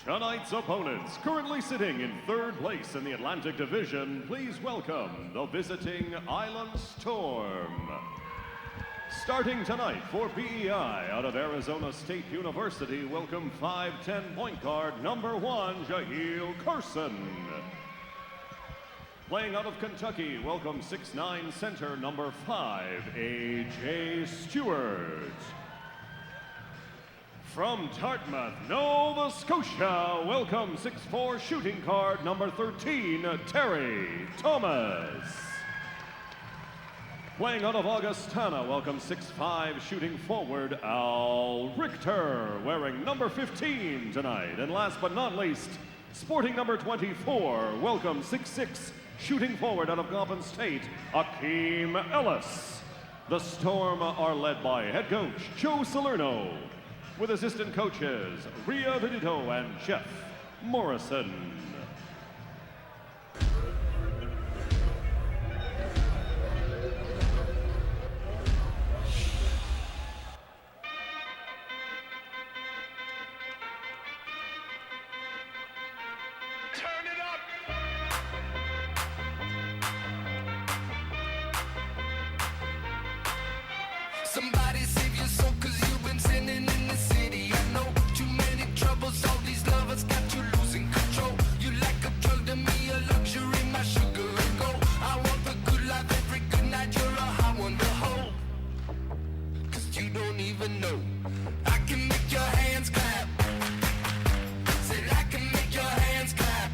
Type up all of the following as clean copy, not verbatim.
Tonight's opponents, currently sitting in third place in the Atlantic Division, please welcome the visiting Island Storm. Starting tonight for BEI out of Arizona State University, welcome 5'10" point guard number 1, Jaheel Carson. Playing out of Kentucky, welcome 6'9" center number 5, A.J. Stewart. From Dartmouth, Nova Scotia, welcome 6'4" shooting guard number 13, Terry Thomas. Playing out of Augustana, welcome 6'5" shooting forward, Al Richter, wearing number 15 tonight. And last but not least, sporting number 24, welcome 6'6" shooting forward out of Goffin State, Akeem Ellis. The Storm are led by head coach Joe Salerno, with assistant coaches Ria Benito and Jeff Morrison. Turn it up! Somebody save your soul, 'cause you've been sinning in the city. I know too many troubles, all these lovers got you losing control. You like a drug to me, a luxury, my sugar and gold. I want the good life every good night, you're a hot one to hold. 'Cause you don't even know I can make your hands clap. Said I can make your hands clap.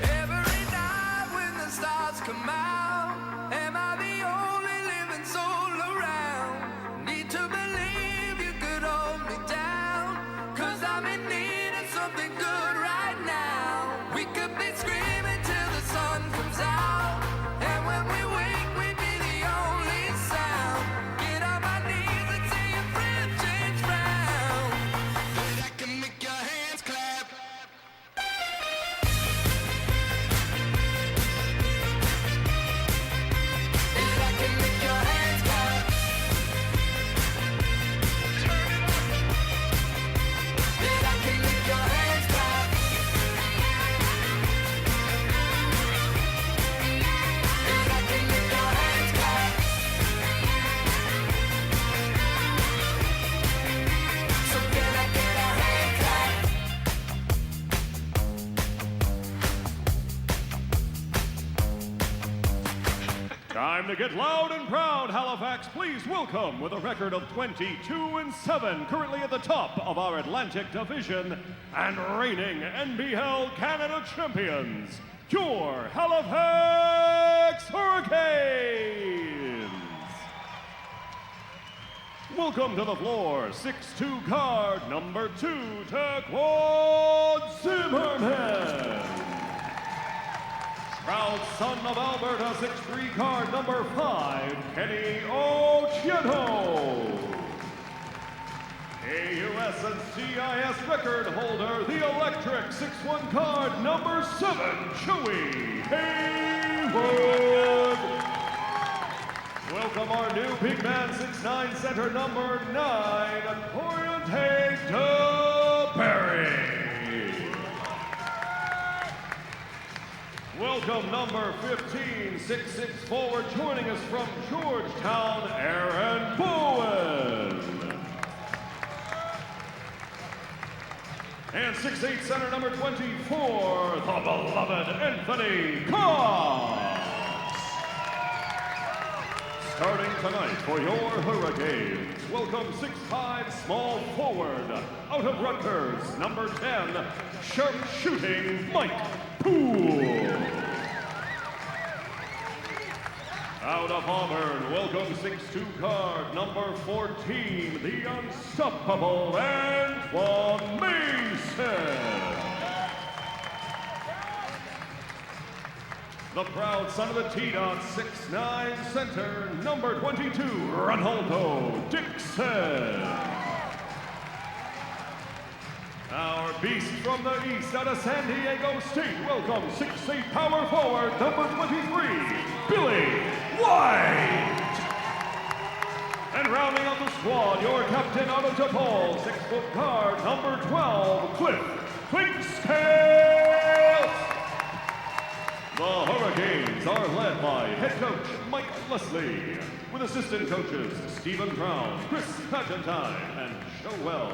Every night when the stars come out, am I the only living soul around? Need to believe you could hold me down, 'cause I'm in need of something good right now. We could be screaming till the sun comes out, and when we wake we'd be the only sound. Get on my knees and say your friend change round. But I can make your hands clap. And I can make your hands clap. Turn it up. And I can make your hands clap. And I can make your hands clap. So can I get a hand clap? Time to get loud and proud, Halifax. Please welcome, with a record of 22-7, currently at the top of our Atlantic Division and reigning NBL Canada champions, your Halifax Hurricanes. Welcome to the floor, 6'2" guard number 2, Taquan Zimmerman. Proud son of Alberta, 6'3" guard number 5, Kenny Ochieno. AUS and CIS record holder, the electric 6'1" guard number 7, Joey Haywood. Welcome our new big man, 6'9" center number 9, Coriante DeBerry. Welcome number 15, 6'6" forward, joining us from Georgetown, Aaron Bowen. And 6'8" center number 24, the beloved Anthony Cox. Starting tonight for your Hurricanes, welcome 6'5" small forward, out of Rutgers, number 10, sharp shooting, Mike Poole. Out of Auburn, welcome 6'2" guard number 14, the unstoppable Antoine Mason. The proud son of the T-Dot, 6'9" center number 22, Ronaldo Dixon. Our beast from the east out of San Diego State, welcome 6'8" power forward number 23, Billy White. And rounding out the squad, your captain out of DePaul, 6' guard number 12, Cliff Clinkscales! The Hurricanes are led by head coach Mike Leslie, with assistant coaches Stephen Brown, Chris Pagentine, and Joe Wells,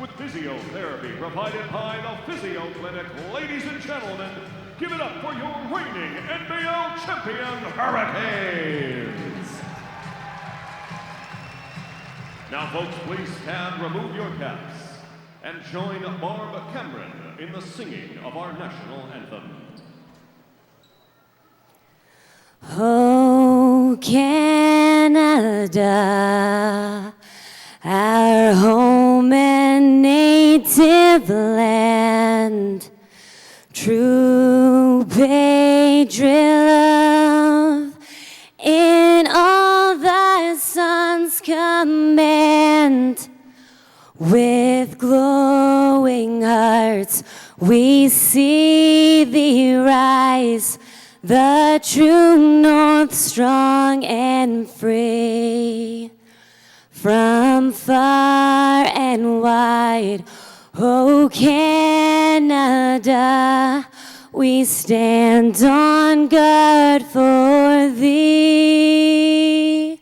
with physiotherapy provided by the Physio Clinic. Ladies and gentlemen, give it up for your reigning NBL champion, Hurricanes! Now, folks, please stand, remove your caps, and join Barb Cameron in the singing of our national anthem. Oh, Canada, our home and native land, true patriot love, in all thy sons command. With glowing hearts we see thee rise, the true north strong and free. From far and wide, oh Canada, we stand on guard for thee.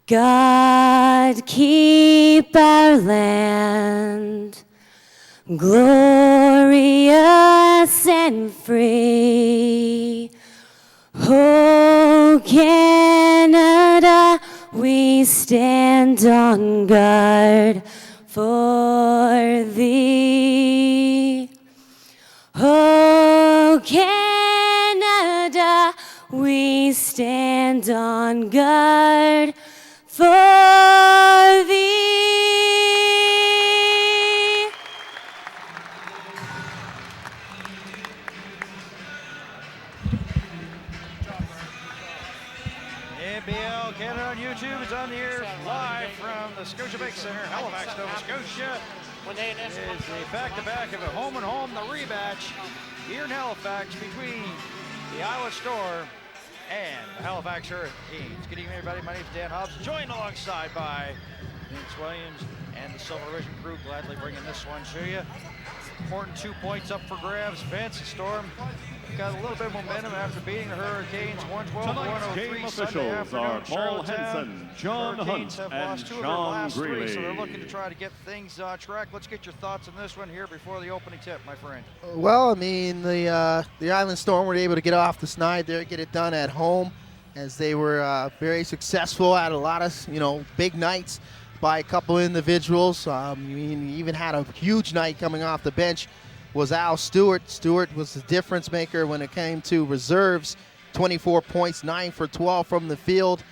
God keep our land glorious and free. Oh, Canada, we stand on guard for thee. Oh, Canada, we stand on guard for thee. NBL Canada on YouTube is on the air live from the Scotiabank Center, Halifax, Nova Scotia. It is the back-to-back of a home and home, the rematch here in Halifax between the Iowa Storm and the Halifax Hurricanes. Good evening, everybody. My name is Dan Hobbs, joined alongside by Vince Williams and the Silver Vision crew, gladly bringing this one to you. Important 2 points up for grabs. Vince, the Storm got a little bit of momentum after beating the Hurricanes 112-103 Game Sunday officials are afternoon. Paul Charlottetown. Henson, John Hurricanes Hunt, have and lost 2 of their Sean last 3, Greeley. so they're looking to try to get things on track. Let's get your thoughts on this one here before the opening tip, my friend. Well, I mean, the Island Storm were able to get off the snide there, get it done at home, as they were very successful at a lot of, big nights by a couple individuals. I mean, even had a huge night coming off the bench was Al Stewart. Stewart was the difference maker when it came to reserves. 24 points, 9 for 12 from the field.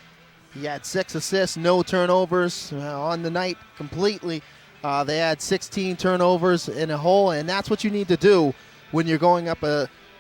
He had 6 assists, no turnovers on the night completely. They had 16 turnovers in a whole, and that's what you need to do when you're going up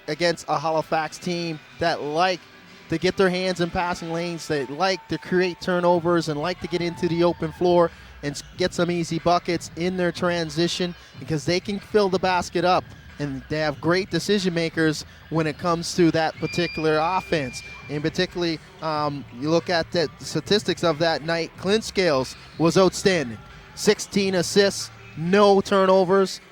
against a Halifax team that like to get their hands in passing lanes, they like to create turnovers and like to get into the open floor and get some easy buckets in their transition, because they can fill the basket up, and they have great decision makers when it comes to that particular offense. And particularly, you look at the statistics of that night, Clinkscales was outstanding. 16 assists, no turnovers.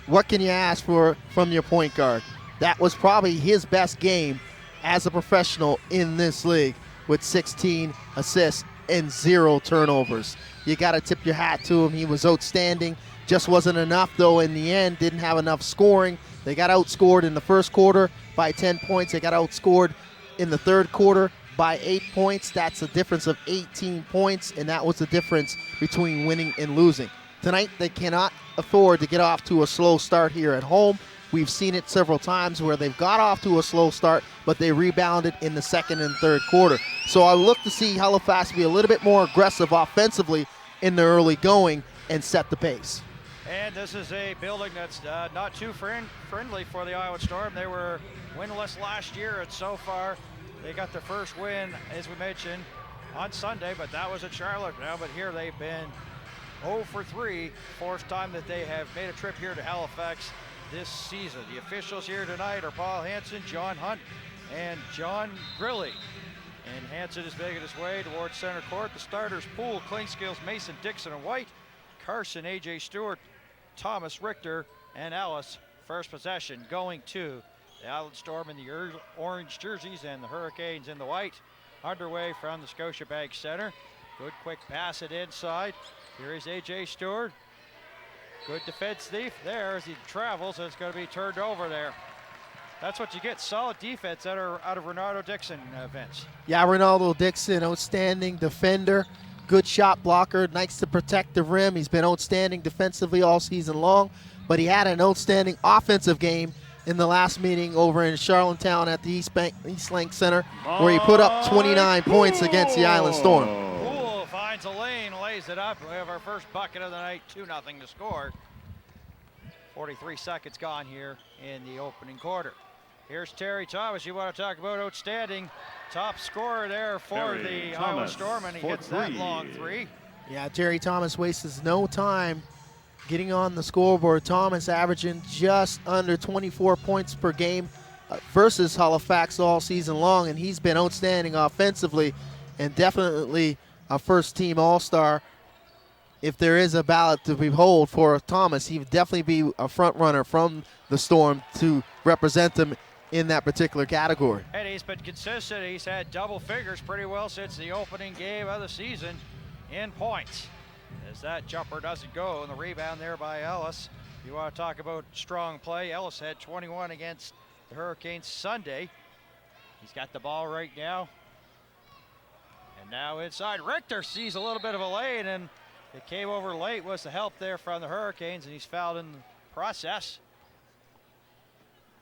What can you ask for from your point guard? That was probably his best game as a professional in this league, with 16 assists and 0 turnovers. You got to tip your hat to him. He was outstanding. Just wasn't enough, though, in the end. Didn't have enough scoring. They got outscored in the first quarter by 10 points. They got outscored in the third quarter by 8 points. That's a difference of 18 points, and that was the difference between winning and losing. Tonight, they cannot afford to get off to a slow start here at home. We've seen it several times where they've got off to a slow start, but they rebounded in the second and third quarter. So I look to see Halifax be a little bit more aggressive offensively in the early going and set the pace. And this is a building that's not too friendly for the Iowa Storm. They were winless last year, and so far they got their first win, as we mentioned, on Sunday, but that was at Charlotte now. But here they've been 0 for 3, fourth time that they have made a trip here to Halifax this season. The officials here tonight are Paul Henson, John Hunt, and John Greeley. And Hanson is making his way towards center court. The starters: Poole, Clinkscales, Mason, Dixon, and White. Carson, A.J. Stewart, Thomas, Richter, and Ellis. First possession going to the Island Storm in the orange jerseys and the Hurricanes in the white. Underway from the Scotiabank Center. Good quick pass it inside. Here is A.J. Stewart. Good defense thief there as he travels, and it's going to be turned over there. That's what you get, solid defense out of Ronaldo Dixon, Vince. Yeah, Ronaldo Dixon, outstanding defender, good shot blocker, likes to protect the rim. He's been outstanding defensively all season long, but he had an outstanding offensive game in the last meeting over in Charlottetown at the East Link Center, where he put up 29 points against the Island Storm. Poole finds a lane, lays it up. We have our first bucket of the night, 2-0 to score. 43 seconds gone here in the opening quarter. Here's Terry Thomas. You want to talk about outstanding top scorer there for the Iowa Storm, and he hits that long three. Yeah, Terry Thomas wastes no time getting on the scoreboard. Thomas averaging just under 24 points per game versus Halifax all season long, and he's been outstanding offensively and definitely a first-team All-Star. If there is a ballot to behold for Thomas, he would definitely be a front runner from the Storm to represent them in that particular category. And he's been consistent. He's had double figures pretty well since the opening game of the season in points. As that jumper doesn't go, and the rebound there by Ellis. You want to talk about strong play. Ellis had 21 against the Hurricanes Sunday. He's got the ball right now. And now inside, Richter sees a little bit of a lane, and it came over late. Was the help there from the Hurricanes, and he's fouled in the process.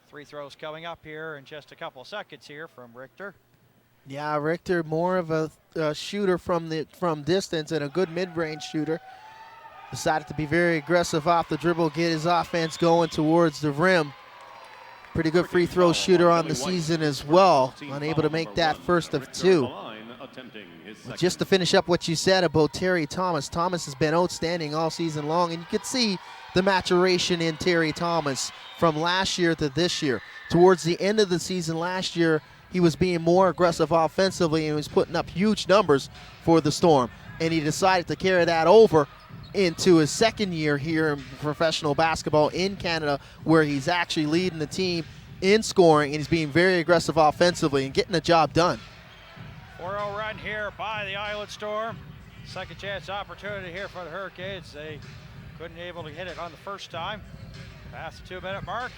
Three throws coming up here in just a couple of seconds here from Richter. Yeah, Richter more of a shooter from distance and a good mid-range shooter. Decided to be very aggressive off the dribble, get his offense going towards the rim. Pretty good free throw shooter on the season as well. Unable to make that first of two. But just to finish up what you said about Terry Thomas, Thomas has been outstanding all season long, and you could see the maturation in Terry Thomas from last year to this year. Towards the end of the season last year, he was being more aggressive offensively and was putting up huge numbers for the Storm. And he decided to carry that over into his second year here in professional basketball in Canada, where he's actually leading the team in scoring, and he's being very aggressive offensively and getting the job done. 4-0 run here by the Island Storm. Second chance opportunity here for the Hurricanes. They couldn't be able to hit it on the first time. Past the 2-minute mark.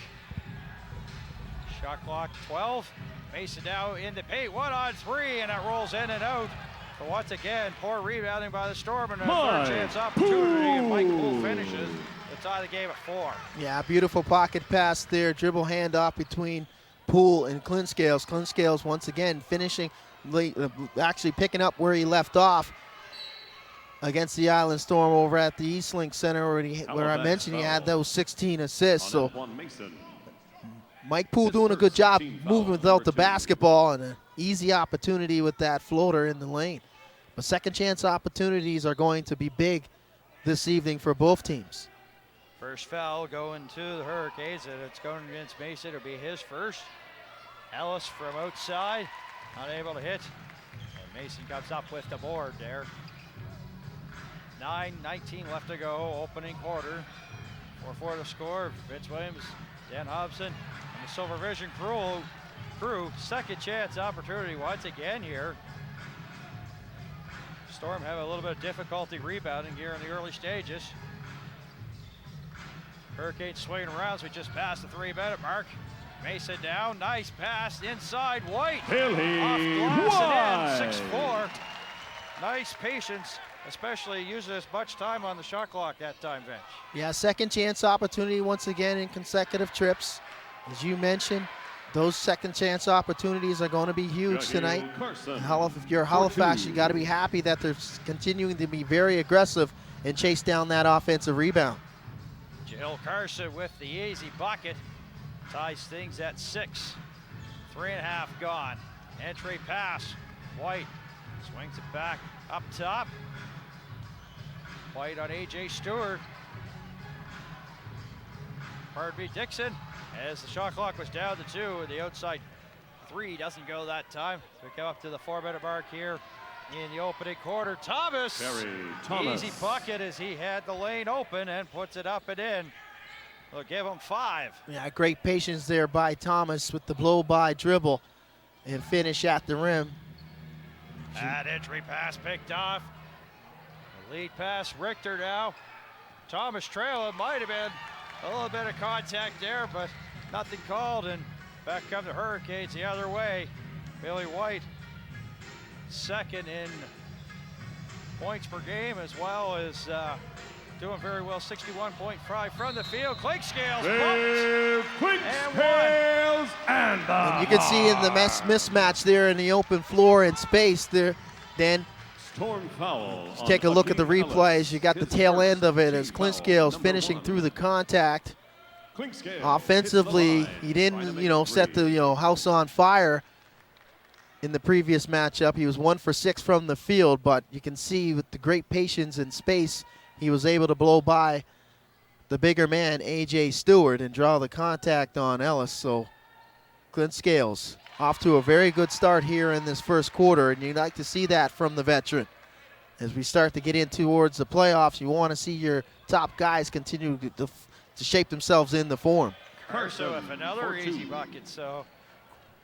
Shot clock 12. Mason now in the paint, 1-on-3, and that rolls in and out. But once again, poor rebounding by the Storm, and a third chance opportunity, and Mike Poole finishes to tie the game at 4. Yeah, beautiful pocket pass there. Dribble handoff between Poole and Clint Scales. Clint Scales once again finishing, actually picking up where he left off against the Island Storm over at the East Link Center, where I mentioned he had those 16 assists. So Mike Poole doing a good job moving without the basketball, and an easy opportunity with that floater in the lane. But second chance opportunities are going to be big this evening for both teams. First foul going to the Hurricanes, and it's going against Mason. It'll be his first. Ellis from outside, unable to hit. And Mason comes up with the board there. 9:19 left to go, opening quarter. 4-4 to score. Vince Williams, Dan Hobson, and the Silver Vision crew. Second chance opportunity once again here. Storm have a little bit of difficulty rebounding here in the early stages. Hurricanes swinging around as we just passed the 3-minute mark. Mason down, nice pass inside, White. Haley Off glass White. and in, 6-4. Nice patience, especially using as much time on the shot clock that time, Vince. Yeah, second chance opportunity once again in consecutive trips. As you mentioned, those second chance opportunities are going to be huge tonight. If you're Halifax, you got to be happy that they're continuing to be very aggressive and chase down that offensive rebound. Jill Carson with the easy bucket. Ties things at 6. 3.5 gone. Entry pass. White swings it back up top. White on A.J. Stewart. Pardon me, Dixon. As the shot clock was down to 2, and the outside 3 doesn't go that time. So we come up to the 4-minute mark here in the opening quarter. Thomas, Terry Thomas. easy bucket as he had the lane open and puts it up and in. We'll give him 5. Yeah, great patience there by Thomas with the blow-by dribble and finish at the rim. That entry pass picked off. The lead pass, Richter now. Thomas trail, it might have been a little bit of contact there, but nothing called, and back come the Hurricanes the other way. Billy White, second in points per game, as well as doing very well, 61.5 from the field. Clinkscales bumped and And you can see in the mismatch there in the open floor and space there, Dan. Storm foul. Take a look at the replays. You got the tail end of it as Clinkscales finishing through the contact. Offensively, he didn't, set the, house on fire in the previous matchup. He was 1 for 6 from the field, but you can see with the great patience and space, he was able to blow by the bigger man, A.J. Stewart, and draw the contact on Ellis. So Clinkscales off to a very good start here in this first quarter, and you'd like to see that from the veteran. As we start to get in towards the playoffs, you want to see your top guys continue to shape themselves in the form. Carson with another easy bucket, so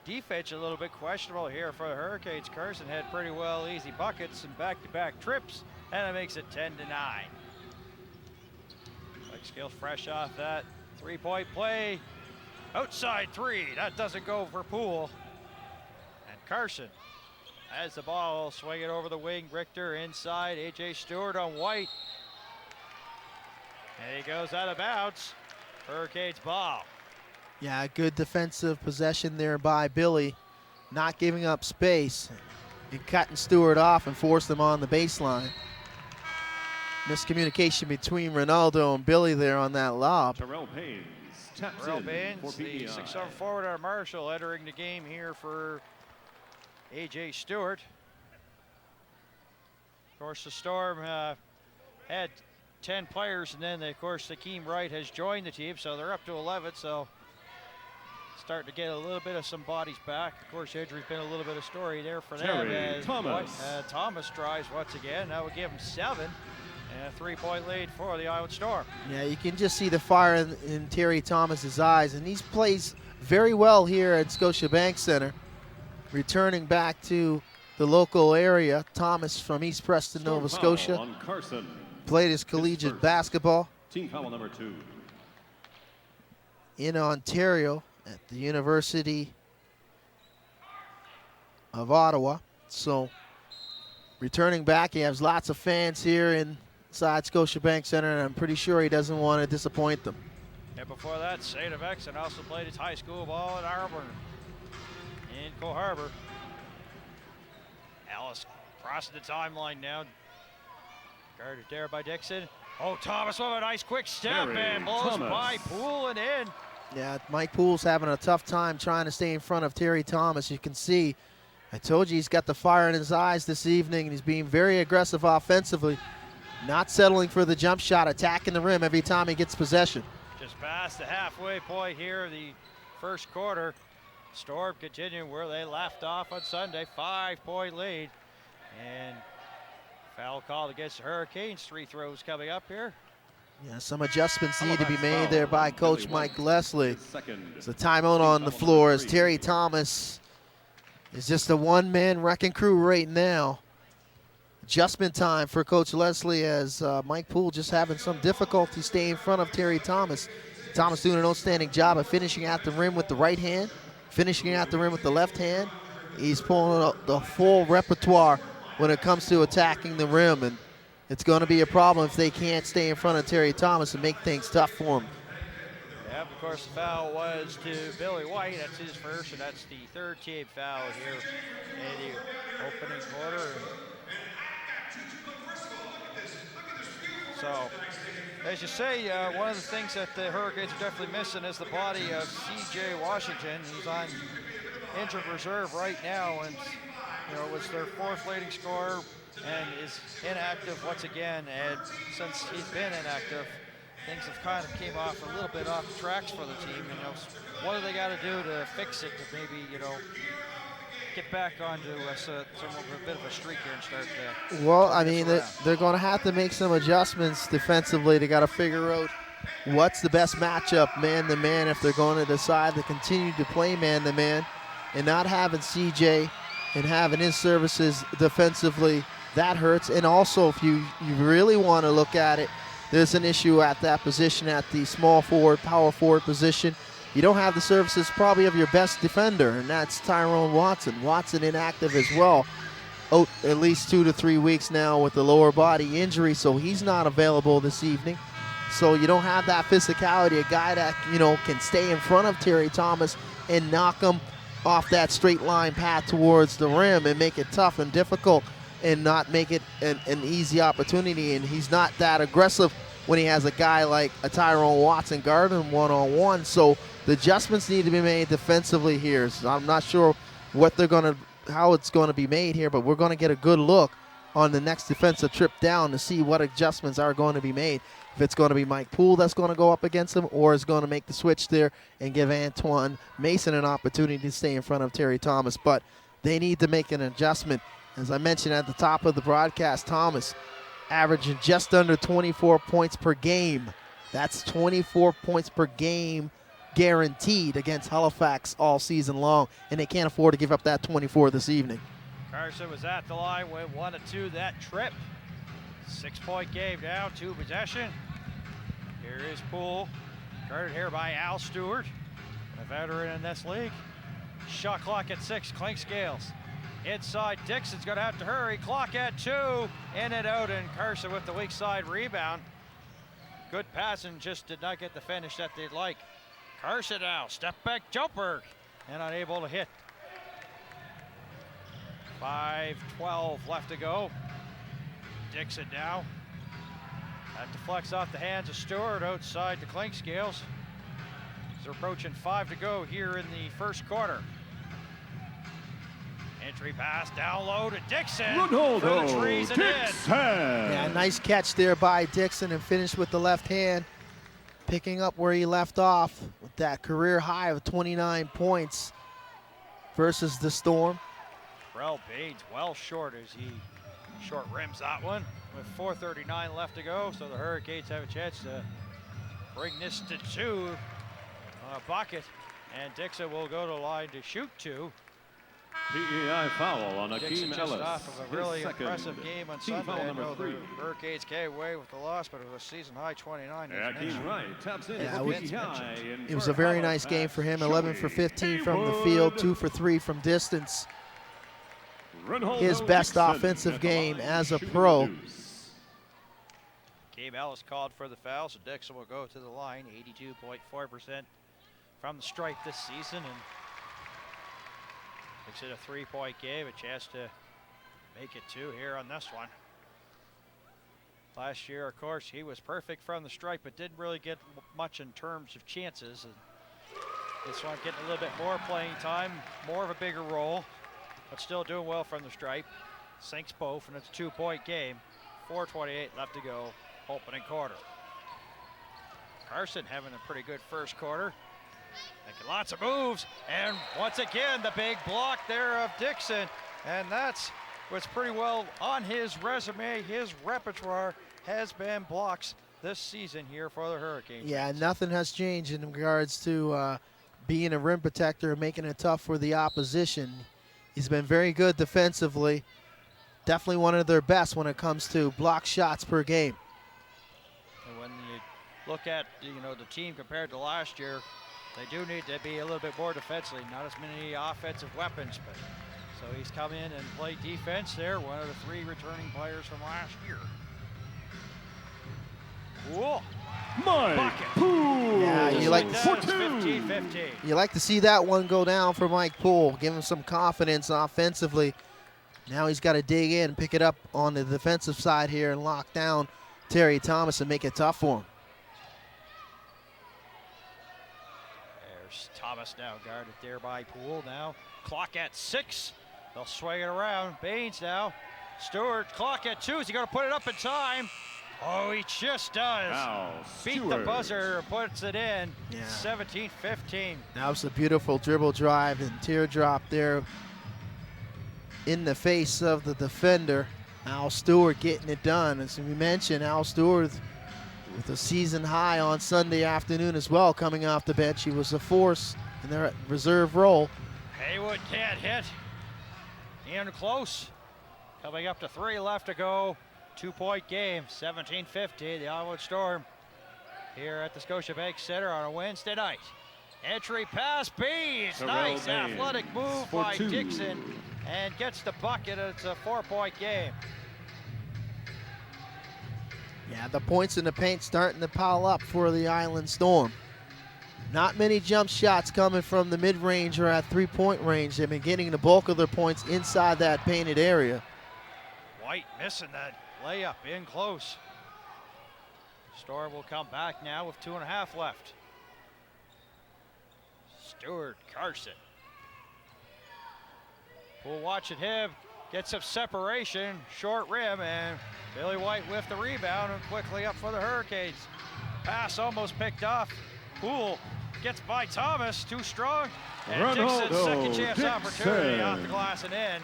defense a little bit questionable here for the Hurricanes. Carson had pretty well easy buckets and back-to-back trips, and it makes it 10-9. Clinkscales fresh off that three-point play. Outside 3, that doesn't go for Poole. And Carson has the ball, swing it over the wing. Richter inside, A.J. Stewart on White. And he goes out of bounds. Hurricanes ball. Yeah, good defensive possession there by Billy, not giving up space and cutting Stewart off and forced him on the baseline. Miscommunication between Ronaldo and Billy there on that lob. Terrell Paynes taps Terrell in Paynes, for the PEI. 6'7" forward out of Marshall, entering the game here for A.J. Stewart. Of course, the Storm had 10 players, and then, of course, Hakeem Wright has joined the team, so they're up to 11, so starting to get a little bit of some bodies back. Of course, injury's been a little bit of story there for them. Terry As Thomas. Thomas drives once again. That would give him 7, and a 3-point lead for the Island Storm. Yeah, you can just see the fire in Terry Thomas's eyes, and he plays very well here at Scotiabank Center. Returning back to the local area, Thomas from East Preston, Storm Nova foul Scotia. on Carson. Played his collegiate first. basketball Team foul number 2. in Ontario at the University of Ottawa. So returning back, he has lots of fans here inside Scotiabank Center, and I'm pretty sure he doesn't want to disappoint them. And before that, St. Exon also played his high school ball at Arbor in Cole Harbor. Ellis crossing the timeline now. Guarded there by Dixon. Oh, Thomas with a nice quick step Terry and blows Thomas. by Poole and in. Yeah, Mike Poole's having a tough time trying to stay in front of Terry Thomas. You can see, I told you he's got the fire in his eyes this evening, and he's being very aggressive offensively, not settling for the jump shot, attacking the rim every time he gets possession. Just past the halfway point here of the first quarter. Storm continuing where they left off on Sunday, 5-point lead. And foul called against the Hurricanes. 3 throws coming up here. Yeah, some adjustments need to be Halifax made foul there by on Coach Billy Mike White. Leslie. His second. It's a timeout on the floor as Terry Thomas is just a one-man wrecking crew right now. Adjustment time for Coach Leslie as Mike Poole just having some difficulty staying in front of Terry Thomas. Thomas doing an outstanding job of finishing at the rim with the right hand, finishing at the rim with the left hand. He's pulling out the full repertoire when it comes to attacking the rim, and it's going to be a problem if they can't stay in front of Terry Thomas and make things tough for him. Yeah, of course, the foul was to Billy White. That's his first, and that's the third team foul here in the opening quarter. So, as you say, one of the things that the Hurricanes are definitely missing is the body of C.J. Washington. He's on injured reserve right now, and was their 4th leading scorer and is inactive once again. And since he's been inactive, things have kind of came off a little bit off the tracks for the team. What do they got to do to fix it to maybe, get back onto some of a bit of a streak here and start. Well, I mean, they're going to have to make some adjustments defensively. They got to figure out what's the best matchup, man-to-man, if they're going to decide to continue to play man-to-man and not having CJ and having his services defensively. That hurts. And also, if you really want to look at it, there's an issue at that position, at the small forward, power forward position. You don't have the services probably of your best defender, and that's Tyrone Watson. Watson inactive as well, out at least 2 to 3 weeks now with the lower body injury, so he's not available this evening. So you don't have that physicality, a guy that, you know, can stay in front of Terry Thomas and knock him off that straight line path towards the rim and make it tough and difficult and not make it an easy opportunity. And he's not that aggressive when he has a guy like a Tyrone Watson guarding him one-on-one. So the adjustments need to be made defensively here. So I'm not sure how it's going to be made here, but we're going to get a good look on the next defensive trip down to see what adjustments are going to be made. If it's going to be Mike Poole that's going to go up against him, or is going to make the switch there and give Antoine Mason an opportunity to stay in front of Terry Thomas. But they need to make an adjustment. As I mentioned at the top of the broadcast, Thomas averaging just under 24 points per game. That's 24 points per game guaranteed against Halifax all season long, and they can't afford to give up that 24 this evening. Carson was at the line with 1-2 that trip. 6-point game now, 2 possession. Here is Poole, guarded here by Al Stewart, a veteran in this league. Shot clock at 6, Clinkscales. Inside, Dixon's gonna have to hurry. Clock at 2, in and out, and Carson with the weak side rebound. Good passing, just did not get the finish that they'd like. Carson now, step back jumper, and unable to hit. 5:12 left to go. Dixon now. That deflects off the hands of Stewart outside the Clinkscales. They're approaching 5 to go here in the first quarter. Entry pass down low to Dixon. For the trees and Dixon. Yeah, nice catch there by Dixon and finished with the left hand, picking up where he left off with that career high of 29 points versus the Storm. Rel Baines well short as he short rims that one with 4:39 left to go, so the Hurricanes have a chance to bring this to 2 on a bucket, and Dixon will go to the line to shoot 2. PEI foul on Dixon Akeem just Ellis. off of a His really second. impressive game on Team Sunday. foul I number know 3. the Hurricanes came away with the loss, but it was a season high 29. Akeem Wright taps in Yeah, for we- PEI. It was a very nice game for him, 11 for 15 from the field, 2 for 3 from distance. His best offensive game as a pro. Gabe Ellis called for the foul, so Dixon will go to the line, 82.4% from the stripe this season, and makes it a 3-point game, a chance to make it 2 here on this one. Last year, of course, he was perfect from the stripe, but didn't really get much in terms of chances. And this one getting a little bit more playing time, more of a bigger role, but still doing well from the stripe. Sinks both, and it's a 2-point game. 4:28 left to go, opening quarter. Carson having a pretty good first quarter. Making lots of moves, and once again, the big block there of Dixon, and that's what's pretty well on his resume. His repertoire has been blocks this season here for the Hurricanes. Yeah, nothing has changed in regards to being a rim protector and making it tough for the opposition. He's been very good defensively. Definitely one of their best when it comes to block shots per game. And when you look at the team compared to last year, they do need to be a little bit more defensively. Not as many offensive weapons, but so he's come in and played defense there. One of the 3 returning players from last year. Cool. Mike Poole. Yeah, you like Down, it's 15-15. You like to see that one go down for Mike Poole, give him some confidence offensively. Now he's got to dig in and pick it up on the defensive side here and lock down Terry Thomas and make it tough for him. There's Thomas now guarded there by Poole now. Clock at 6. They'll swing it around. Baines now. Stewart, clock at 2. Is he going to put it up in time? Oh, he just does. Al Beat the Stewart. buzzer, puts it in. Yeah. 17-15. That was a beautiful dribble drive and teardrop there in the face of the defender. Al Stewart getting it done. As we mentioned, Al Stewart with a season high on Sunday afternoon as well, coming off the bench. He was a force in their reserve role. Haywood can't hit. In close. Coming up to 3 left to go. 2-point game, 17-50. The Iowa Storm here at the Scotiabank Center on a Wednesday night. Entry pass, Bees. Nice athletic move by Dixon, and gets the bucket. It's a 4-point game. Yeah, the points in the paint starting to pile up for the Island Storm. Not many jump shots coming from the mid-range or at three-point range. They've been getting the bulk of their points inside that painted area. White missing that layup in close. Storm will come back now with 2.5 left. Stewart, Carson. We'll watch at him. Gets some separation, short rim, and Billy White with the rebound and quickly up for the Hurricanes. Pass almost picked off. Poole gets by Thomas, too strong. And Dixon's second chance opportunity off the glass and in.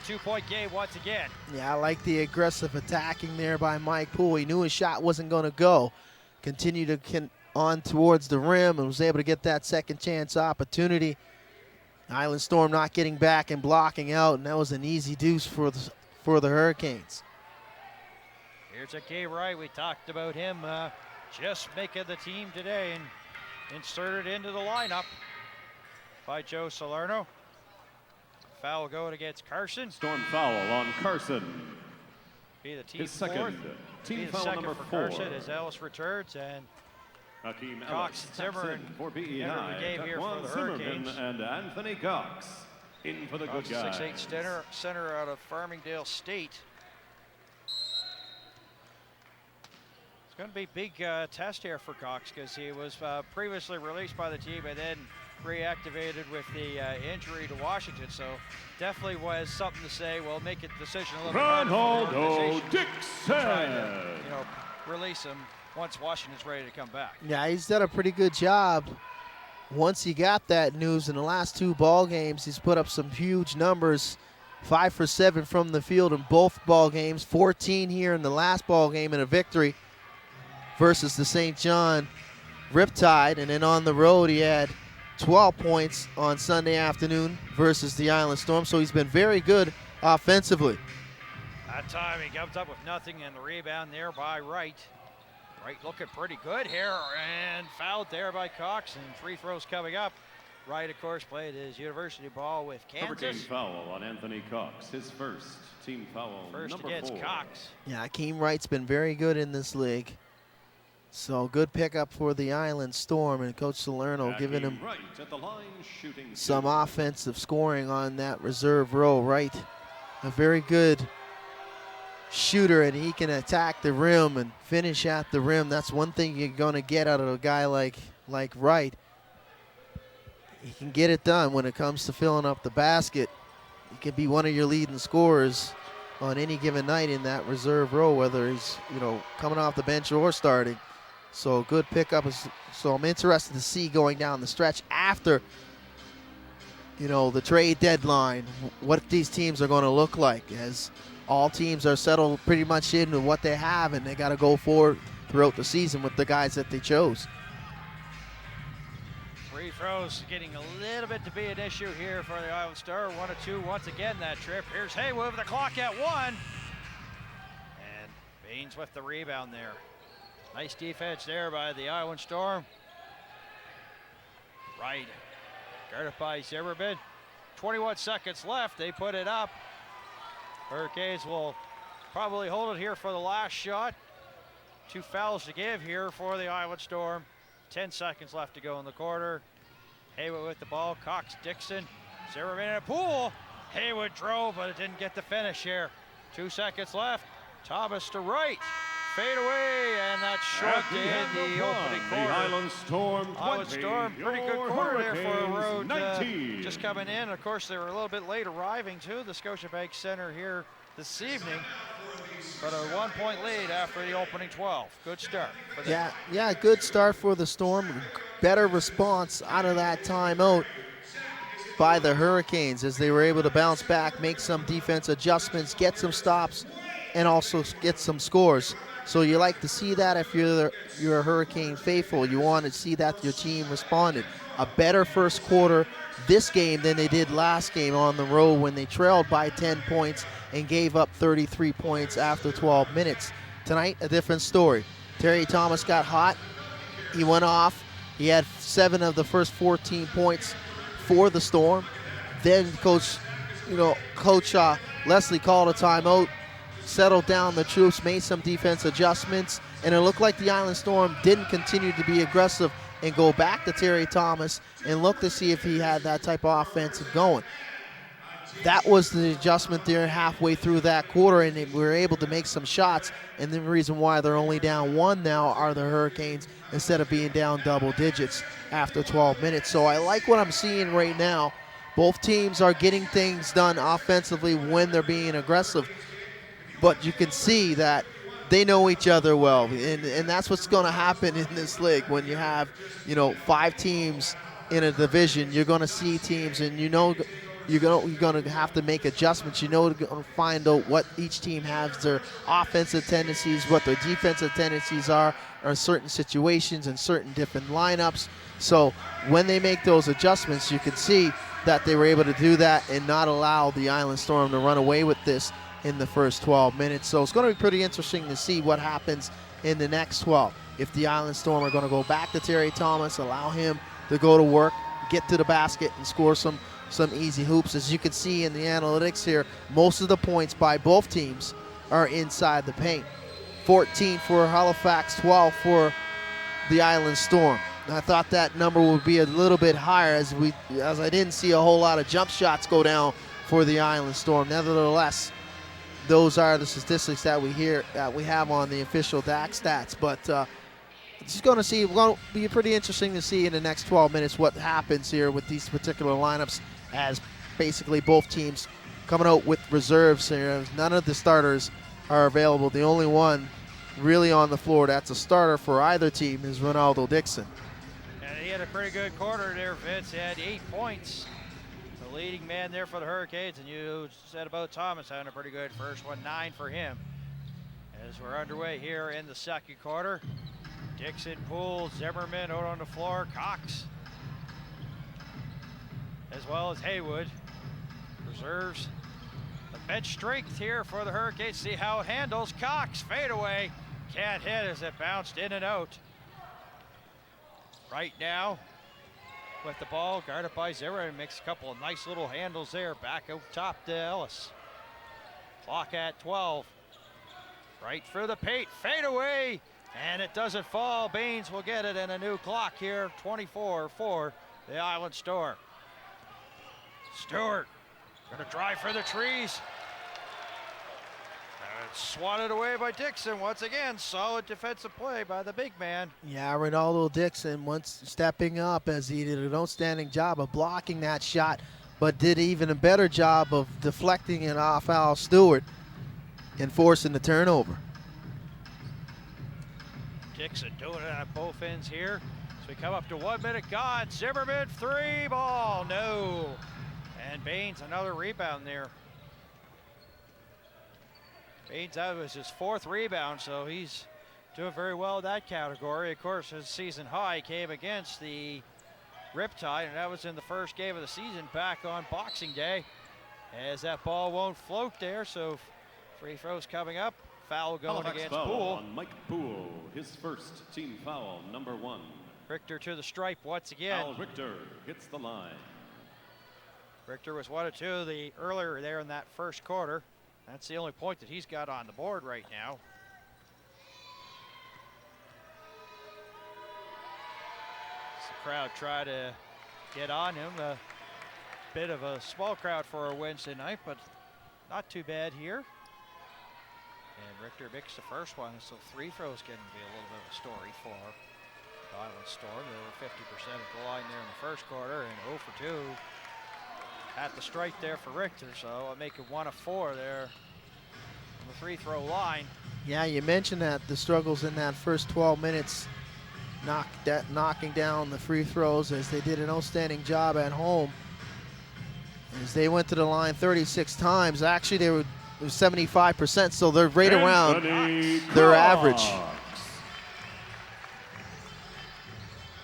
2-point game once again. Yeah, I like the aggressive attacking there by Mike Poole. He knew his shot wasn't going to go. Continued to on towards the rim and was able to get that second chance opportunity. Island Storm not getting back and blocking out, and that was an easy deuce for the Hurricanes. Here's a K. Wright. We talked about him just making the team today and inserted into the lineup by Joe Salerno. Foul going against Carson. Storm foul on Carson. Be the team His second team foul number 4. Carson as Ellis returns, and Hakeem Cox, Ellis Zimmerman for BEI. entered the game here for the Zimmerman Hurricanes. and Anthony Cox in for the Cox, good guys. 6'8" center out of Farmingdale State. It's going to be a big test here for Cox because he was previously released by the team and then reactivated with the injury to Washington. So definitely was something to say. We'll make a decision a little bit harder for the Ronaldo organization to try to, Dixon. release him once Washington's ready to come back. Yeah, he's done a pretty good job. Once he got that news in the last 2 ball games, he's put up some huge numbers. 5 for 7 from the field in both ball games. 14 here in the last ball game in a victory versus the St. John Riptide. And then on the road, he had 12 points on Sunday afternoon versus the Island Storm. So he's been very good offensively. That time he comes up with nothing, and the rebound there by Wright. Wright looking pretty good here, and fouled there by Cox, and free throws coming up. Wright, of course, played his university ball with Number team Kansas. foul on Anthony Cox. His first team foul. First number against 4. Cox. Yeah, Hakeem Wright's been very good in this league. So good pickup for the Island Storm, and Coach Salerno giving him Wright at the line, shooting some 2. offensive scoring on that reserve row. Wright, a very good shooter, and he can attack the rim and finish at the rim. That's one thing you're going to get out of a guy like Wright. He can get it done when it comes to filling up the basket. He can be one of your leading scorers on any given night in that reserve row, whether he's coming off the bench or starting. So good pickup. So I'm interested to see going down the stretch after the trade deadline what these teams are going to look like, as all teams are settled pretty much into what they have, and they got to go forward throughout the season with the guys that they chose. Free throws getting a little bit to be an issue here for the Island Star. 1-2 once again that trip. Here's Haywood with the clock at 1. And Baines with the rebound there. Nice defense there by the Island Storm. Right. Guarded by Zimmerman. 21 seconds left. They put it up. Hurricanes will probably hold it here for the last shot. 2 fouls to give here for the Island Storm. 10 seconds left to go in the quarter. Haywood with the ball. Cox, Dixon, Zimmerman in a Poole. Haywood drove, but it didn't get the finish here. 2 seconds left. Thomas to right. Fade away, and that's short At the in end the of opening one, quarter. The Island Storm 20. Island Storm, pretty good your quarter there for a Hurricanes, road. 19. Just coming in. Of course, they were a little bit late arriving to the Scotiabank Center here this evening. But a 1-point lead after the opening 12. Good start for them. Yeah, good start for the Storm. Better response out of that timeout. by the Hurricanes as they were able to bounce back, make some defense adjustments, get some stops, and also get some scores. So you like to see that if you're a Hurricane faithful. You want to see that your team responded. A better first quarter this game than they did last game on the road when they trailed by 10 points and gave up 33 points after 12 minutes. Tonight, a different story. Terry Thomas got hot. He went off. He had 7 of the first 14 points for the Storm. Then Coach Leslie called a timeout, settled down the troops, made some defense adjustments, and it looked like the Island Storm didn't continue to be aggressive and go back to Terry Thomas and look to see if he had that type of offensive going. That was the adjustment there halfway through that quarter, and we were able to make some shots, and the reason why they're only down 1 now are the Hurricanes instead of being down double digits after 12 minutes. So I like what I'm seeing right now. Both teams are getting things done offensively when they're being aggressive, but you can see that they know each other well, and that's what's going to happen in this league. When you have 5 teams in a division, you're going to see teams, and you're going to have to make adjustments. You're going to find out what each team has, their offensive tendencies, what their defensive tendencies are in certain situations and certain different lineups. So when they make those adjustments, you can see that they were able to do that and not allow the Island Storm to run away with this in the first 12 minutes. So it's going to be pretty interesting to see what happens in the next 12. If the Island Storm are going to go back to Terry Thomas, allow him to go to work, get to the basket, and score some easy hoops. As you can see in the analytics here, most of the points by both teams are inside the paint. 14 for Halifax, 12 for the Island Storm. I thought that number would be a little bit higher as I didn't see a whole lot of jump shots go down for the Island Storm. Nevertheless, those are the statistics that we have on the official DAC stats. But it's going to be pretty interesting to see in the next 12 minutes what happens here with these particular lineups, as basically both teams coming out with reserves here. None of the starters are available. The only one really on the floor that's a starter for either team is Ronaldo Dixon. And he had a pretty good quarter there, Vince. He had 8 points. The leading man there for the Hurricanes, and you said about Thomas having a pretty good first one, 9 for him. As we're underway here in the second quarter, Dixon, Poole, Zimmerman out on the floor, Cox, as well as Haywood. Reserves the bench strength here for the Hurricanes. See how it handles. Cox, fadeaway, can't hit as it bounced in and out. Right now, with the ball, guarded by Zimmerman, makes a couple of nice little handles there. Back out top to Ellis. Clock at 12. Right for the paint, fadeaway, and it doesn't fall. Baines will get it, and a new clock here, 24 for the Island Storm. Stewart gonna drive for the trees. And it's swatted away by Dixon. Once again, solid defensive play by the big man. Yeah, Ronaldo Dixon once stepping up, as he did an outstanding job of blocking that shot, but did even a better job of deflecting it off Al Stewart and forcing the turnover. Dixon doing it at both ends here. So we come up to 1 minute gone. Zimmerman, 3 ball, no. And Baines, another rebound there. Baines, that was his 4th rebound, so he's doing very well in that category. Of course, his season high came against the Riptide, and that was in the first game of the season back on Boxing Day. As that ball won't float there, so free throws coming up. Foul going Halifax against foul Poole. on Mike Poole, his first team foul, number 1. Richter to the stripe once again. Al Richter hits the line. Richter was 1 of 2 earlier there in that first quarter. That's the only point that he's got on the board right now. As the crowd try to get on him. A bit of a small crowd for a Wednesday night, but not too bad here. And Richter makes the first one, so free throws can be a little bit of a story for the Island Storm. They were 50% at the line there in the first quarter, and 0 for 2 at the strike there for Richter, so I'll make it 1 of 4 there on the free throw line. Yeah, you mentioned that the struggles in that first 12 minutes, knocking down the free throws, as they did an outstanding job at home. As they went to the line 36 times, actually they were 75%, so they're right around their average.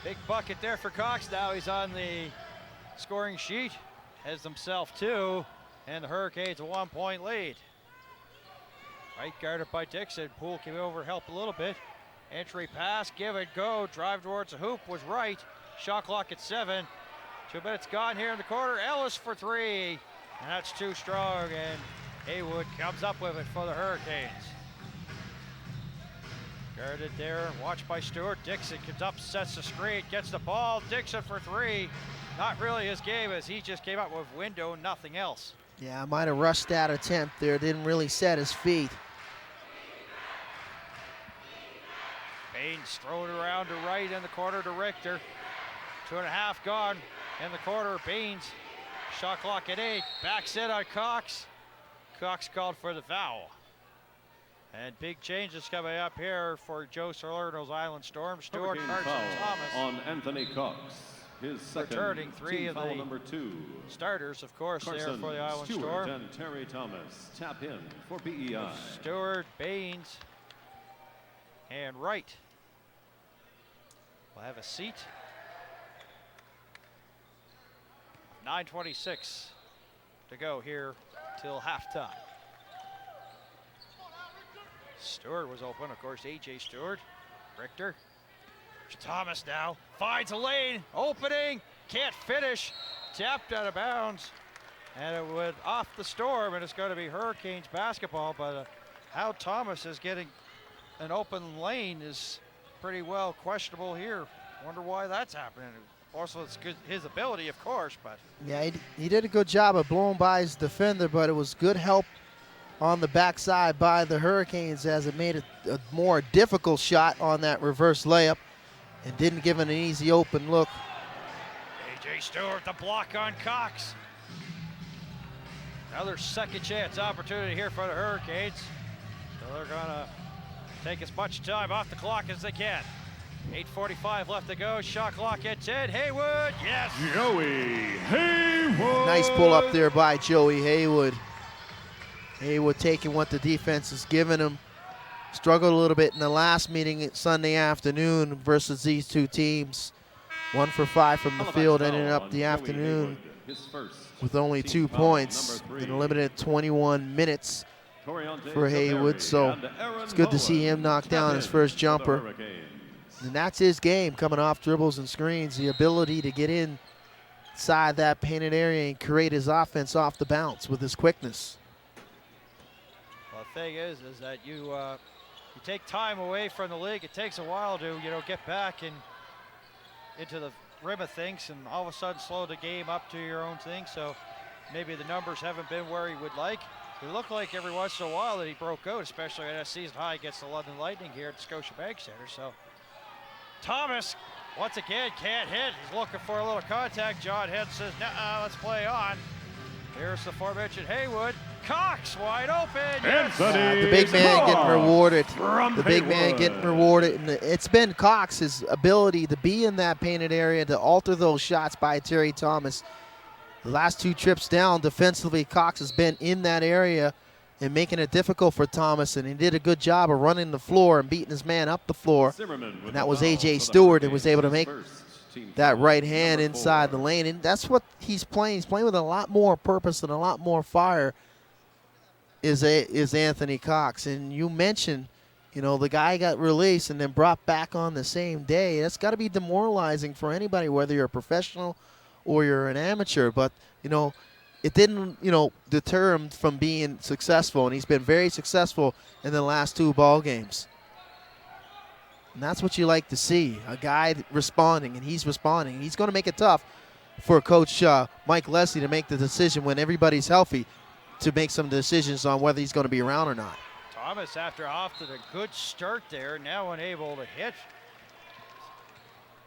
Big bucket there for Cox. Now he's on the scoring sheet. Has himself 2, and the Hurricanes a 1-point lead. Right guarded by Dixon. Poole came over, helped a little bit. Entry pass, give it, go. Drive towards the hoop was right. Shot clock at 7. 2 minutes gone here in the quarter. Ellis for 3. And that's too strong, and Haywood comes up with it for the Hurricanes. Guarded there, watched by Stewart. Dixon comes up, sets the screen, gets the ball. Dixon for 3. Not really his game, as he just came up with window, nothing else. Yeah, might have rushed that attempt there. Didn't really set his feet. Baines thrown around to right in the corner to Richter. 2.5 gone in the quarter. Baines, shot clock at 8. Backs in on Cox. Cox called for the foul. And big changes coming up here for Joe Salerno's Island Storm. Stewart, Carson, Thomas. On Anthony Cox. His second, returning 3 of the number 2. starters, of course, Carson, there for the Island Stewart, Storm. And Terry Thomas tap in for BEI. Stewart, Baines, and Wright will have a seat. 9:26 to go here till halftime. Stewart was open, of course, A.J. Stewart. Richter. Thomas now finds a lane, opening, can't finish, tapped out of bounds, and it went off the Storm, and it's going to be Hurricanes basketball, but how Thomas is getting an open lane is pretty well questionable here. Wonder why that's happening. Also, it's good, his ability, of course, but. Yeah, he did a good job of blowing by his defender, but it was good help on the backside by the Hurricanes as it made it a more difficult shot on that reverse layup and didn't give him an easy open look. A.J. Stewart, the block on Cox. Another second chance opportunity here for the Hurricanes. So they're gonna take as much time off the clock as they can. 8:45 left to go, shot clock at 10. Haywood, yes! Joey Haywood! Nice pull up there by Joey Haywood. Haywood taking what the defense is giving him. Struggled a little bit in the last meeting Sunday afternoon versus these two teams. 1 for 5 from the field, ended up the afternoon with only 2 points in a limited 21 minutes for Haywood. So it's good to see him knock down his first jumper. And that's his game, coming off dribbles and screens, the ability to get inside that painted area and create his offense off the bounce with his quickness. Well, the thing is that you take time away from the league. It takes a while to, get back and into the rim of things, and all of a sudden slow the game up to your own thing. So maybe the numbers haven't been where he would like. It looked like every once in a while that he broke out, especially at a season high against the London Lightning here at the Scotiabank Center. So Thomas, once again, can't hit. He's looking for a little contact. John Head says, "Nuh-uh, let's play on." Here's the aforementioned Haywood. Cox wide open. Yes. The big man getting rewarded. The big man getting rewarded. And it's been Cox's ability to be in that painted area, to alter those shots by Terry Thomas. The last 2 trips down defensively, Cox has been in that area and making it difficult for Thomas, and he did a good job of running the floor and beating his man up the floor. And that was A.J. Stewart who was able to make that right hand inside the lane. And that's what he's playing. He's playing with a lot more purpose and a lot more fire is Anthony Cox. And you mentioned, the guy got released and then brought back on the same day. That's got to be demoralizing for anybody, whether you're a professional or you're an amateur. But, it didn't, deter him from being successful, and he's been very successful in the last 2 ball games. And that's what you like to see, a guy responding, and he's responding. He's going to make it tough for Coach Mike Leslie to make the decision when everybody's healthy to make some decisions on whether he's going to be around or not. Thomas, after off to the good start there, now unable to hit.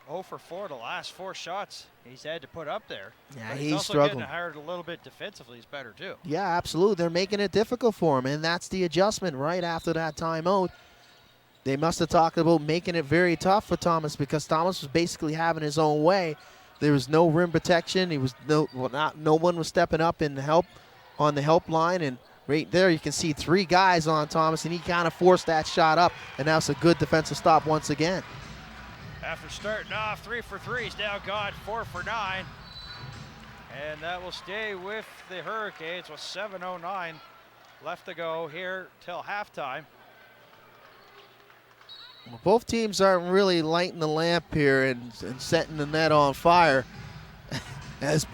0 for 4 the last 4 shots he's had to put up there. Yeah, but he's also struggling. Getting hired a little bit defensively is better too. Yeah, absolutely. They're making it difficult for him, and that's the adjustment right after that timeout. They must have talked about making it very tough for Thomas, because Thomas was basically having his own way There was no rim protection. No one was stepping up in the help on the help line, and right there you can see 3 guys on Thomas, and he kind of forced that shot up, and now it's a good defensive stop once again. After starting off 3 for 3, he's now got 4 for 9. And that will stay with the Hurricanes with 7:09 left to go here till halftime. Well, both teams aren't really lighting the lamp here and setting the net on fire as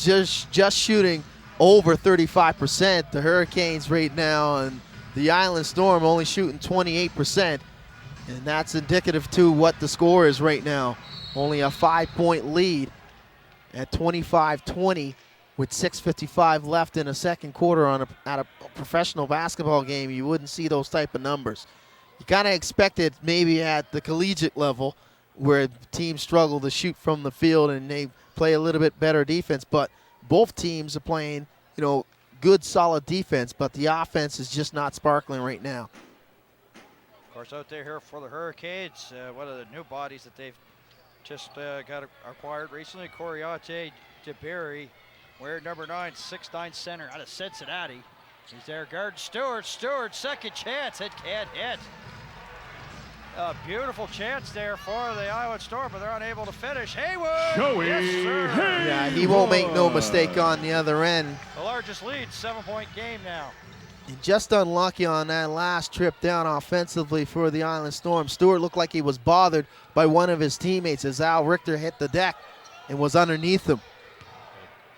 just shooting over 35%. The Hurricanes right now, and the Island Storm only shooting 28%. And that's indicative to what the score is right now. Only a 5-point lead at 25-20 with 6:55 left in a second quarter at a professional basketball game. You wouldn't see those type of numbers. You kind of expect it maybe at the collegiate level where teams struggle to shoot from the field and they play a little bit better defense, but both teams are playing, good solid defense, but the offense is just not sparkling right now. Of course, out there here for the Hurricanes, one of the new bodies that they've just got acquired recently, Coriate DeBerry, wearing number 9, 6'9" center out of Cincinnati. He's there guarding Stewart. Stewart, second chance. It can't hit. A beautiful chance there for the Island Storm, but they're unable to finish. Haywood! Joey Yes, sir. Haywood. Yeah, he won't make no mistake on the other end. The largest lead, 7-point game now. And just unlucky on that last trip down offensively for the Island Storm. Stewart looked like he was bothered by one of his teammates as Al Richter hit the deck and was underneath him.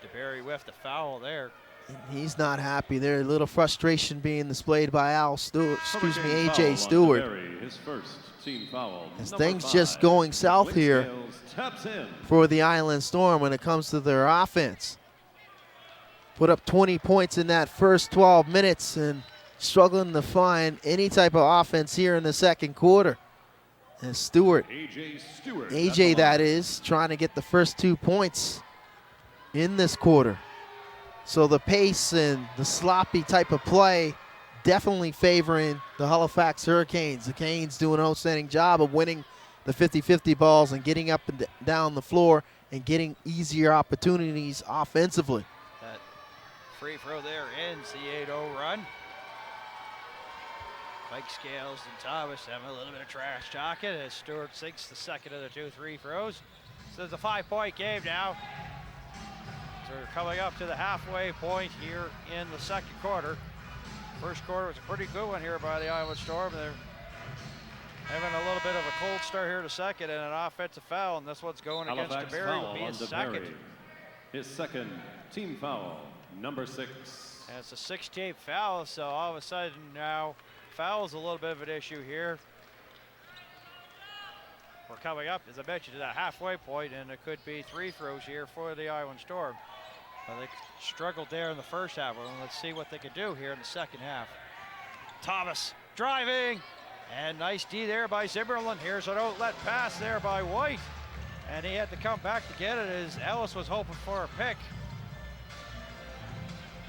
DeBerry whiffed a foul there. And he's not happy there. A little frustration being displayed by AJ Foul on Stewart. DeBerry, his first team foul. As Number things 5. just going south here Scales taps in. for the Island Storm when it comes to their offense. Put up 20 points in that first 12 minutes and struggling to find any type of offense here in the second quarter. And Stewart, AJ Stewart. AJ that is, trying to get the first 2 points in this quarter. So the pace and the sloppy type of play definitely favoring the Halifax Hurricanes. The Canes doing an outstanding job of winning the 50-50 balls and getting up and down the floor and getting easier opportunities offensively. That free throw there ends the 8-0 run. Mike Scales and Thomas having a little bit of trash talking as Stewart sinks the second of the 2 free throws. So it's a 5-point game now. So we're coming up to the halfway point here in the second quarter. First quarter was a pretty good one here by the Island Storm. They're having a little bit of a cold start here to second and an offensive foul, and this one's going Halifax against DeBerry. foul Will be on his DeBerry. second. His second team foul, number 6. And it's a 16th foul, so all of a sudden now foul's a little bit of an issue here. We're coming up, as I mentioned, to that halfway point, and it could be 3 throws here for the Island Storm. They struggled there in the first half. Well, let's see what they can do here in the second half. Thomas driving, and nice D there by Zimmerman. Here's an outlet pass there by White, and he had to come back to get it as Ellis was hoping for a pick.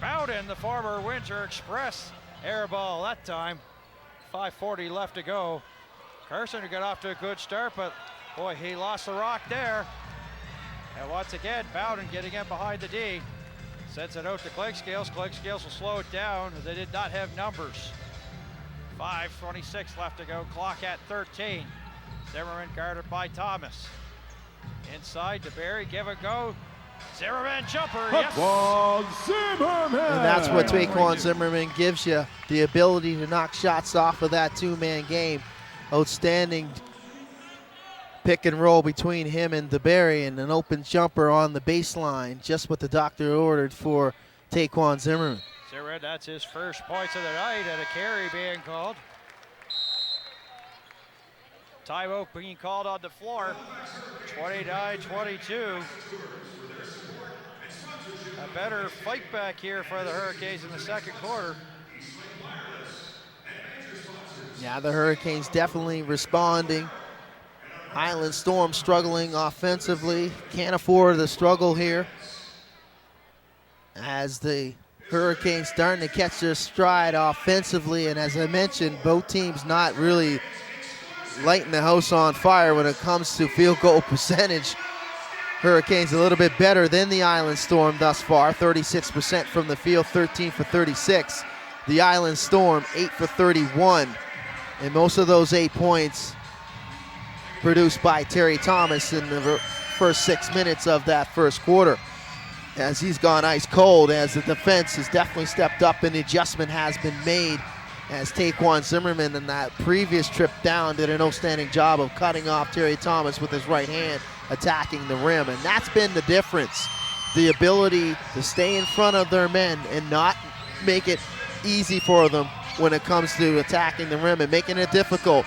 Bowden, the former Winter Express, air ball that time. 5:40 left to go. Carson got off to a good start, but boy, he lost the rock there. And once again, Bowden getting in behind the D. Sends it out to Clegg-Scales. Clegg-Scales will slow it down. They did not have numbers. 5:26 left to go. Clock at 13. Zimmerman guarded by Thomas. Inside to Barry. Give it go. Zimmerman jumper. Yes. Zimmerman. And that's what Taquan Zimmerman gives you, the ability to knock shots off of that 2-man game. Outstanding pick and roll between him and DeBerry, and an open jumper on the baseline, just what the doctor ordered for Taquan Zimmerman. Zimmerman, that's his first points of the night, and a carry being called. Timeout being called on the floor. 29-22. A better fight back here for the Hurricanes in the second quarter. Yeah, the Hurricanes definitely responding. Island Storm struggling offensively. Can't afford the struggle here as the Hurricanes starting to catch their stride offensively. And as I mentioned, both teams not really lighting the house on fire when it comes to field goal percentage. Hurricanes a little bit better than the Island Storm thus far. 36% from the field, 13 for 36. The Island Storm, 8 for 31. And most of those 8 points produced by Terry Thomas in the first 6 minutes of that first quarter, as he's gone ice cold, as the defense has definitely stepped up and the adjustment has been made, as Taquan Zimmerman in that previous trip down did an outstanding job of cutting off Terry Thomas with his right hand, attacking the rim. And that's been the difference, the ability to stay in front of their men and not make it easy for them when it comes to attacking the rim and making it difficult,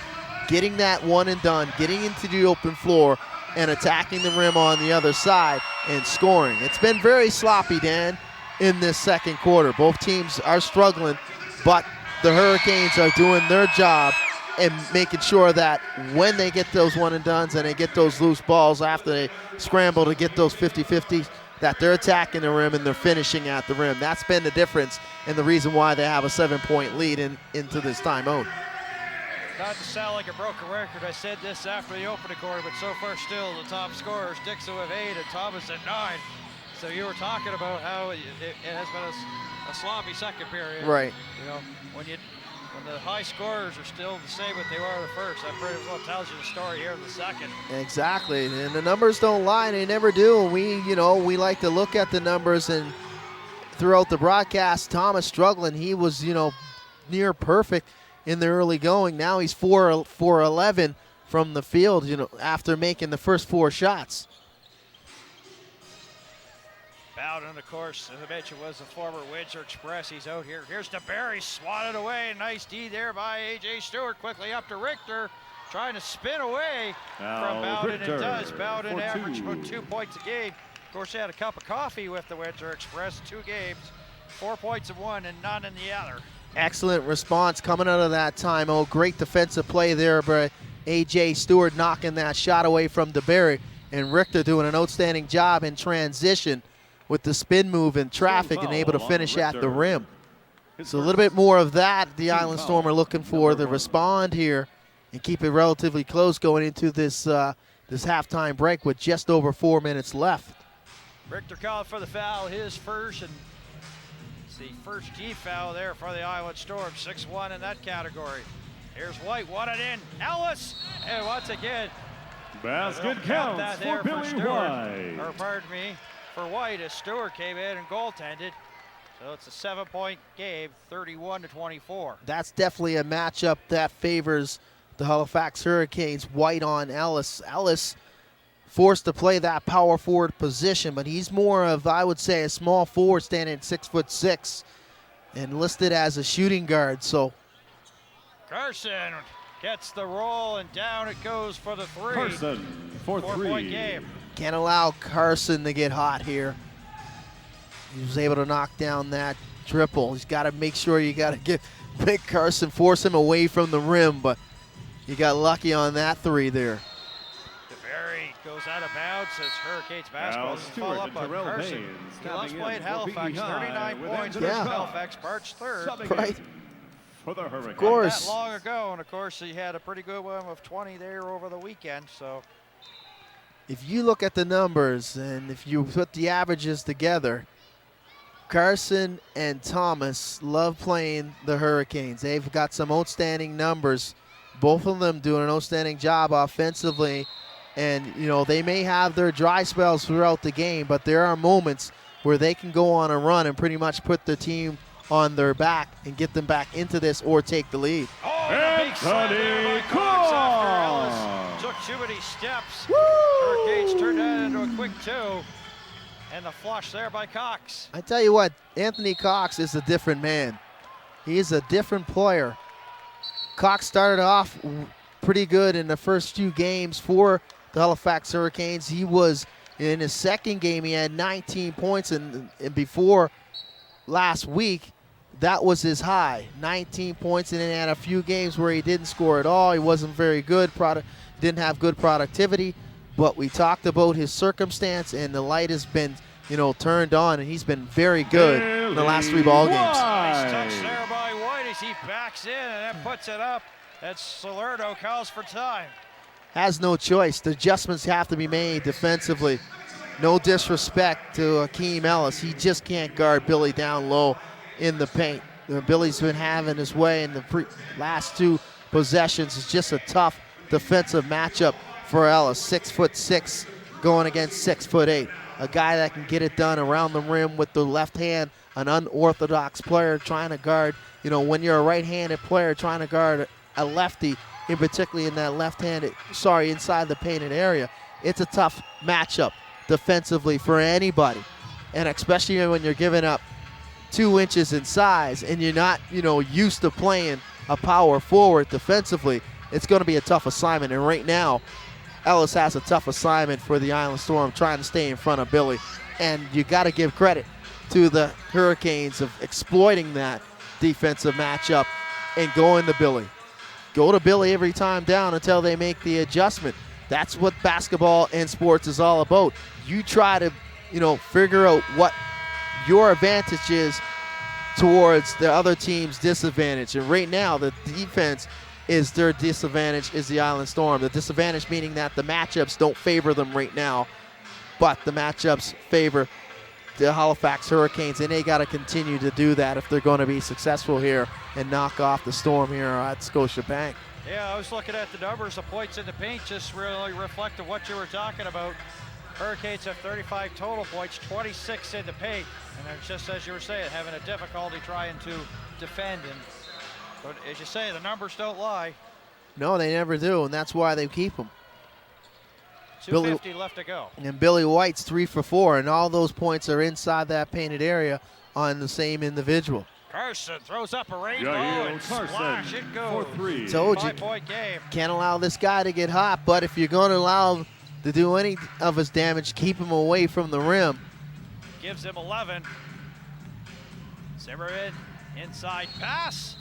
getting that one and done, getting into the open floor and attacking the rim on the other side and scoring. It's been very sloppy, Dan, in this second quarter. Both teams are struggling, but the Hurricanes are doing their job and making sure that when they get those one and dones and they get those loose balls after they scramble to get those 50-50s, that they're attacking the rim and they're finishing at the rim. That's been the difference and the reason why they have a 7-point lead into this timeout. Not to sound like a broken record, I said this after the opening quarter, but so far still the top scorers, Dixon with 8 and Thomas at 9. So you were talking about how it has been a sloppy second period. Right. You know, when the high scorers are still the same what they were in the first, that pretty well tells you the story here in the second. Exactly, and the numbers don't lie, they never do. We like to look at the numbers, and throughout the broadcast, Thomas struggling. He was, near perfect in the early going. Now he's 4 for 11 from the field, after making the first 4 shots. Bowden, of course, as I mentioned, was a former Windsor Express. He's out here. Here's DeBerry, swatted away. Nice D there by A.J. Stewart. Quickly up to Richter, trying to spin away from Bowden. Richter, and does. Bowden for averaged 2. about 2 points a game. Of course, he had a cup of coffee with the Windsor Express. 2 games, 4 points in one and none in the other. Excellent response coming out of that timeout. Great defensive play there by A.J. Stewart, knocking that shot away from DeBerry. And Richter doing an outstanding job in transition with the spin move and traffic and able to finish at the rim. So a little bit more of that the Island Storm are looking for to respond here and keep it relatively close going into this this halftime break with just over 4 minutes left. Richter called for the foul, his first, and it's the first G foul there for the Island Storm. 6-1 in that category. Here's White, wanted in, Ellis, and once again, Basket counts for Billy White. Or pardon me, for White as Stewart came in and goaltended. So it's a 7-point game, 31-24. That's definitely a matchup that favors the Halifax Hurricanes. White on Ellis. Ellis forced to play that power forward position, but he's more of, I would say, a small forward standing at 6'6" and listed as a shooting guard. So Carson gets the roll and down it goes for the 3. Carson for 3. 4-point game. can't allow Carson to get hot here. He was able to knock down that triple. He's got to make sure you got to get big Carson, force him away from the rim, but he got lucky on that 3 there. DeBerry goes out of bounds as Hurricanes basketball doesn't follow up on Carson. He last played Halifax, 39 points versus Halifax, March 3rd. Right. For the Hurricanes. Of course. Not long ago, and of course he had a pretty good one of 20 there over the weekend. So if you look at the numbers and if you put the averages together, Carson and Thomas love playing the Hurricanes. They've got some outstanding numbers. Both of them doing an outstanding job offensively. And, you know, they may have their dry spells throughout the game, but there are moments where they can go on a run and pretty much put the team on their back and get them back into this or take the lead. oh, the big slap there by Cox after Ellis took too many steps. Hurricanes turned that into a quick 2. And the flush there by Cox. I tell you what, Anthony Cox is a different man. He is a different player. Cox started off pretty good in the first few games for the Halifax Hurricanes. He was in his second game, he had 19 points, and before last week, that was his high, 19 points, and then had a few games where he didn't score at all. He wasn't very good, didn't have good productivity. But we talked about his circumstance, and the light has been, you know, turned on, and he's been very good in the last 3 ball games. Nice touch there by White as he backs in and then puts it up. That's Salerno calls for time. Has no choice. The adjustments have to be made defensively. no disrespect to Akeem Ellis, he just can't guard Billy down low in the paint. Billy's been having his way in the last 2 possessions. It's just a tough defensive matchup for Ellis. 6'6", going against 6'8". A guy that can get it done around the rim with the left hand, an unorthodox player trying to guard, when you're a right-handed player trying to guard a lefty, in particularly in that left-handed, inside the painted area, it's a tough matchup defensively for anybody. And especially when you're giving up 2 inches in size and you're not, used to playing a power forward defensively, it's going to be a tough assignment. And right now, Ellis has a tough assignment for the Island Storm, trying to stay in front of Billy. And you got to give credit to the Hurricanes of exploiting that defensive matchup and going to Billy. Go to Billy every time down until they make the adjustment. That's what basketball and sports is all about. You try to, figure out what your advantage is towards the other team's disadvantage. And right now, the defense is their disadvantage is the Island Storm. The disadvantage meaning that the matchups don't favor them right now, but the matchups favor the Halifax Hurricanes, and they got to continue to do that if they're going to be successful here and knock off the Storm here at Scotiabank. Yeah, I was looking at the numbers. The points in the paint just really reflected what you were talking about. Hurricanes have 35 total points, 26 in the paint, and it's just as you were saying, having a difficulty trying to defend. But as you say, the numbers don't lie. No, they never do, and that's why they keep them. 2:50 left to go. And Billy White's 3 for 4, and all those points are inside that painted area on the same individual. Carson throws up a rainbow and Carson splash, it goes. for 3. Told you, 5-point game. can't allow this guy to get hot, but if you're going to allow him to do any of his damage, keep him away from the rim. Gives him 11. Zimmerman, inside pass.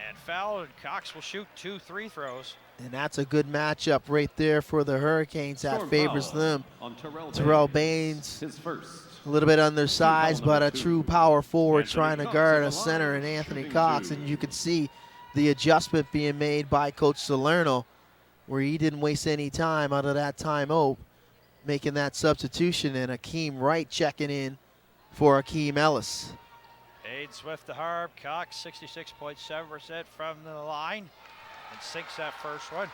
And foul, and Cox will shoot 2 free throws. And that's a good matchup right there for the Hurricanes. That Storm favors foul them. on Terrell Baines, his first. a little bit undersized, but a true power forward Anthony trying to Cox guard on a the center line, in Anthony shooting Cox. 2. And you can see the adjustment being made by Coach Salerno, where he didn't waste any time out of that timeout, making that substitution, and Akeem Wright checking in for Akeem Ellis. Baines with the harp. Cox 66.7% from the line and sinks that first one.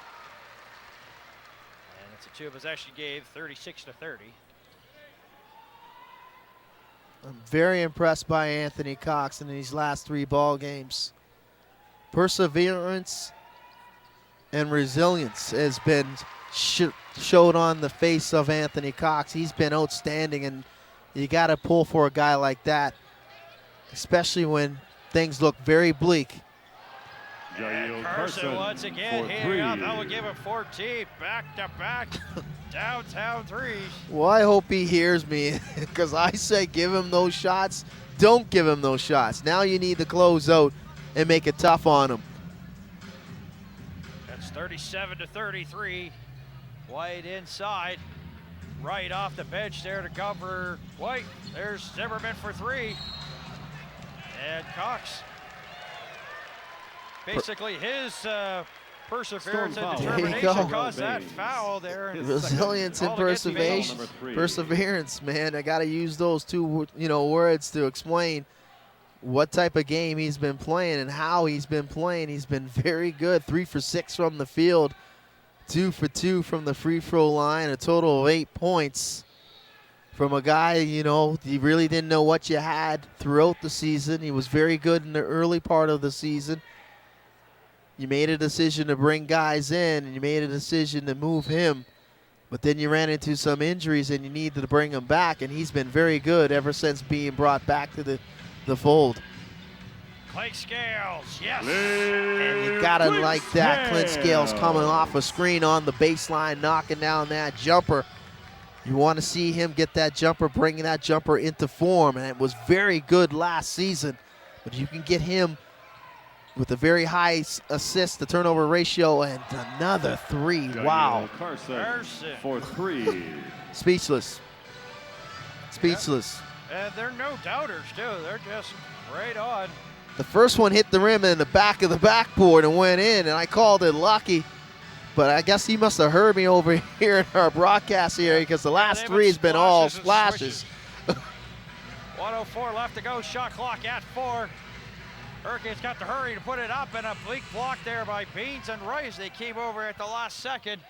And it's a 2 possession game, 36-30. I'm very impressed by Anthony Cox in these last 3 ball games. Perseverance and resilience has been showed on the face of Anthony Cox. He's been outstanding, and you got to pull for a guy like that, especially when things look very bleak. And Carson once again heating up. That will give him 14 back-to-back downtown threes. Well, I hope he hears me, because I say give him those shots. Don't give him those shots. Now you need to close out and make it tough on him. That's 37-33. White inside. Right off the bench there to cover White. There's Zimmerman for 3. And Cox. Basically his perseverance and determination caused that foul there. Resilience and perseverance, man. I got to use those 2 words to explain what type of game he's been playing and how he's been playing. He's been very good. 3 for 6 from the field, 2 for 2 from the free throw line, a total of 8 points from a guy, you really didn't know what you had throughout the season. He was very good in the early part of the season. You made a decision to bring guys in, and you made a decision to move him, but then you ran into some injuries and you needed to bring him back, and he's been very good ever since being brought back to the fold. Clint Scales, yes. And you gotta like that. Clint Scales coming off a screen on the baseline, knocking down that jumper. You want to see him get that jumper, bringing that jumper into form, and it was very good last season. But you can get him with a very high assist to turnover ratio, and another 3. Wow. Carson for 3. Speechless. Speechless. And they're no doubters, too. They're just right on. The first one hit the rim in the back of the backboard and went in, and I called it lucky. but I guess he must have heard me over here in our broadcast area because the last three has been all splashes. 1:04 left to go, shot clock at 4. Hurricanes got to hurry to put it up, and a bleak block there by Beans and Rice. They came over at the last second.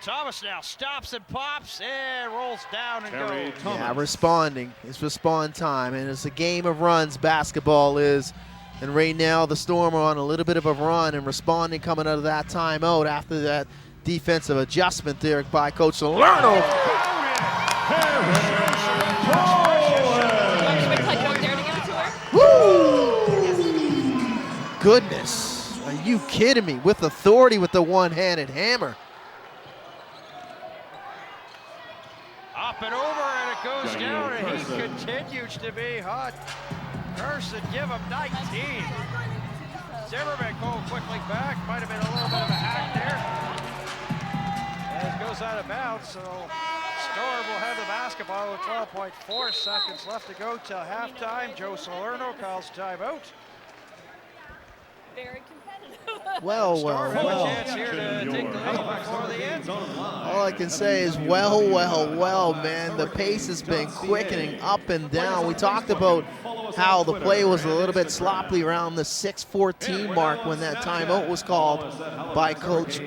Thomas now stops and pops and rolls down and goes. Yeah, responding. It's respond time, and it's a game of runs, basketball is. And right now the Storm are on a little bit of a run and responding coming out of that timeout after that defensive adjustment there by Coach Salerno. Woo! Goodness, are you kidding me? With authority with the one-handed hammer. Up and over, and it goes down, and he continues to be hot. Carson, give him 19. Zimmerman going quickly back. Might have been a little bit of a hack there. As it goes out of bounds, so Storm will have the basketball with 12.4 seconds left to go till halftime. Joe Salerno calls timeout. Very competitive. Well. Chance here to take the lead before the end. All I can say is well, man. The pace has been quickening up and down. We talked about how the play was a little bit sloppy around the 6:14 mark when that timeout was called by Coach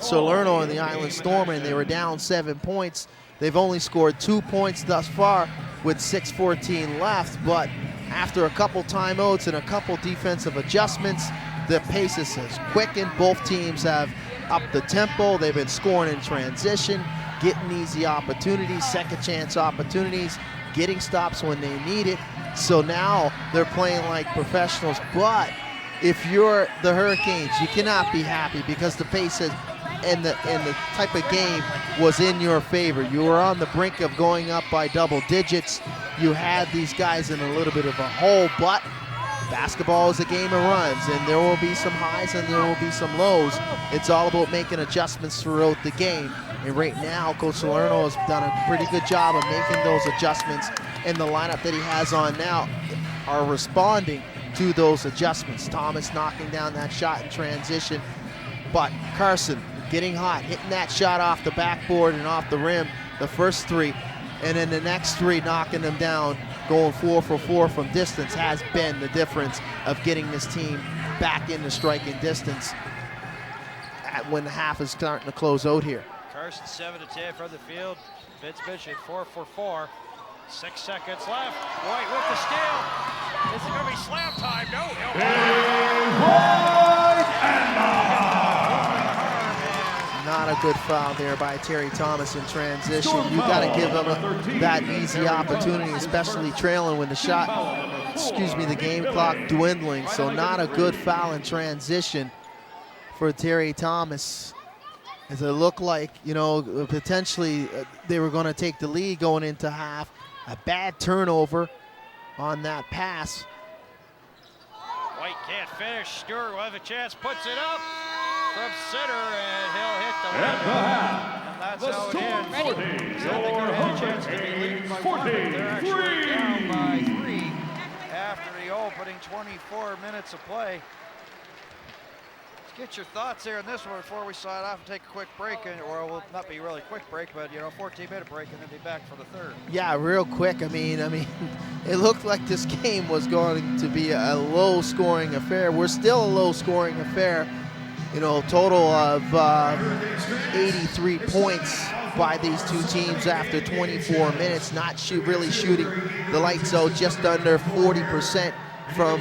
Salerno and the Island Storm, and they were down 7 points. They've only scored 2 points thus far with 6:14 left, but after a couple timeouts and a couple defensive adjustments, the pace has quickened. Both teams have upped the tempo. They've been scoring in transition, getting easy opportunities, second chance opportunities, getting stops when they need it. So now they're playing like professionals. But if you're the Hurricanes, you cannot be happy because the pace has, and the type of game was in your favor. You were on the brink of going up by double digits. You had these guys in a little bit of a hole, but basketball is a game of runs, and there will be some highs and there will be some lows. It's all about making adjustments throughout the game. And right now, Coach Salerno has done a pretty good job of making those adjustments, and the lineup that he has on now are responding to those adjustments. Thomas knocking down that shot in transition, but Carson getting hot, hitting that shot off the backboard and off the rim, the first three, and then the next three knocking them down, going 4 for 4 from distance has been the difference of getting this team back into striking distance when the half is starting to close out here. Carson 7 to 10 from the field. Vince Mitchell 4 for 4. 6 seconds left. White with the steal. Is it going to be slam time? Not a good foul there by Terry Thomas in transition. You got to give them that easy opportunity, especially trailing when the game clock dwindling. So not a good foul in transition for Terry Thomas. As it looked like, potentially they were going to take the lead going into half. A bad turnover on that pass. White can't finish. Stewart will have a chance, puts it up from center, and he'll hit the rim. That's how it ends. They could have had a chance to be leading by 1, but they're actually down by 3 after the opening 24 minutes of play. Get your thoughts there on this one before we sign off and take a quick break, or we'll not be really quick break, but 14-minute break, and then be back for the third. Yeah, real quick. I mean, it looked like this game was going to be a low-scoring affair. We're still a low-scoring affair. Total of 83 points by these two teams after 24 minutes. Not really shooting the lights out, just under 40% from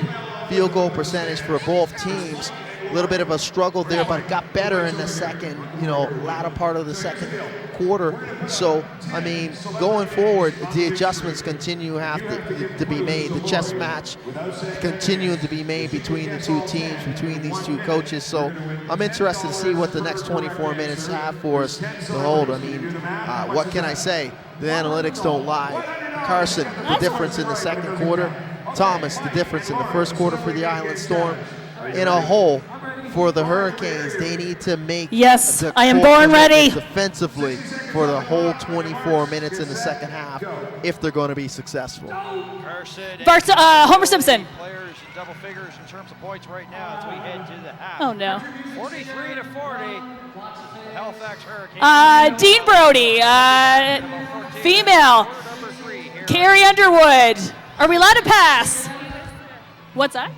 field goal percentage for both teams. A little bit of a struggle there, but it got better in the second, latter part of the second quarter. So, going forward, the adjustments continue to be made. The chess match continuing to be made between the two teams, between these two coaches. So I'm interested to see what the next 24 minutes have for us to hold. What can I say? The analytics don't lie. Carson, the difference in the second quarter. Thomas, the difference in the first quarter for the Island Storm. In a hole for the Hurricanes, they need to make Yes, the I am core born ready. commitments defensively for the whole 24 minutes in the second half if they're going to be successful. Homer Simpson. Players in double figures in terms of points right now as we head to the half. Oh no. 43-40. The Halifax Hurricanes. Dean Brody, female. Number 3 here. Carrie Underwood. Are we allowed to pass? What's that?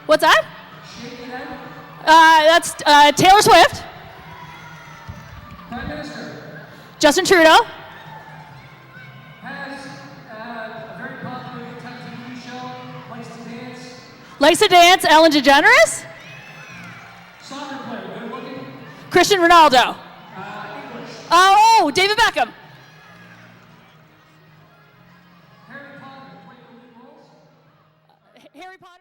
What's that? That's Taylor Swift. Prime Minister Justin Trudeau. has a very popular TV show, Likes to Dance. Likes to Dance, Ellen DeGeneres. Soccer player, good looking. Christian Ronaldo. English. Oh, David Beckham. Harry Potter, play the lead roles. Harry Potter.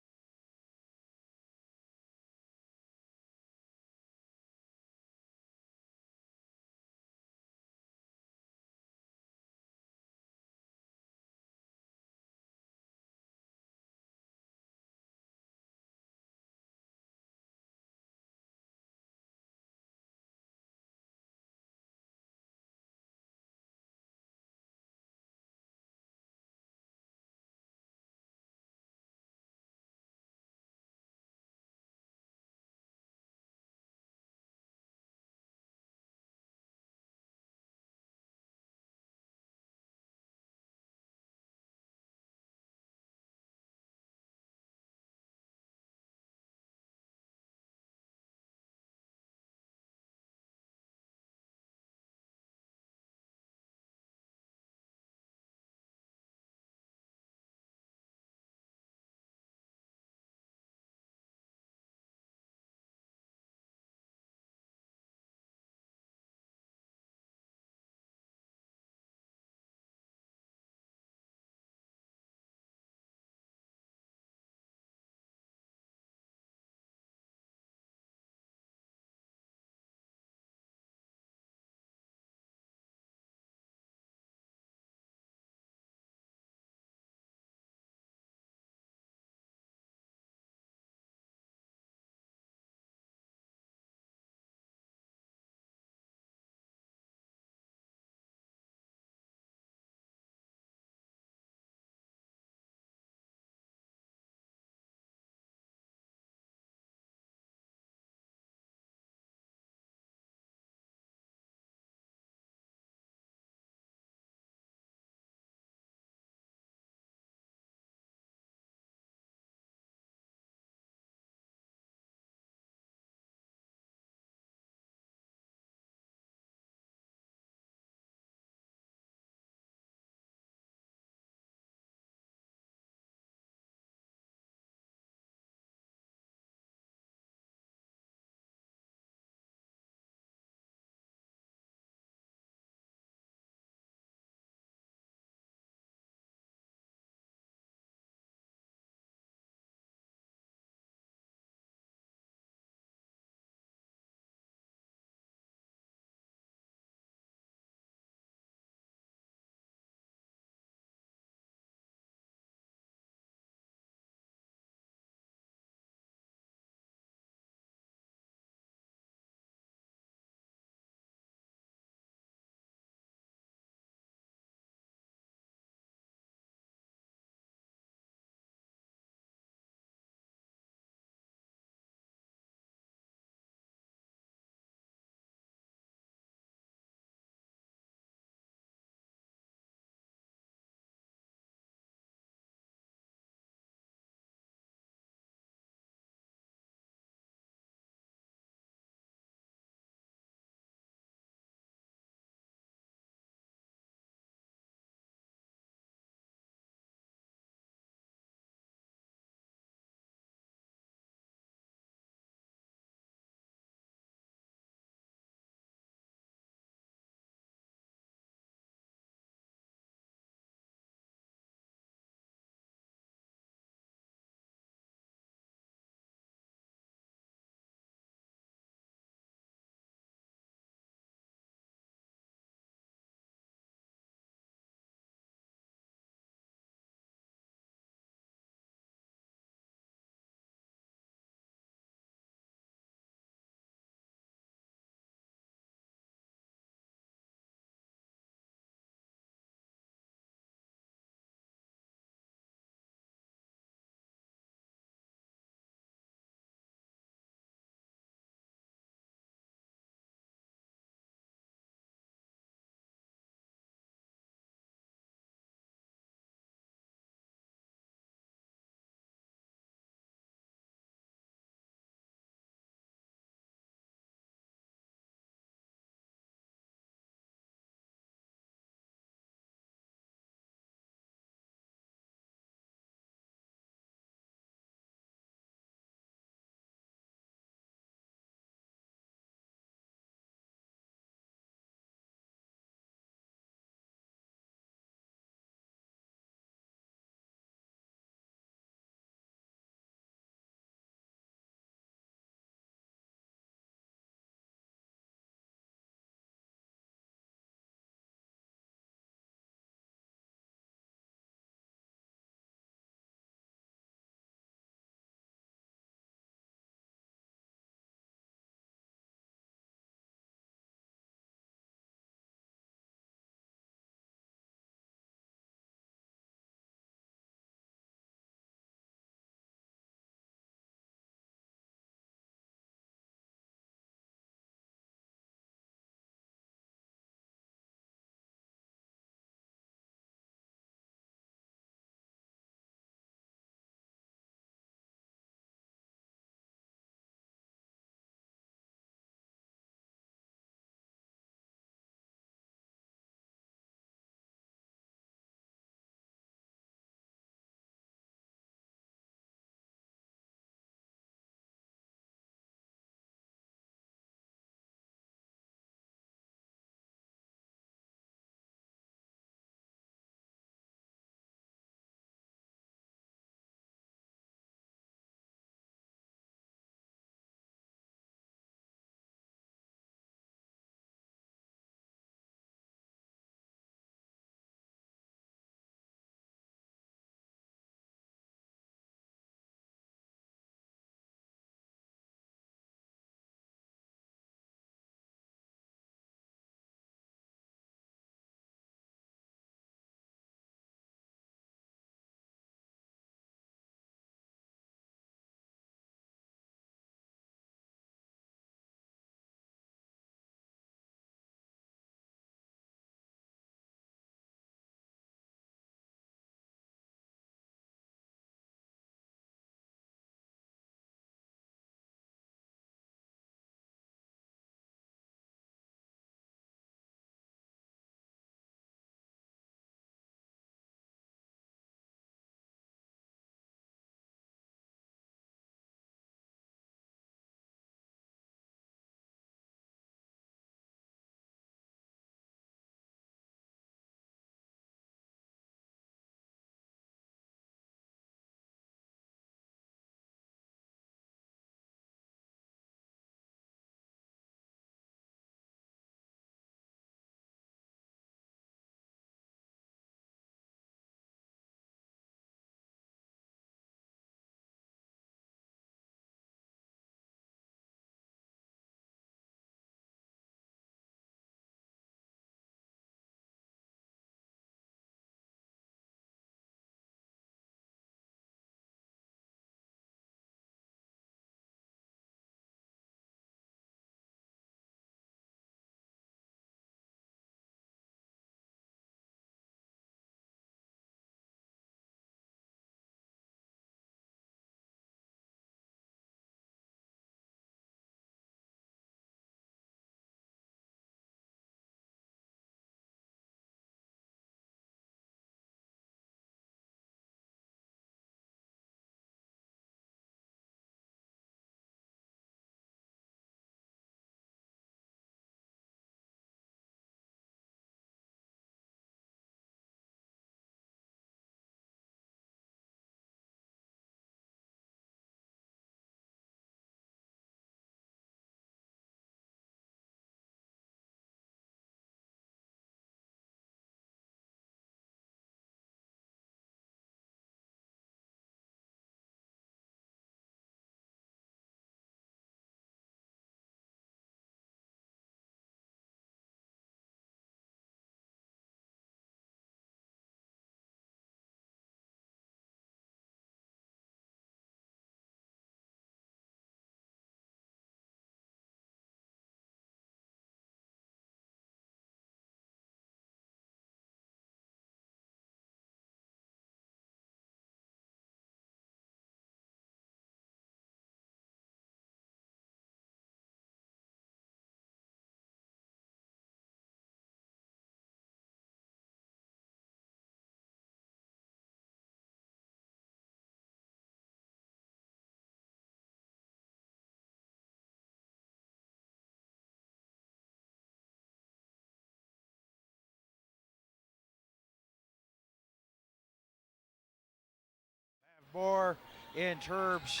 more in terms.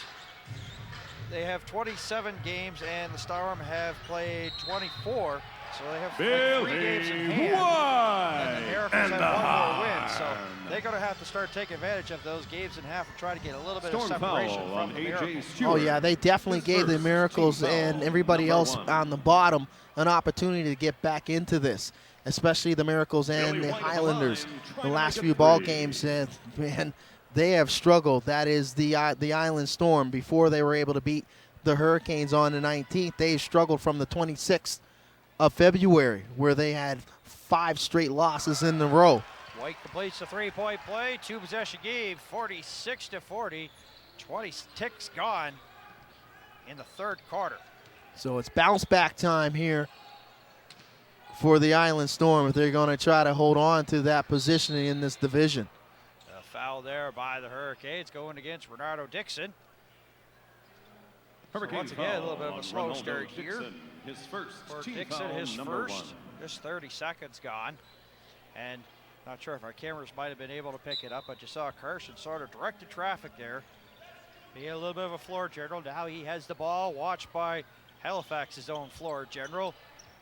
They have 27 games, and the Storm have played 24. So they have like 3 games in hand. And the Miracles have 1 more win. So they're going to have to start taking advantage of those games in half and try to get a little bit of separation from the Miracles. Oh, yeah, they definitely gave the Miracles and everybody else on the bottom an opportunity to get back into this, especially the Miracles and the Highlanders. The last few ball games, man, they have struggled. That is the Island Storm. Before they were able to beat the Hurricanes on the 19th, they struggled from the 26th of February, where they had 5 straight losses in a row. White completes the 3-point play. 2-possession game, 46-40. 20 ticks gone in the 3rd quarter. So it's bounce back time here for the Island Storm if they're going to try to hold on to that positioning in this division. A foul there by the Hurricanes going against Renardo Dixon. So once again, a little bit of a slow start here. His first For team Dixon, foul, his number first. 1. Just 30 seconds gone. And not sure if our cameras might have been able to pick it up, but you saw Carson sort of directed traffic there. He had a little bit of a floor general. Now he has the ball, watched by Halifax's own floor general.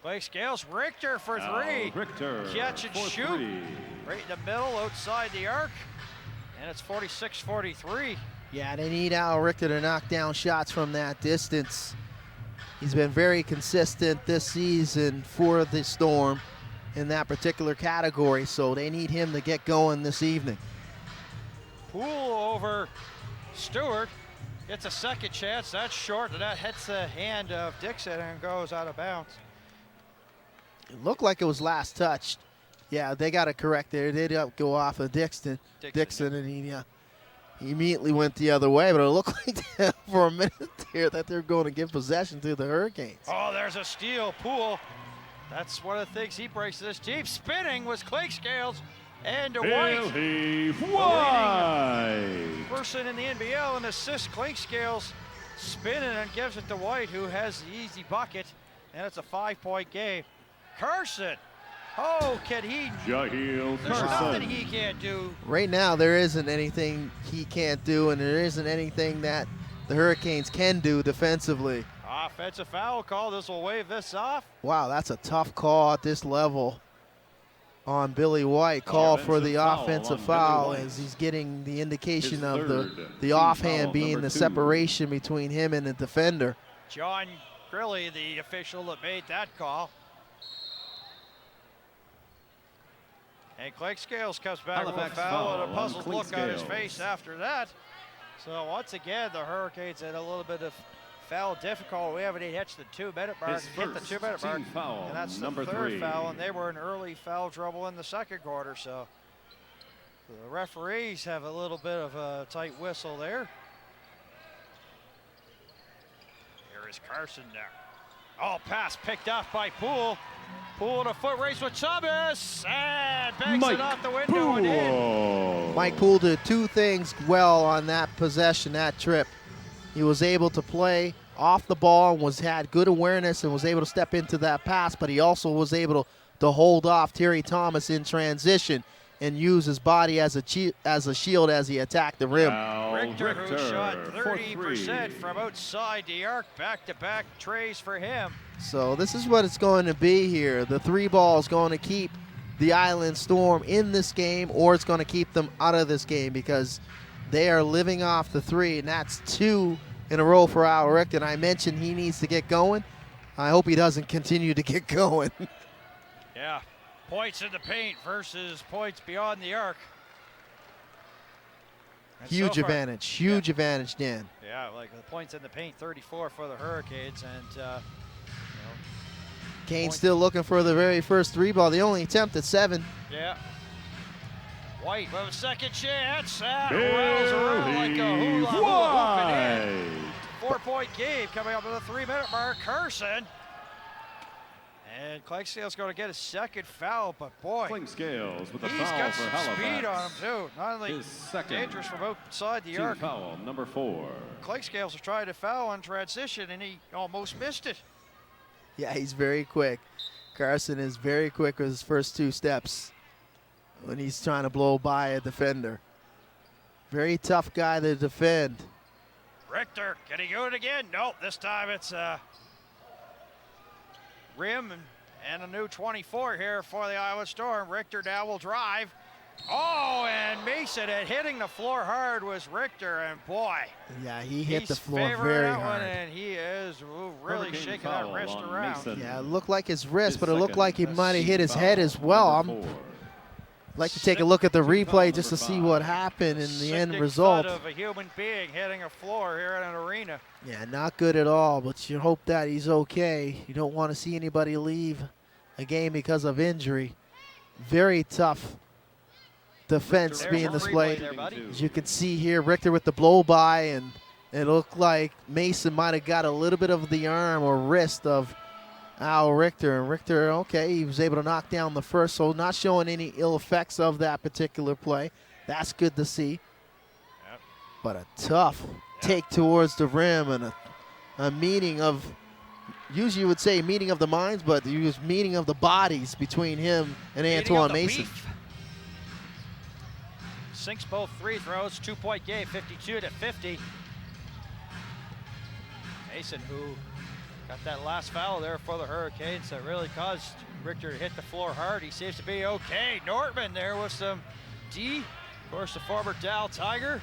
Blake Scales, Richter for 3. Richter Catch and for shoot. 3. Right in the middle, outside the arc. And it's 46-43. Yeah, they need Al Richter to knock down shots from that distance. He's been very consistent this season for the Storm in that particular category, so they need him to get going this evening. Poole over Stewart. Gets a second chance. That's short, and that hits the hand of Dixon and goes out of bounds. It looked like it was last touched. Yeah, they got it correct there. They did go off of Dixon, and he immediately went the other way, but it looked like for a minute there that they're going to give possession to the Hurricanes. Oh, there's a steal. Poole. That's one of the things he brings to this team. Spinning was Clay Scales and to White. Person in the NBL and assist Clay Scales spinning and gives it to White, who has the easy bucket, and it's a 5-point game. Carson. Oh, can he? Jaheel There's Carson. nothing he can't do. Right now, there isn't anything he can't do, and there isn't anything that the Hurricanes can do defensively. Offensive foul call. This will wave this off. Wow, that's a tough call at this level on Billy White. Call for the offensive foul as he's getting the indication of the offhand being the separation between him and the defender. John Grilly, the official that made that call. And Clay Scales comes back Halifax with a foul and a foul on puzzled Clay look on his Scales. face after that. So once again, the Hurricanes had a little bit of foul difficulty. We haven't even hit the 2-minute mark. His Hit the first 2-minute mark. team foul, And that's number the 3rd 3. foul, and they were in early foul trouble in the 2nd quarter. So the referees have a little bit of a tight whistle there. Here is Carson now. Oh, pass picked off by Poole. Poole in a foot race with Thomas, and banks it out the window and in. Mike Poole did 2 things well on that possession, that trip. He was able to play off the ball and had good awareness and was able to step into that pass, but he also was able to hold off Terry Thomas in transition and use his body as a shield as he attacked the rim. Richter, who shot 30% from outside the arc, back-to-back trays for him. So this is what it's going to be here. The 3 ball is going to keep the Island Storm in this game, or it's going to keep them out of this game because they are living off the 3, and that's 2 in a row for Al Richter. And I mentioned he needs to get going. I hope he doesn't continue to get going. Yeah, points in the paint versus points beyond the arc. And Huge so far, advantage, Dan. Yeah, like the points in the paint, 34 for the Hurricanes, and Kane's still looking for the very first 3 ball. They only attempted 7. yeah. White with a second chance. That rolls around like a hula hoop and in. 4-point game coming up to the 3-minute mark. Carson. And Clay Scales going to get a second foul, but boy, Clay Scales with the he's foul got for some Halifax. speed on him too. Not only His second dangerous from outside the team arc. foul, number 4. Clay Scales was trying to foul on transition, and he almost missed it. Yeah, he's very quick. Carson is very quick with his first 2 steps when he's trying to blow by a defender. Very tough guy to defend. Richter, can he do it again? Nope, this time it's rim and a new 24 here for the Iowa Storm. Richter now will drive. Oh, and Mason hitting the floor hard was Richter, and boy. Yeah, he hit the he's floor favoring very that hard. one, and he is really Hurricane shaking that foul wrist on around. Mason. Yeah, it looked like his wrist, His but it looked second like he might have hit his foul, head as well. number 4. I'd like to take a look at the Team foul replay just to number see 5. what happened in the end Sickening result. thud of a human being hitting a floor here in an arena. Yeah, not good at all, but you hope that he's okay. You don't want to see anybody leave a game because of injury. Very tough defense There's being a replay displayed. there, buddy. As you can see here, Richter with the blow by, and it looked like Mason might have got a little bit of the arm or wrist of Al Richter. And Richter, okay, he was able to knock down the first, so not showing any ill effects of that particular play. That's good to see. Yep. But a tough take towards the rim and a meeting of, usually you would say meeting of the minds, but he was meeting of the bodies between him and Meeting Antoine of the Mason. beef. Sinks both free throws, 2-point game, 52-50. Mason, who got that last foul there for the Hurricanes that really caused Richter to hit the floor hard. He seems to be okay. Nortman there with some D. Of course, the former Dow Tiger.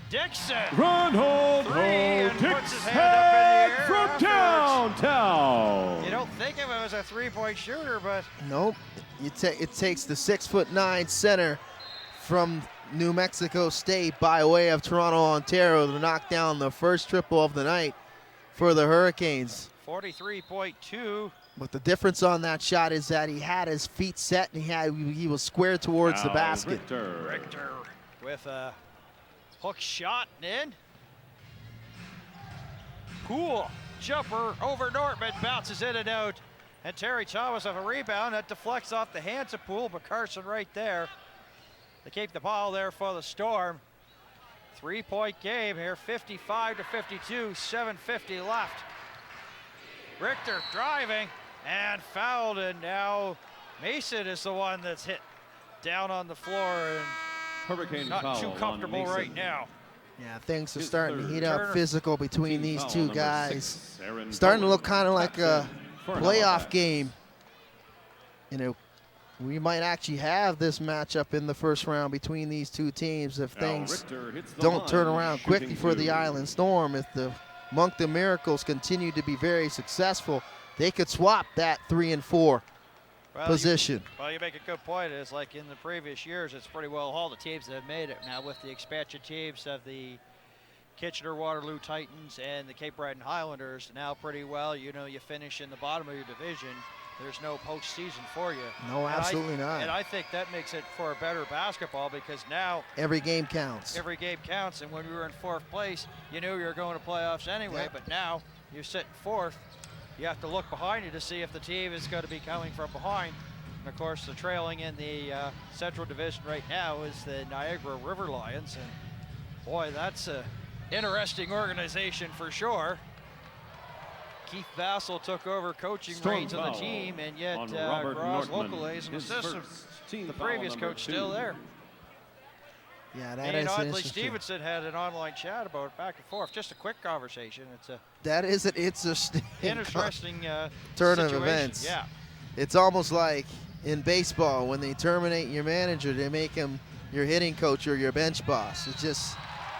Dixon. Run, hold, Three, and puts his Dixon hand up in the air from afterwards. downtown. You don't think of him as a three-point shooter, but Nope. It takes the 6'9" center from New Mexico State by way of Toronto, Ontario to knock down the first triple of the night for the Hurricanes. 43.2. But the difference on that shot is that he had his feet set and he was square towards the Al basket. Richter with a hook shot and in. Cool jumper over Nortman, bounces in and out. And Terry Thomas of a rebound that deflects off the hands of Poole, but Carson right there to keep the ball there for the Storm. 3-point game here, 55-52, 7:50 left. Richter driving and fouled, and now Mason is the one that's hit down on the floor and Hurricane not foul too on comfortable Mason. right now. Yeah, things are His starting to third. heat up Turner. physical between Team these foul two number guys. 6, Aaron Starting to Bowen. look kind of like a For playoff Halifax. game. You know, we might actually have this matchup in the first round between these two teams if Al things Richter hits the don't line, turn around quickly shooting for the 2. Island Storm. If the Moncton Miracles continue to be very successful, they could swap that 3 and 4 position. You make a good point. It's like in the previous years, it's pretty well all the teams that have made it. Now with the expansion teams of the Kitchener-Waterloo Titans and the Cape Breton Highlanders, now pretty well, you know, you finish in the bottom of your division. There's no postseason for you. No, absolutely not. And I think that makes it for a better basketball because now Every game counts. every game counts. And when we were in 4th place, you knew you were going to playoffs anyway. Yep. But now you're sitting 4th. You have to look behind you to see if the team is going to be coming from behind. And of course, the trailing in the Central Division right now is the Niagara River Lions. And boy, that's a interesting organization for sure. Keith Vassell took over coaching Storm reins of the foul team, and yet on Robert Graz Nortman. Locale is an His assistant. first team The foul previous number coach 2. still there. Yeah, that Me and is Audley interesting. Stevenson had an online chat about it back and forth. Just a quick conversation. It's a That is an interesting interesting turn of situation. events. Yeah. It's almost like in baseball when they terminate your manager, they make him your hitting coach or your bench boss. It's just,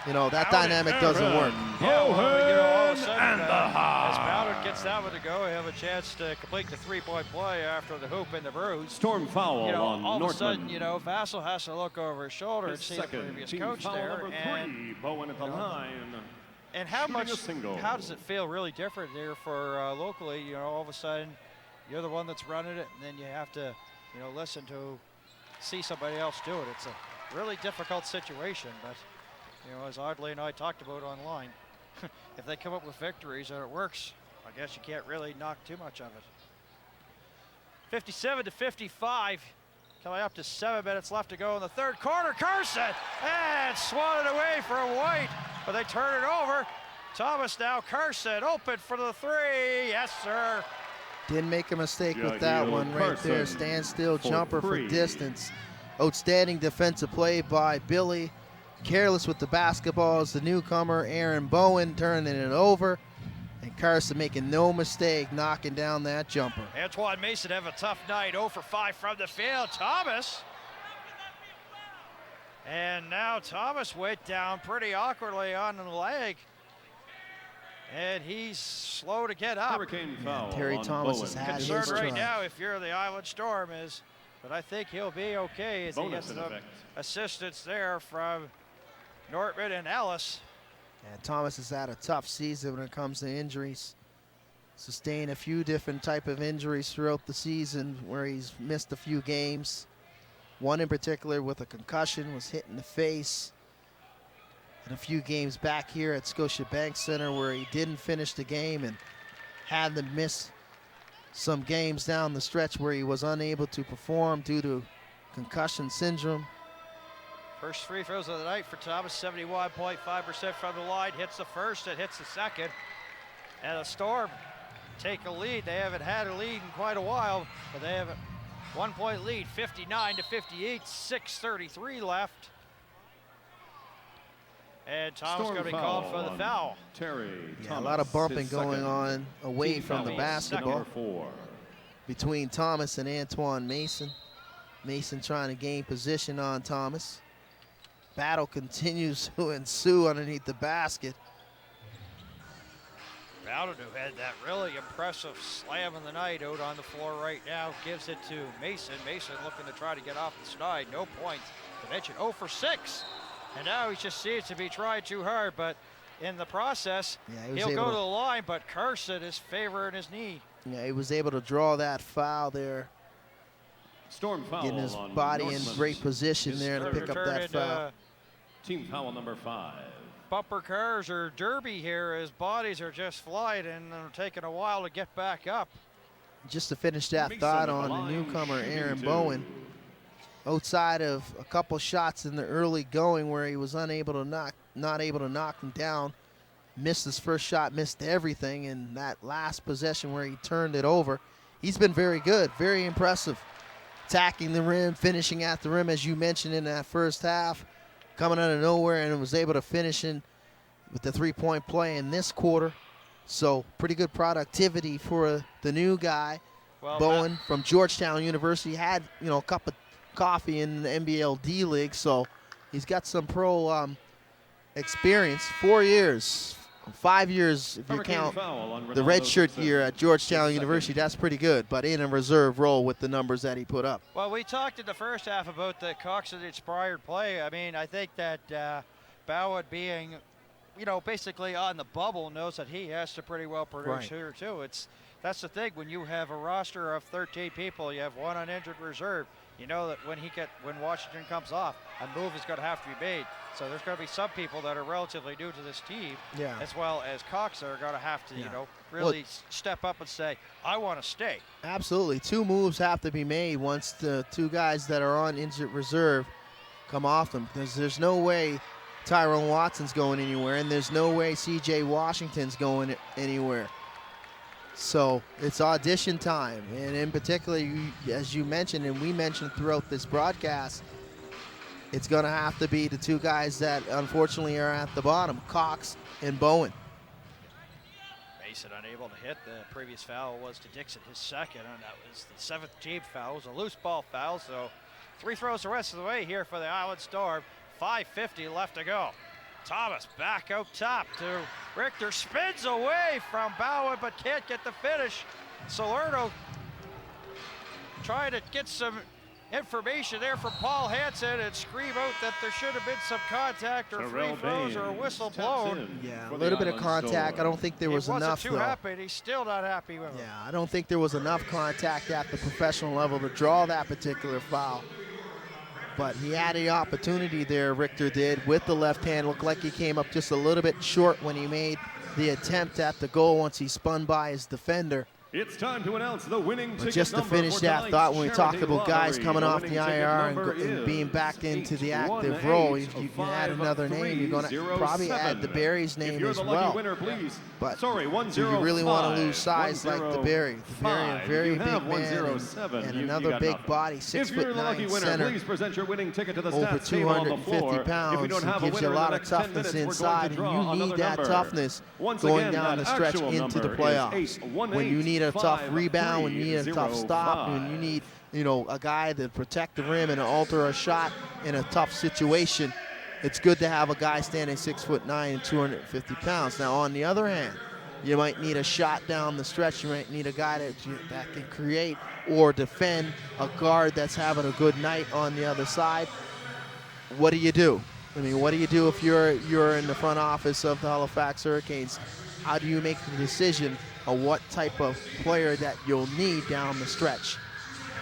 you know, that dynamic doesn't work. Yeah, well, you know, all of a Bowen sudden, and the as high. Ballard gets that one to go, he'll have a chance to complete the 3-point play after the hoop and the bruise. Storm foul You know, on all of a Nortman. sudden, you know, Vassell has to look over his shoulder and His see the second previous team coach foul there. number 3. Bowen at the line. And how shooting much? a single. How does it feel really different there for locally? You know, all of a sudden, you're the one that's running it, and then you have to, you know, listen to, see somebody else do it. It's a really difficult situation, but you know, as Audley and I talked about online, if they come up with victories and it works, I guess you can't really knock too much of it. 57-55. Coming up to 7 minutes left to go in the third quarter. Carson and swatted away for a White, but they turn it over. Thomas now, Carson open for the 3. Yes, sir. Didn't make a mistake with Jagiel that one right there. Carson Standstill for jumper 3. for distance. Outstanding defensive play by Billy. Careless with the basketball as the newcomer, Aaron Bowen, turning it over. And Carson making no mistake, knocking down that jumper. Antoine Mason have a tough night, 0 for 5 from the field. Thomas. And now Thomas went down pretty awkwardly on the leg. And he's slow to get up. Hurricane foul Terry on Thomas Bowen. has had his Concerned right try. now if you're the Island Storm is, but I think he'll be okay as he Bonus gets in some effect. assistance there from Nortman and Ellis. And Thomas has had a tough season when it comes to injuries. Sustained a few different type of injuries throughout the season where he's missed a few games. One in particular with a concussion, was hit in the face. And a few games back here at Scotiabank Center where he didn't finish the game and had to miss some games down the stretch where he was unable to perform due to concussion syndrome. First free throws of the night for Thomas, 71.5% from the line. Hits the first, it hits the second. And the Storm take a lead. They haven't had a lead in quite a while, but they have a 1-point lead, 59-58, 6:33 left. And Thomas Storm going to be foul called for the on foul. Terry Yeah, Thomas, a lot of bumping his going second. on away Team from the foul, basketball number 4. between Thomas and Antoine Mason. Mason trying to gain position on Thomas. Battle continues to ensue underneath the basket. Bowden, who had that really impressive slam of the night out on the floor right now, gives it to Mason. Mason looking to try to get off the slide. No points. To mention 0 for 6. And now he just seems to be trying too hard, but in the process, Yeah, he was he'll able go to to- the line, but Carson is favoring his knee. Yeah, he was able to draw that foul there, Storm foul getting his on body in Northman's great position his there to third. pick up Turn that into, foul. Team foul number 5. bumper cars or derby here as bodies are just flying and they're taking a while to get back up. Just to finish that Mason thought at the on the line, newcomer, shooting Aaron 2. Bowen. Outside of a couple shots in the early going where he was not able to knock him down, missed his first shot, missed everything, and that last possession where he turned it over, he's been very good, very impressive. Attacking the rim, finishing at the rim, as you mentioned in that first half, coming out of nowhere and was able to finish in with the three-point play in this quarter. So pretty good productivity for the new guy. Well, Bowen from Georgetown University had, a cup of coffee in the NBL D League, so he's got some pro experience. 4 years, 5 years if you Hurricane count foul on the Ronaldo redshirt Simpson. year at Georgetown His second. University. That's pretty good, but in a reserve role with the numbers that he put up. Well, we talked in the first half about the Coxon-inspired play. I mean, I think that Bowen being, basically on the bubble knows that he has to pretty well produce Right. here too. That's the thing. When you have a roster of 13 people, you have one on injured reserve. You know that when Washington comes off, a move is going to have to be made. So there's going to be some people that are relatively new to this team, Yeah. as well as Cox, that are going to have to, Yeah. really step up and say, I want to stay. Absolutely. Two moves have to be made once the two guys that are on injured reserve come off them. There's no way Tyrone Watson's going anywhere, and there's no way C.J. Washington's going anywhere. So it's audition time, and in particular, as you mentioned, and we mentioned throughout this broadcast, it's going to have to be the two guys that unfortunately are at the bottom, Cox and Bowen. Mason unable to hit. The previous foul was to Dixon, his second, and that was the 7th team foul. It was a loose ball foul, so 3 throws the rest of the way here for the Island Storm. 5:50 left to go. Thomas back out top to Richter, spins away from Bowen, but can't get the finish. Salerno trying to get some information there from Paul Hansen and scream out that there should have been some contact or free Terrell throws or a Baines whistle taps blown. in Yeah, for a the little bit of Island contact. Storm. I don't think there was He wasn't enough, too though. happy, and he's still not happy with him. Yeah, I don't think there was enough contact at the professional level to draw that particular foul. But he had the opportunity there, Richter did, with the left hand. Looked like he came up just a little bit short when he made the attempt at the goal once he spun by his defender. It's time to announce the winning But ticket just to number finish for that tonight's thought, when we talked charity about guys lottery, coming the off the winning ticket IR number and being is back into the active 818 role, if you can add another name, you're going to probably 537. add the Barry's If name you're as the lucky well. winner, please. But Sorry, do you really want to lose 105, size like the Barry? The Barry, a 105. very You big have man 107. and You another got big nothing. body, If you're the lucky 6'9" winner, center, please present your winning ticket to the over stats table on the 250 floor. If you pounds. don't have It a gives you winner a in lot the of next 10 toughness minutes, inside, we're going to draw and you need another that number. toughness Once going again, down that the stretch actual into the number playoffs. is When you need a tough 818-530-05. rebound, when you need a tough stop, when you need, you know, a guy to protect the rim and alter a shot in a tough situation, it's good to have a guy standing 6'9" and 250 pounds. Now, on the other hand, you might need a shot down the stretch. You might need a guy that can create or defend a guard that's having a good night on the other side. What do you do? I mean, what do you do if you're in the front office of the Halifax Hurricanes? How do you make the decision of what type of player that you'll need down the stretch?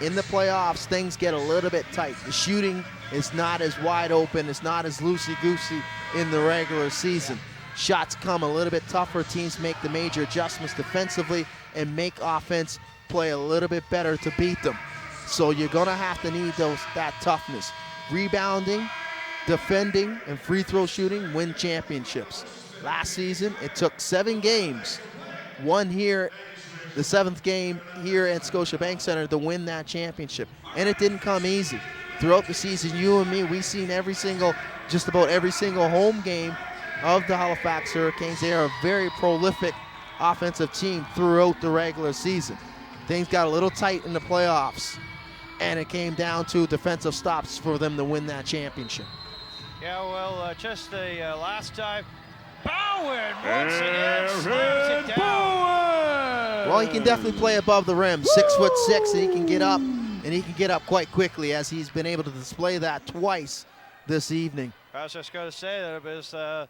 In the playoffs, things get a little bit tight. The shooting is not as wide open. It's not as loosey-goosey in the regular season. Shots come a little bit tougher. Teams make the major adjustments defensively and make offense play a little bit better to beat them. So you're going to have to need that toughness. Rebounding, defending, and free throw shooting win championships. Last season, it took 7 games, one here, the 7th game here at Scotiabank Center, to win that championship. And it didn't come easy. Throughout the season, you and me, we've seen just about every single home game of the Halifax Hurricanes. They are a very prolific offensive team throughout the regular season. Things got a little tight in the playoffs, and it came down to defensive stops for them to win that championship. Yeah, well, just the last time, Bowen once again slams it down. Well, he can definitely play above the rim. 6'6", and he can get up, and he can get up quite quickly, as he's been able to display that twice this evening. I was just going to say that I was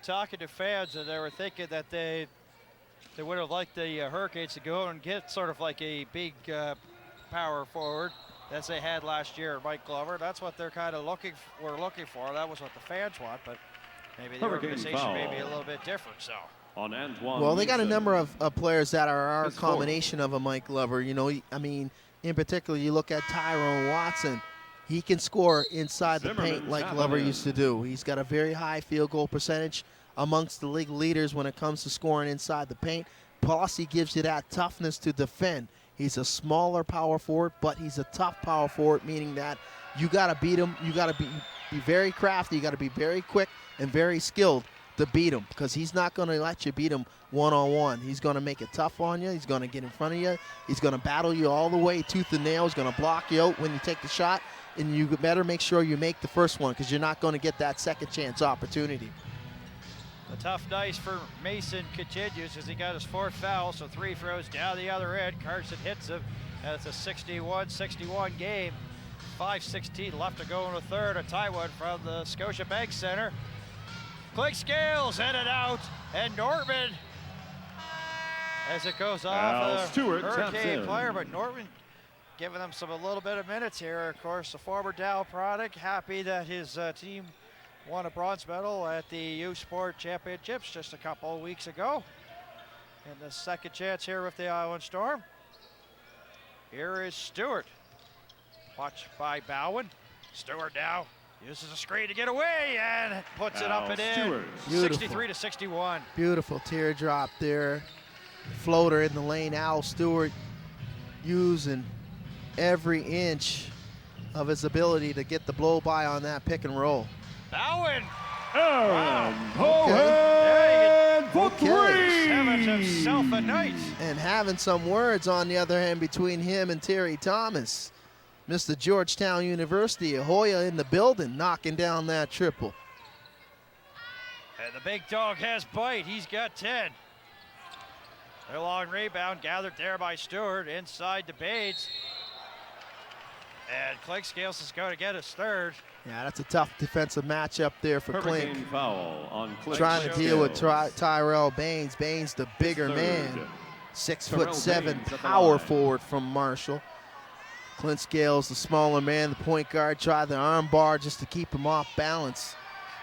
talking to fans, and they were thinking that they would have liked the Hurricanes to go and get sort of like a big power forward as they had last year, Mike Glover. That's what they're kind of looking for. That was what the fans want, but maybe the organization may be a little bit different. So. On Antoine Well, they got a Leeson. number of players that are our His combination of a Mike Glover. You know, I mean, in particular, you look at Tyrone Watson. He can score inside the paint Zimmerman's like tapping Glover in. used to do. He's got a very high field goal percentage amongst the league leaders when it comes to scoring inside the paint. Plus, he gives you that toughness to defend. He's a smaller power forward, but he's a tough power forward, meaning that you got to beat him. You got to be very crafty. You got to be very quick and very skilled to beat him, because he's not going to let you beat him one-on-one. He's going to make it tough on you. He's going to get in front of you. He's going to battle you all the way tooth and nail. He's going to block you out when you take the shot, and you better make sure you make the first one, because you're not going to get that second chance opportunity. The tough dice for Mason continues as he got his 4th foul, so 3 throws down the other end. Carson hits him, and it's a 61-61 game. 5:16 left to go in the third. A tie one from the Scotiabank Center. Click Scales in and out, and Nortman, as it goes Al off a Stewart taps Hurricane in. player, but Nortman giving them a little bit of minutes here. Of course, the former Dow product, happy that his team won a bronze medal at the U Sport Championships just a couple of weeks ago. And the second chance here with the Island Storm. Here is Stewart. Watched by Bowen. Stewart now uses a screen to get away and puts it up and in. Stewart. 63-61. Beautiful teardrop there. Floater in the lane. Al Stewart using every inch of his ability to get the blow by on that pick and roll. Bowen Aaron There Bowen for Okay. having three. himself a night. And having some words on the other hand between him and Terry Thomas. Mr. Georgetown University, Ahoya in the building, knocking down that triple. And the big dog has bite. He's got 10. A long rebound gathered there by Stewart inside to Bates. And Clink Scales is going to get his 3rd. Yeah, that's a tough defensive matchup there for Hurricane Klink. foul on Clint Trying to deal with Scales. Tyrell Baines. Baines, the bigger Third. man. 6'7" Baines at the power line. forward from Marshall. Clint Scales, the smaller man, the point guard, tried the arm bar just to keep him off balance.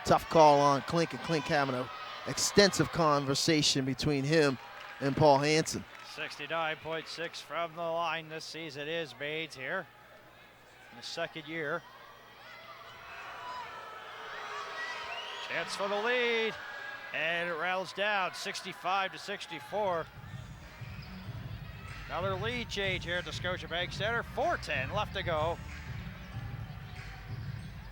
Tough call on Klink, and Klink having an extensive conversation between him and Paul Hansen. 69.6 from the line this season is Bates here in the second year. Chance for the lead, and it rattles down 65-64. Another lead change here at the Scotiabank Center. 4:10 left to go.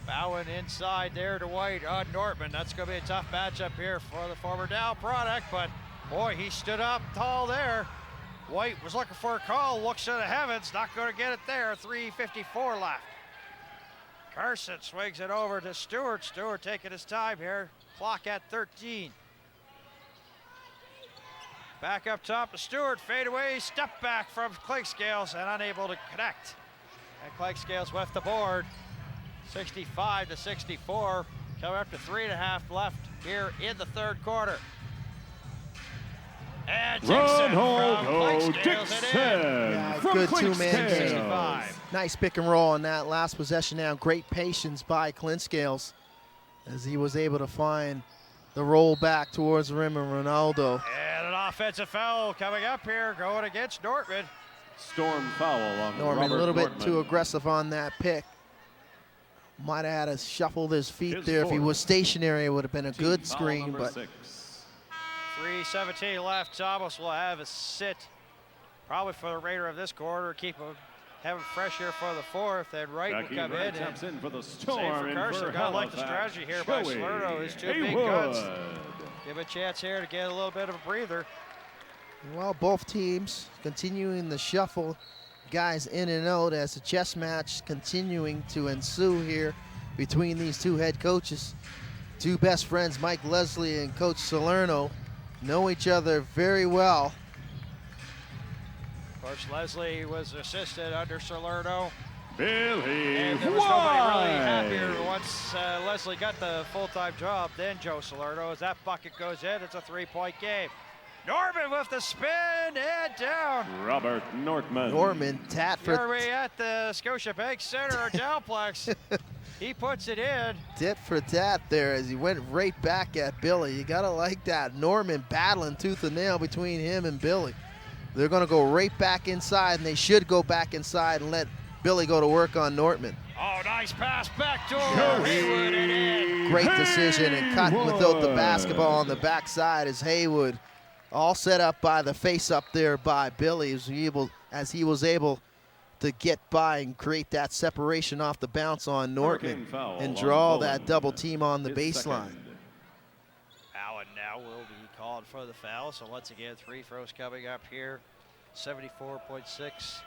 Bowen inside there to White on Nortman. That's going to be a tough matchup here for the former Dow product, but boy, he stood up tall there. White was looking for a call, looks to the heavens, not going to get it there. 3:54 left. Carson swings it over to Stewart. Stewart taking his time here. Clock at 13. Back up top to Stewart, fade away, step back from Clinkscales and unable to connect. And Clinkscales with the board. 65-64. Coming up to 3.5 left here in the third quarter. And Dixon from Clinkscales it in. Yeah, from good two-man game. 65. Nice pick and roll on that last possession now. Great patience by Clinkscales as he was able to find the roll back towards the rim of Ronaldo. And an offensive foul coming up here, going against Nortman. Storm foul on Norman Robert a little bit Nortman. too aggressive on that pick. Might have had to shuffle his feet His there. If he fourth. was stationary, it would have been a Team good foul screen, number but 6. 3:17 left. Thomas will have a sit, probably for the remainder of this quarter. Keep him, have him fresh here for the fourth. And Wright Jackie will come Wright in. taps And in for the save Storm for and Carson. for Gotta like the Halifax, strategy here by Joey Salerno. His two big Haywood. guns. Give a chance here to get a little bit of a breather. well, both teams continuing the shuffle, guys in and out as the chess match continuing to ensue here between these two head coaches. Two best friends, Mike Leslie and Coach Salerno, know each other very well. Coach Leslie was assistant under Salerno. Billy And there was nobody really White. happier once Leslie got the full-time job than Joe Salerno. As that bucket goes in, it's a three-point game. Norman with the spin and down. Robert Nortman. Norman, tat Here for we at the Scotiabank Center or Downplex. He puts it in. tit for tat there as he went right back at Billy. You gotta like that. Norman battling tooth and nail between him and Billy. They're gonna go right back inside, and they should go back inside and let Billy go to work on Nortman. Oh, nice pass back door. Joey Haywood and in. Great decision, and cutting without the Haywood. basketball on the backside is Haywood. All set up by the face up there by Billy as he was able to get by and create that separation off the bounce on Hurricane Nortman foul and on draw Bowen. that double team on the His baseline. second. Allen now will be called for the foul. So once again, three throws coming up here. 74.6%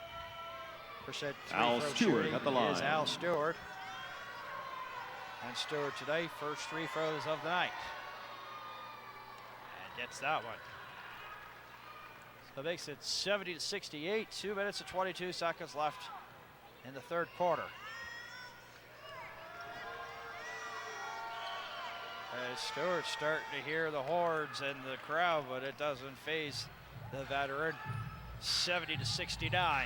Al free throw Stewart shooting at the is line. Al Stewart. And Stewart today, first three throws of the night. And gets that one. So it makes it 70-68. 2 minutes and 22 seconds left in the third quarter. As Stewart's starting to hear the horns and the crowd, but it doesn't faze the veteran. 70-69.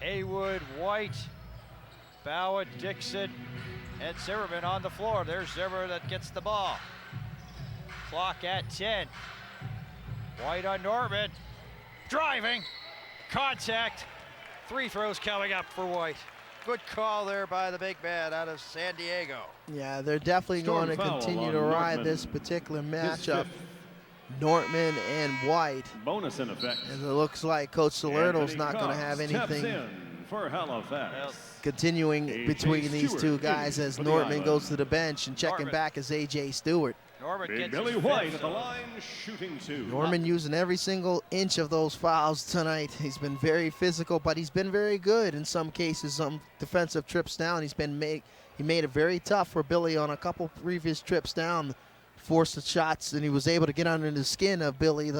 Haywood, White, Bowen, Dixon, and Zimmerman on the floor. There's Zimmerman that gets the ball. Clock at 10. White on Norman. Driving. Contact. Three throws coming up for White. Good call there by the big man out of San Diego. Yeah, they're definitely Storm going to foul continue on to ride Nortman. this particular His matchup. fifth. Nortman and White. Bonus in effect. As it looks like Coach Salerno's Anthony not going to Cox have taps anything in for Halifax. Well, continuing A.J. between these Stewart two in guys as for the Nortman Island. goes to the bench, and checking Norman. back is A.J. Stewart. Norman Big gets Billy his White fifth, at the so- line, shooting two. Norman using every single inch of those fouls tonight. He's been very physical, but he's been very good in some cases. Some defensive trips down, he made it very tough for Billy on a couple previous trips down, forced the shots, and he was able to get under the skin of Billy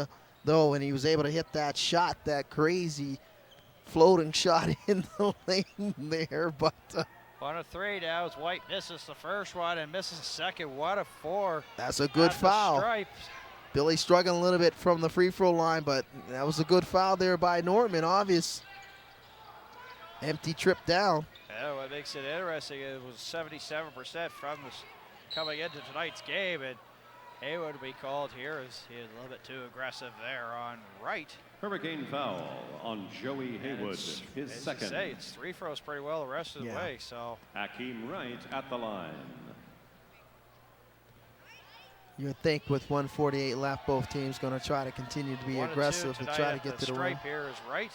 though, and he was able to hit that shot, that crazy floating shot in the lane there. But 1 of 3 now as White misses the first one and misses the second. 1 of 4. that's a good at the foul. stripe. Billy struggling a little bit from the free throw line, but that was a good foul there by Norman. Obvious empty trip down. Yeah, what makes it interesting, it was 77% from this coming into tonight's game, and Haywood will be called here as he is a little bit too aggressive there on right. Hurricane foul on Joey Haywood, his As second. you say, it's three throws pretty well the rest of the way, so. Hakeem Wright at the line. You would think with 1:48 left, both teams going to try to continue to be 1 and 2 aggressive and tonight try to at get the to the rim. stripe here is right,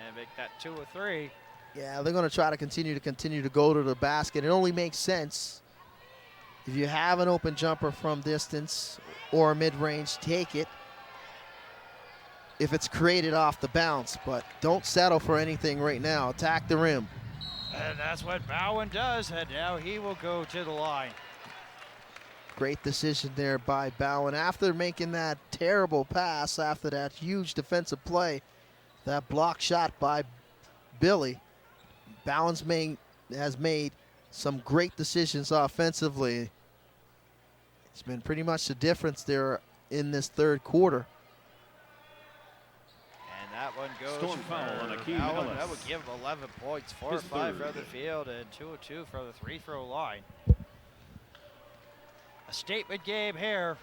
and make that 2 or 3. Yeah, they're going to try to continue to go to the basket. It only makes sense if you have an open jumper from distance or mid-range, take it if it's created off the bounce, but don't settle for anything right now. Attack the rim. And that's what Bowen does, and now he will go to the line. Great decision there by Bowen. After making that terrible pass, after that huge defensive play, that block shot by Billy, Bowen's has made some great decisions offensively. It's been pretty much the difference there in this third quarter. And that one goes Storm foul on Akeem Bowen. Ellis. That would give him 11 points, 4 or His 5 third. from the field, and 2 or 2 from the free-throw line. A statement game here.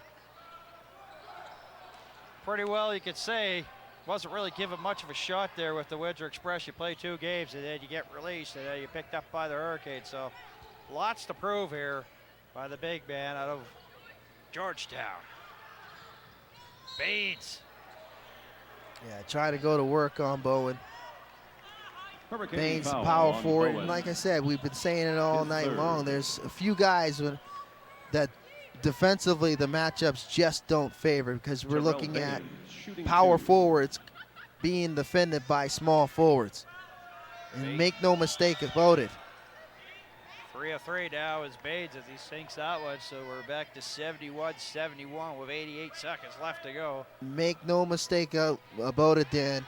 Pretty well, you could say. Wasn't really given much of a shot there with the Windsor Express. You play 2 games and then you get released and then you picked up by the Hurricane. So lots to prove here by the big man out of Georgetown. Baines. Yeah, try to go to work on Bowen. Hurricane Baines, foul power on forward. Bowen. And like I said, we've been saying it all His night third. long. There's a few guys that defensively the matchups just don't favor because we're Terrell looking at Baines, shooting power 2. forwards being defended by small forwards. And make no mistake about it. 3 of 3 now is Baines as he sinks that one. So we're back to 71-71 with 88 seconds left to go. Make no mistake about it, Dan.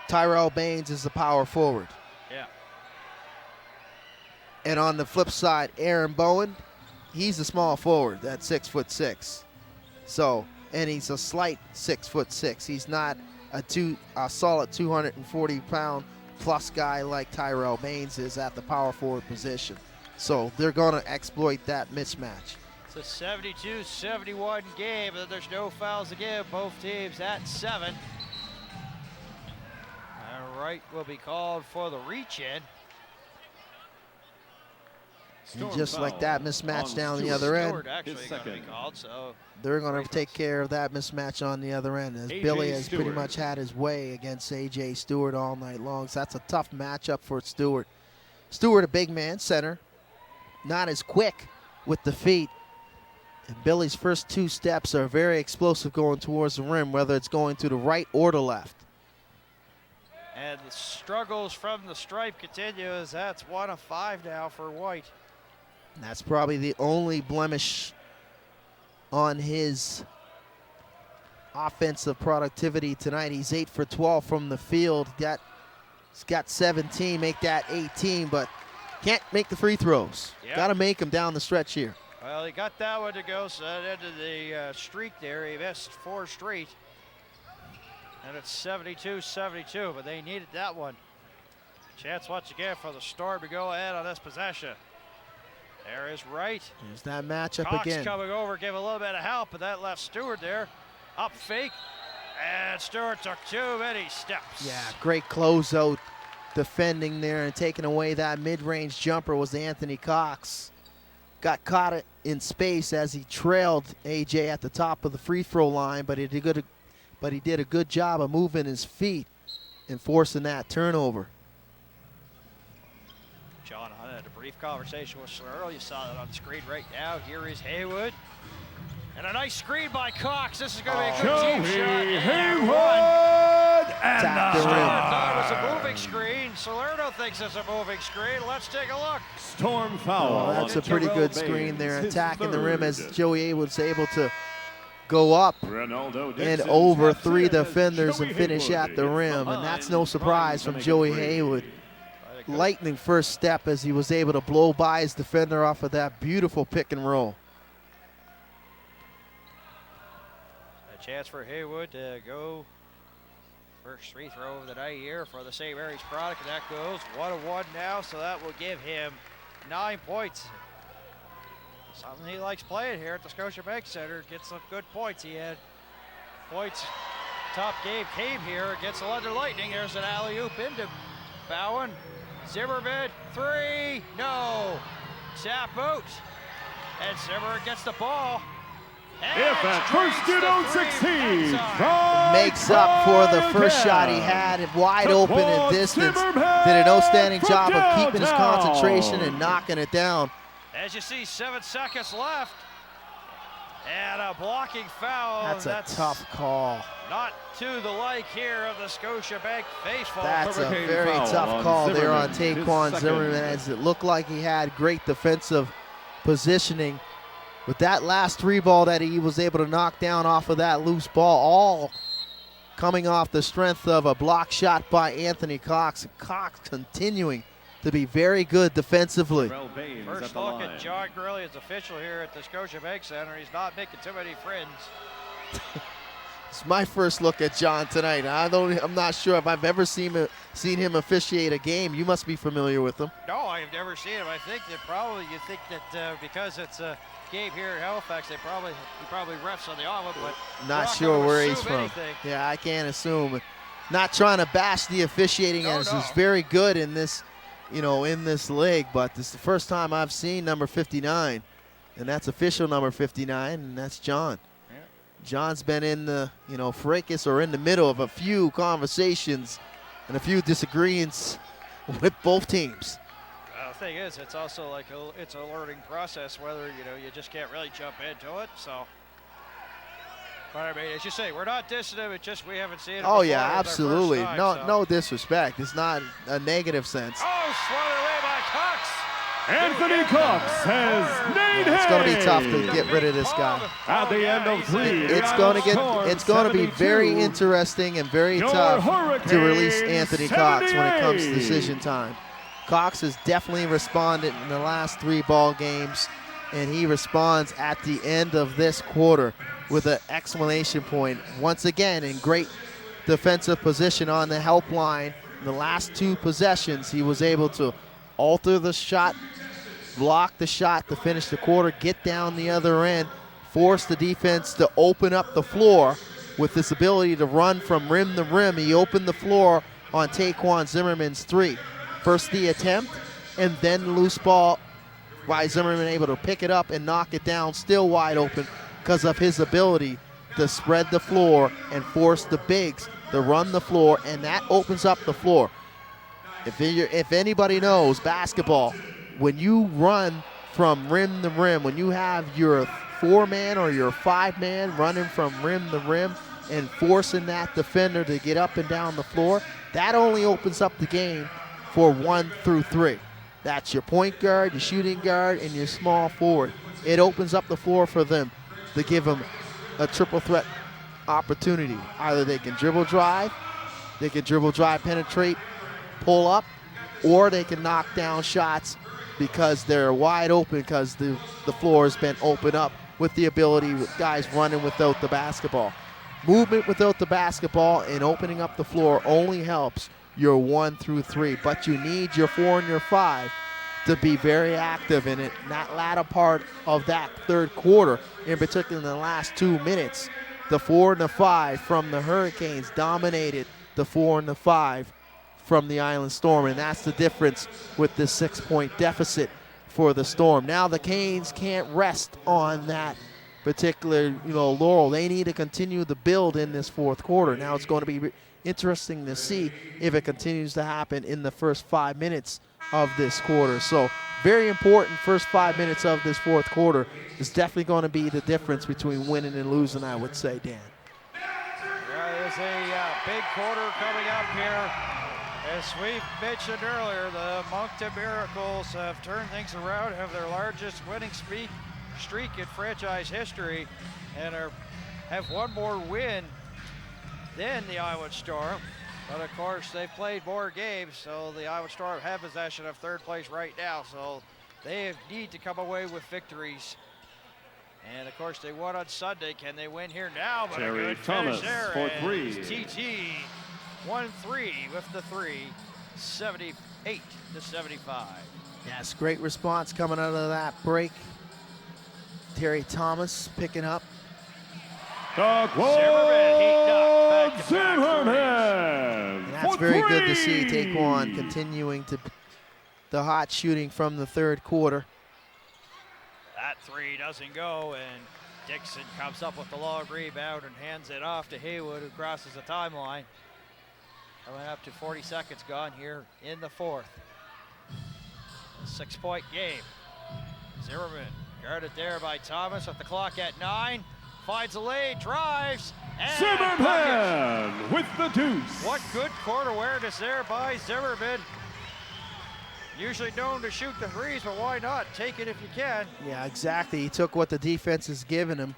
Tyrell Baines is the power forward. Yeah. And on the flip side, Aaron Bowen, he's a small forward at 6'6". So, and he's a slight 6'6". He's not a solid 240-pound plus guy like Tyrell Baines is at the power forward position. So they're going to exploit that mismatch. It's a 72-71 game, and there's no fouls to give. Both teams at 7. All right, will be called for the reach-in. And just like that, mismatch down the other end. Stewart actually His going to be second. called, so They're going to take care of that mismatch on the other end, as A.J. Billy has pretty Stewart. much had his way against A.J. Stewart all night long. So that's a tough matchup for Stewart. Stewart, a big man, center, not as quick with the feet. And Billy's first 2 steps are very explosive going towards the rim, whether it's going to the right or the left. and the struggles from the stripe continue as that's 1 of 5 now for White. And that's probably the only blemish on his offensive productivity tonight. He's 8 for 12 from the field. He's got 17, make that 18, but can't make the free throws. Yep. Got to make them down the stretch here. Well, he got that one to go, so that ended the streak there. He missed 4 straight. And it's 72-72, but they needed that one. Chance once again for the Storm to go ahead on this possession. There is Wright. There's that matchup Cox again. coming over, give a little bit of help, but that left Stewart there. Up fake, and Stewart took too many steps. Yeah, great closeout defending there and taking away that mid-range jumper was Anthony Cox. Got caught in space as he trailed AJ at the top of the free throw line, but he did a good job of moving his feet and forcing that turnover. John Hunt had a brief conversation with Slurl. You saw that on the screen right now. Here is Haywood. And a nice screen by Cox. This is going to be a good team shot. And one. Tap the rim. Thought it was a moving screen. Salerno thinks it's a moving screen. Let's take a look. Storm foul. Oh, that's on a pretty Terrell good screen there, Baines, his attacking the rim as third. Joey Haywood's able to go up Ronaldo and Dixon over taps 3 in as defenders Joey and finish Haywood at the hits rim, and line, that's no surprise trying from to Joey make it Haywood. three. Lightning first step as he was able to blow by his defender off of that beautiful pick and roll. A chance for Haywood to go first free throw of the night here for the St. Mary's product, and that goes 1 of 1 now, so that will give him 9 points. Something he likes playing here at the Scotiabank Center. Gets some good points. He had points. Top game came here against the London Lightning. There's an alley-oop into Bowen. Zimmerman, three, no. Tap out. And Zimmerman gets the ball. If at first you don't succeed, makes up for the first shot he had, wide open in distance. Did an outstanding job of keeping his concentration and knocking it down. As you see, 7 seconds left. And a blocking foul. That's a tough call. Not to the like here of the Scotiabank faithful. That's a Hurricane very foul tough on call there on Zimmerman, Taquan his Zimmerman, second. as it looked like he had great defensive positioning. With that last 3 ball that he was able to knock down off of that loose ball, all coming off the strength of a block shot by Anthony Cox. Cox continuing to be very good defensively. First look at John Gurley as official here at the Scotiabank Center. He's not making too many friends. It's my first look at John tonight. I'm not sure if I've ever seen him officiate a game. You must be familiar with him. No, I've never seen him. I think that probably you think that because it's a game here in Halifax, he probably refs on the island, but not sure where he's from. Anything. Yeah, I can't assume. Not trying to bash the officiating, as he's very good in this, in this league, but this is the first time I've seen number 59, and that's official number 59, and that's John. Yeah. John's been in the, fracas or in the middle of a few conversations and a few disagreements with both teams. The thing is, it's also like it's a learning process, whether you just can't really jump into it. So, but I mean, as you say, we're not dissing him. It's just we haven't seen it. Oh yeah, absolutely. Time, no disrespect. It's not a negative sense. Oh, swatted away by Cox. Anthony Cox has made It's going to be tough to get rid of this guy. At the end of 3, It's going to be very interesting and very tough to release Anthony Cox when it comes to decision time. Cox has definitely responded in the last 3 ball games, and he responds at the end of this quarter with an exclamation point. Once again, in great defensive position on the help line. In the last 2 possessions, he was able to alter the shot, block the shot to finish the quarter, get down the other end, force the defense to open up the floor with this ability to run from rim to rim. He opened the floor on Taquan Zimmerman's 3. First the attempt, and then loose ball by Zimmerman, able to pick it up and knock it down, still wide open because of his ability to spread the floor and force the bigs to run the floor, and that opens up the floor. If anybody knows basketball, when you run from rim to rim, when you have your 4-man or your 5-man running from rim to rim and forcing that defender to get up and down the floor, that only opens up the game for 1 through 3. That's your point guard, your shooting guard, and your small forward. It opens up the floor for them to give them a triple threat opportunity. Either they can dribble drive, penetrate, pull up, or they can knock down shots because they're wide open because the floor has been opened up with the ability with guys running without the basketball. Movement without the basketball and opening up the floor only helps your 1 through 3, but you need your 4 and your 5 to be very active in it. In that latter part of that 3rd quarter, in particular in the last 2 minutes, the 4 and the 5 from the Hurricanes dominated the 4 and the 5 from the Island Storm, and that's the difference with this 6-point deficit for the Storm. Now the Canes can't rest on that particular laurel. They need to continue to build in this 4th quarter. Now it's going to be interesting to see if it continues to happen in the first 5 minutes of this quarter. So very important first 5 minutes of this 4th quarter is definitely going to be the difference between winning and losing, I would say, Dan. There's a big quarter coming up here. As we mentioned earlier, the Moncton Miracles have turned things around, have their largest winning streak in franchise history, and have one more win than the Iowa Storm. But of course, they've played more games, so the Iowa Storm have possession of 3rd place right now, so they need to come away with victories. And of course, they won on Sunday. Can they win here now? But Terry a good Thomas finish there. for And 3. TT 1-3 with the 3, 78 to 75. Yes, great response coming out of that break. Terry Thomas picking up. Zimmerman, he knocked back-to-back Zimmerman. And that's very good to see Taekwon continuing to the hot shooting from the third quarter. That three doesn't go, and Dixon comes up with the long rebound and hands it off to Haywood, who crosses the timeline. Coming up to 40 seconds gone here in the fourth. A 6-point game. Zimmerman guarded there by Thomas with the clock at 9. Finds a lane, drives, and Zimmerman with the deuce. what good court awareness there by Zimmerman. Usually known to shoot the threes, but why not? Take it if you can. Yeah, exactly. He took what the defense has given him.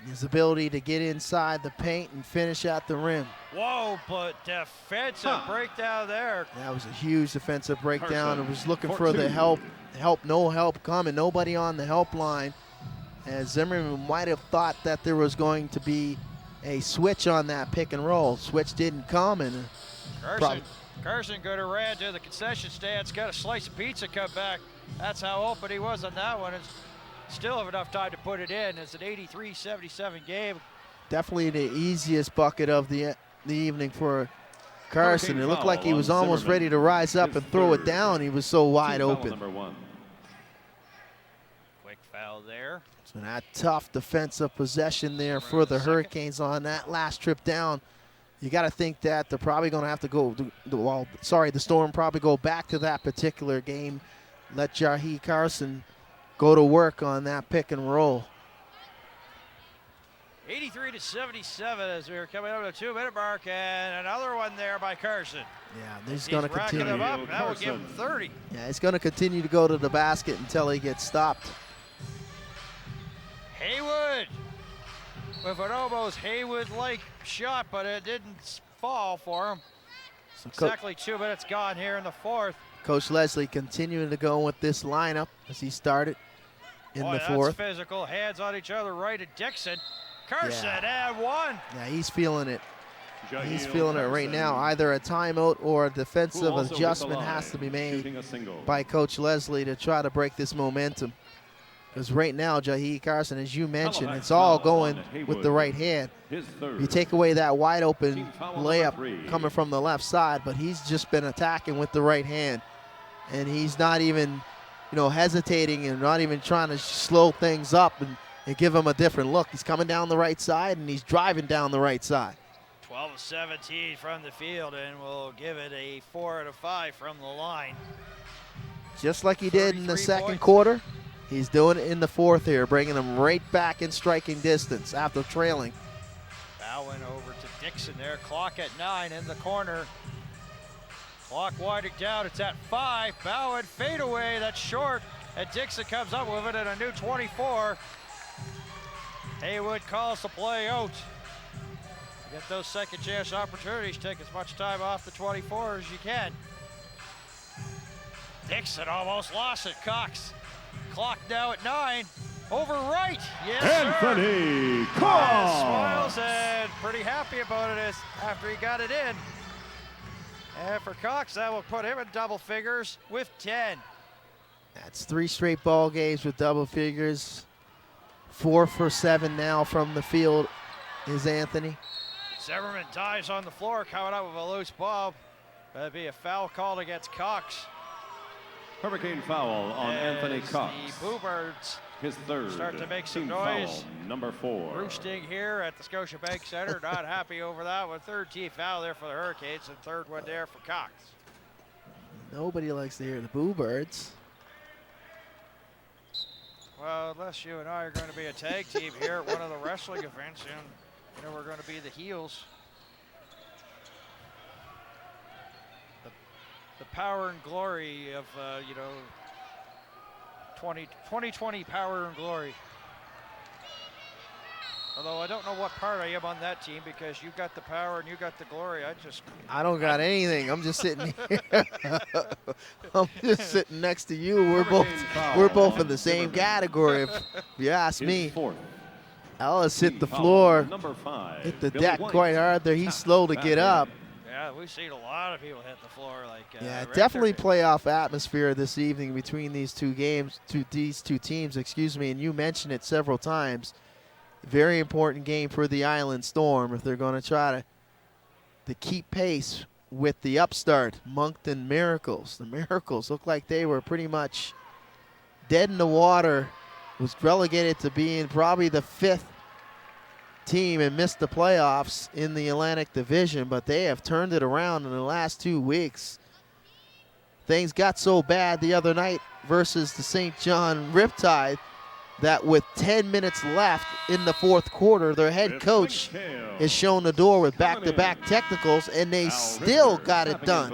His ability to get inside the paint and finish at the rim. Whoa, but defensive breakdown there. That was a huge defensive breakdown. Carson, It was looking court for the two. no help coming. Nobody on the help line. As Zimmerman might have thought that there was going to be a switch on that pick and roll. Switch didn't come, and Carson could have ran to the concession stands, got a slice of pizza, come back. That's how open he was on that one. It's still have enough time to put it in. It's an 83-77 game. definitely the easiest bucket of the evening for Carson. Hurricane It looked like he foul was on almost Zimmerman. ready to rise up His and throw it third. down. He was so wide Team foul open. number 1. Quick foul there. So that tough defensive possession there for the Hurricanes on that last trip down. You got to think that they're probably going to have to go, the Storm probably go back to that particular game. Let Jahi Carson go to work on that pick and roll. 83-77 as we're coming up to the 2-minute mark, and another one there by Carson. Yeah, he's going to racking continue. them up. That will give him 30. Yeah, he's going to continue to go to the basket until he gets stopped. Haywood with an almost Haywood-like shot, but it didn't fall for him. So Exactly 2 minutes gone here in the fourth. Coach Leslie continuing to go with this lineup as he started in Boy, the that's fourth. physical. Hands on each other right at Dixon. Carson Yeah. and one. Yeah, he's feeling it. He's Jahiel feeling it right Carson, now. Either a timeout or a who defensive also hit the adjustment line, has to be made shooting a single. by Coach Leslie to try to break this momentum. Because right now, Jahi Carson, as you mentioned, Halifax it's all foul on going with Haywood. the right hand. His third. You take away that wide open Team foul number layup 3. coming from the left side, but he's just been attacking with the right hand. And he's not even, hesitating and not even trying to slow things up and give him a different look. He's coming down the right side and he's driving down the right side. 12 of 17 from the field, and we'll give it a 4 out of 5 from the line. Just like he did in the 33 second points. quarter, he's doing it in the fourth here, bringing him right back in striking distance after trailing. Bowen over to Dixon there. Clock at 9 in the corner. Clock winding down. It's at 5. Bowen fade away. That's short. And Dixon comes up with it at a new 24. Haywood calls the play out. Get those second chance opportunities. Take as much time off the 24 as you can. Dixon almost lost it. Cox. Clock now at 9. Over right. Yes, sir. Anthony Smiles Cox. and pretty happy about it after he got it in. And for Cox, that will put him in double figures with 10. That's 3 straight ball games with double figures. 4 for 7 now from the field is Anthony. Zimmerman dives on the floor, coming up with a loose ball. That'd be a foul called against Cox. Hurricane foul on Anthony As Cox. The Bluebirds His third. start to make some Team noise. foul number 4. roosting here at the Scotiabank Center. Not happy over that one. Third team foul there for the Hurricanes, and third one there for Cox. Nobody likes to hear the Boo Birds. Well, unless you and I are going to be a tag team here at one of the wrestling events, and we're going to be the heels. The power and glory of 2020 power and glory. Although I don't know what part I am on that team, because you got the power and you got the glory. I don't got anything. I'm just sitting here. I'm just sitting next to you. We're both in the same category, if you ask His me. fourth. Ellis hit Team the foul floor, number 5. hit the Billy deck White. quite hard there. He's slow to get up. Yeah, Yeah, we've seen a lot of people hit the floor. Like yeah, Richter definitely did. playoff atmosphere this evening between these two games, these two teams, excuse me, and you mentioned it several times. Very important game for the Island Storm if they're going to try to keep pace with the upstart Moncton Miracles. The Miracles look like they were pretty much dead in the water, was relegated to being probably the 5th team and missed the playoffs in the Atlantic Division, but they have turned it around in the last 2 weeks. Things got so bad the other night versus the St. John Riptide that with 10 minutes left in the 4th quarter, their head coach is shown the door with back-to-back technicals, and they still got it done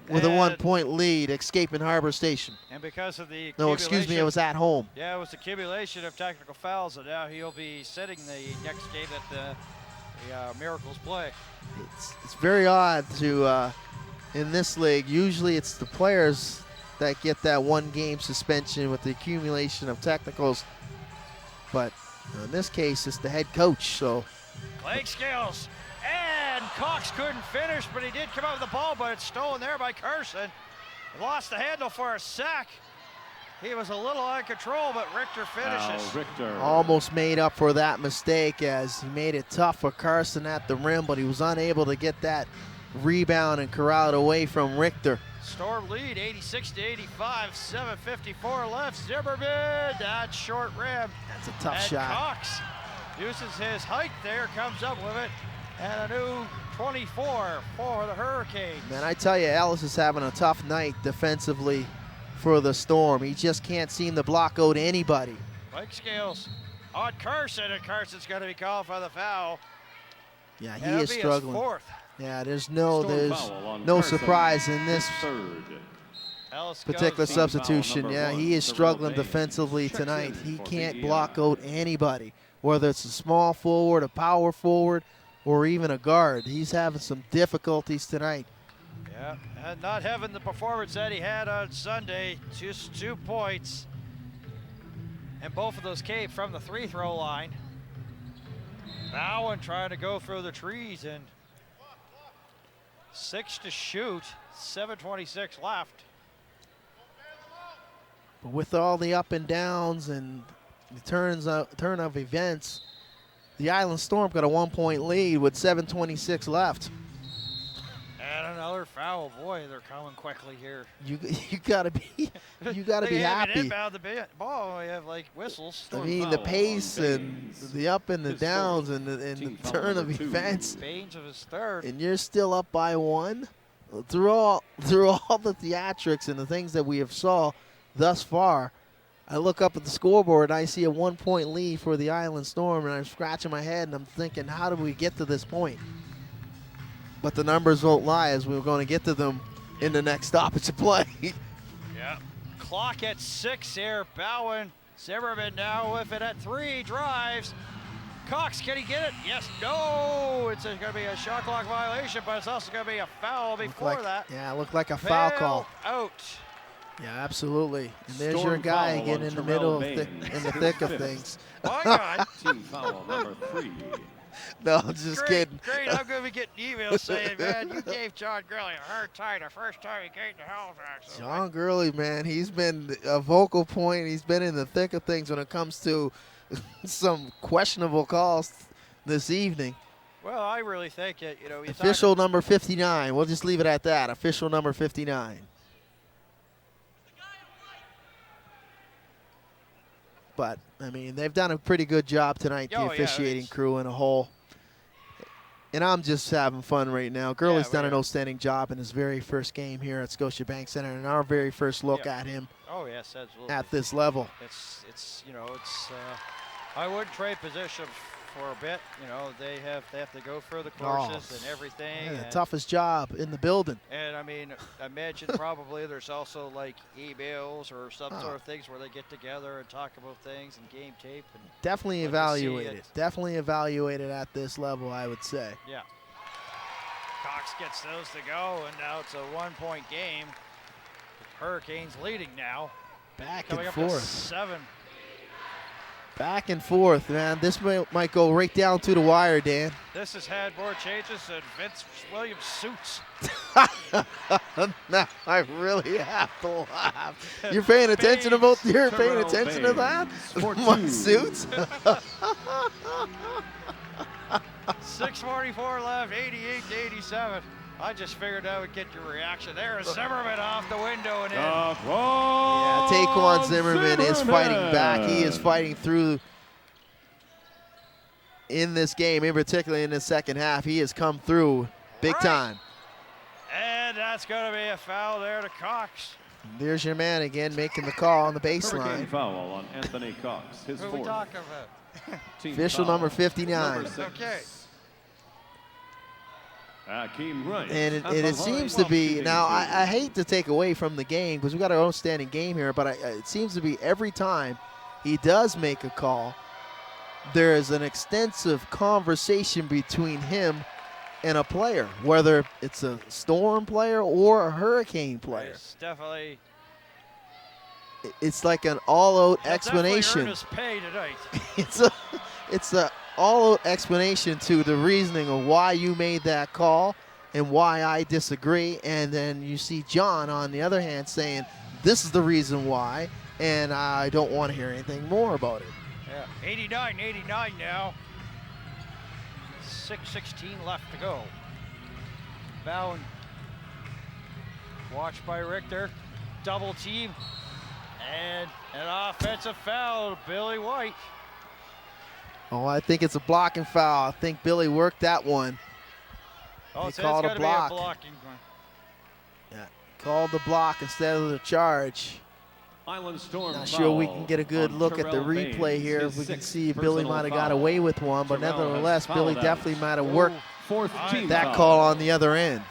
with a 1-point lead, escaping Harbor Station. And because of the No, excuse me, it was at home. Yeah, it was the accumulation of technical fouls, and now he'll be sitting the next game that the Miracles play. It's very odd to, in this league, usually it's the players that get that 1-game suspension with the accumulation of technicals, but in this case, it's the head coach. So Leg skills, and Cox couldn't finish, but he did come out with the ball, but it's stolen there by Carson. He lost the handle for a sack. He was a little out of control, but Richter finishes. Almost made up for that mistake as he made it tough for Carson at the rim, but he was unable to get that rebound and corral it away from Richter. Storm lead 86-85, 7:54 left. Zimmerman, that short rim. That's a tough and shot. Cox uses his height there, comes up with it, and a new 24 for the Hurricanes. Man, I tell you, Ellis is having a tough night defensively for the Storm. He just can't seem to block out anybody. Leg scales on Carson, and Carson's going to be called for the foul. Yeah, he That'll is be struggling. His 4th. Yeah, there's no surprise in this particular substitution. Yeah, he is struggling defensively tonight. He can't block out anybody, whether it's a small forward, a power forward, or even a guard. He's having some difficulties tonight. Yeah, and not having the performance that he had on Sunday, just 2 points. And both of those came from the free-throw line. Bowen trying to go through the trees, and 6 to shoot, 7:26 left. But with all the up and downs and the turn of events, the Island Storm got a 1-point lead with 7:26 left. And another foul. Boy, they're coming quickly here. You gotta be happy. Inbound the ball. We have like whistles. I mean, the pace and the up and the downs and the turn of events. Baines of his 3rd. And you're still up by 1. Through all the theatrics and the things that we have saw thus far, I look up at the scoreboard and I see a 1-point lead for the Island Storm, and I'm scratching my head and I'm thinking, how did we get to this point? But the numbers won't lie, as we're going to get to them in the next stoppage of play. Yeah. Clock at 6 here. Bowen, Zimmerman now with it at 3, drives. Cox, can he get it? Yes, no. It's going to be a shot clock violation, but it's also going to be a foul before that. Yeah, it looked like a foul call. Out. Yeah, absolutely. And there's Storm your guy foul getting on in the Terrell middle of Baines. in the thick of things. My God. Team foul number 3. No, I'm just kidding. Great, I'm going to be getting emails saying, man, you gave John Gurley a hard time the first time he came to Halifax. So John Gurley, man, he's been a vocal point. He's been in the thick of things when it comes to some questionable calls this evening. well, I really think it, you Official number 59. We'll just leave it at that. Official number 59. But, I mean, they've done a pretty good job tonight, the officiating crew in a whole. And I'm just having fun right now. Gurley's done an outstanding job in his very first game here at Scotiabank Center, and our very first look at him Oh, yes, absolutely. at this level. It's I wouldn't trade position for a bit. They have to go through the courses and everything. Yeah, the and, toughest job in the building. and I mean, imagine probably there's also like emails or some sort of things where they get together and talk about things and game tape. And Definitely let me see evaluated. it. Definitely evaluated at this level, I would say. Yeah. Cox gets those to go, and now it's a 1-point game. Hurricanes leading now. Back Coming and up to forth. 7. Back and forth, man. This might go right down to the wire, Dan. This has had more changes than Vince Williams' suits. Now I really have to laugh. You're paying attention about you're paying attention to that? My suits? 6:44 left, 88-87. I just figured I would get your reaction there. Zimmerman off the window and in. Yeah, Taquan Zimmerman is fighting back. He is fighting through in this game, in particular in the second half. He has come through big time. And that's going to be a foul there to Cox. There's your man again making the call on the Hurricane baseline. foul on Anthony Cox, his Who are we fourth. talking about? Team Official foul. number 59. Number 6. Okay. Akeem Wright. And at it the seems line to be, shooting now two. I hate to take away from the game because we got our own standing game here, but it seems to be every time he does make a call, there is an extensive conversation between him and a player, whether it's a Storm player or a Hurricane player. It's definitely. It's like an all-out He'll explanation. definitely earn his pay tonight. It's a all-out explanation to the reasoning of why you made that call and why I disagree. And then you see John on the other hand saying, this is the reason why, and I don't want to hear anything more about it. Yeah, 89-89 now. 6:16 left to go. Bound. Watched by Richter. Double team. And an offensive foul, Billy White. Oh, I think it's a blocking foul. I think Billy worked that one. Oh, They so called it's a gotta be a block. blocking one. Yeah, called the block instead of the charge. Island Storm Not foul sure we can get a good on look at the Terrell replay Baines, here. his If we can sixth see Billy personal might have got foul. away with one, but Terrell has nevertheless, Billy fouled out. definitely might have worked Fourth team that foul. call on the other end.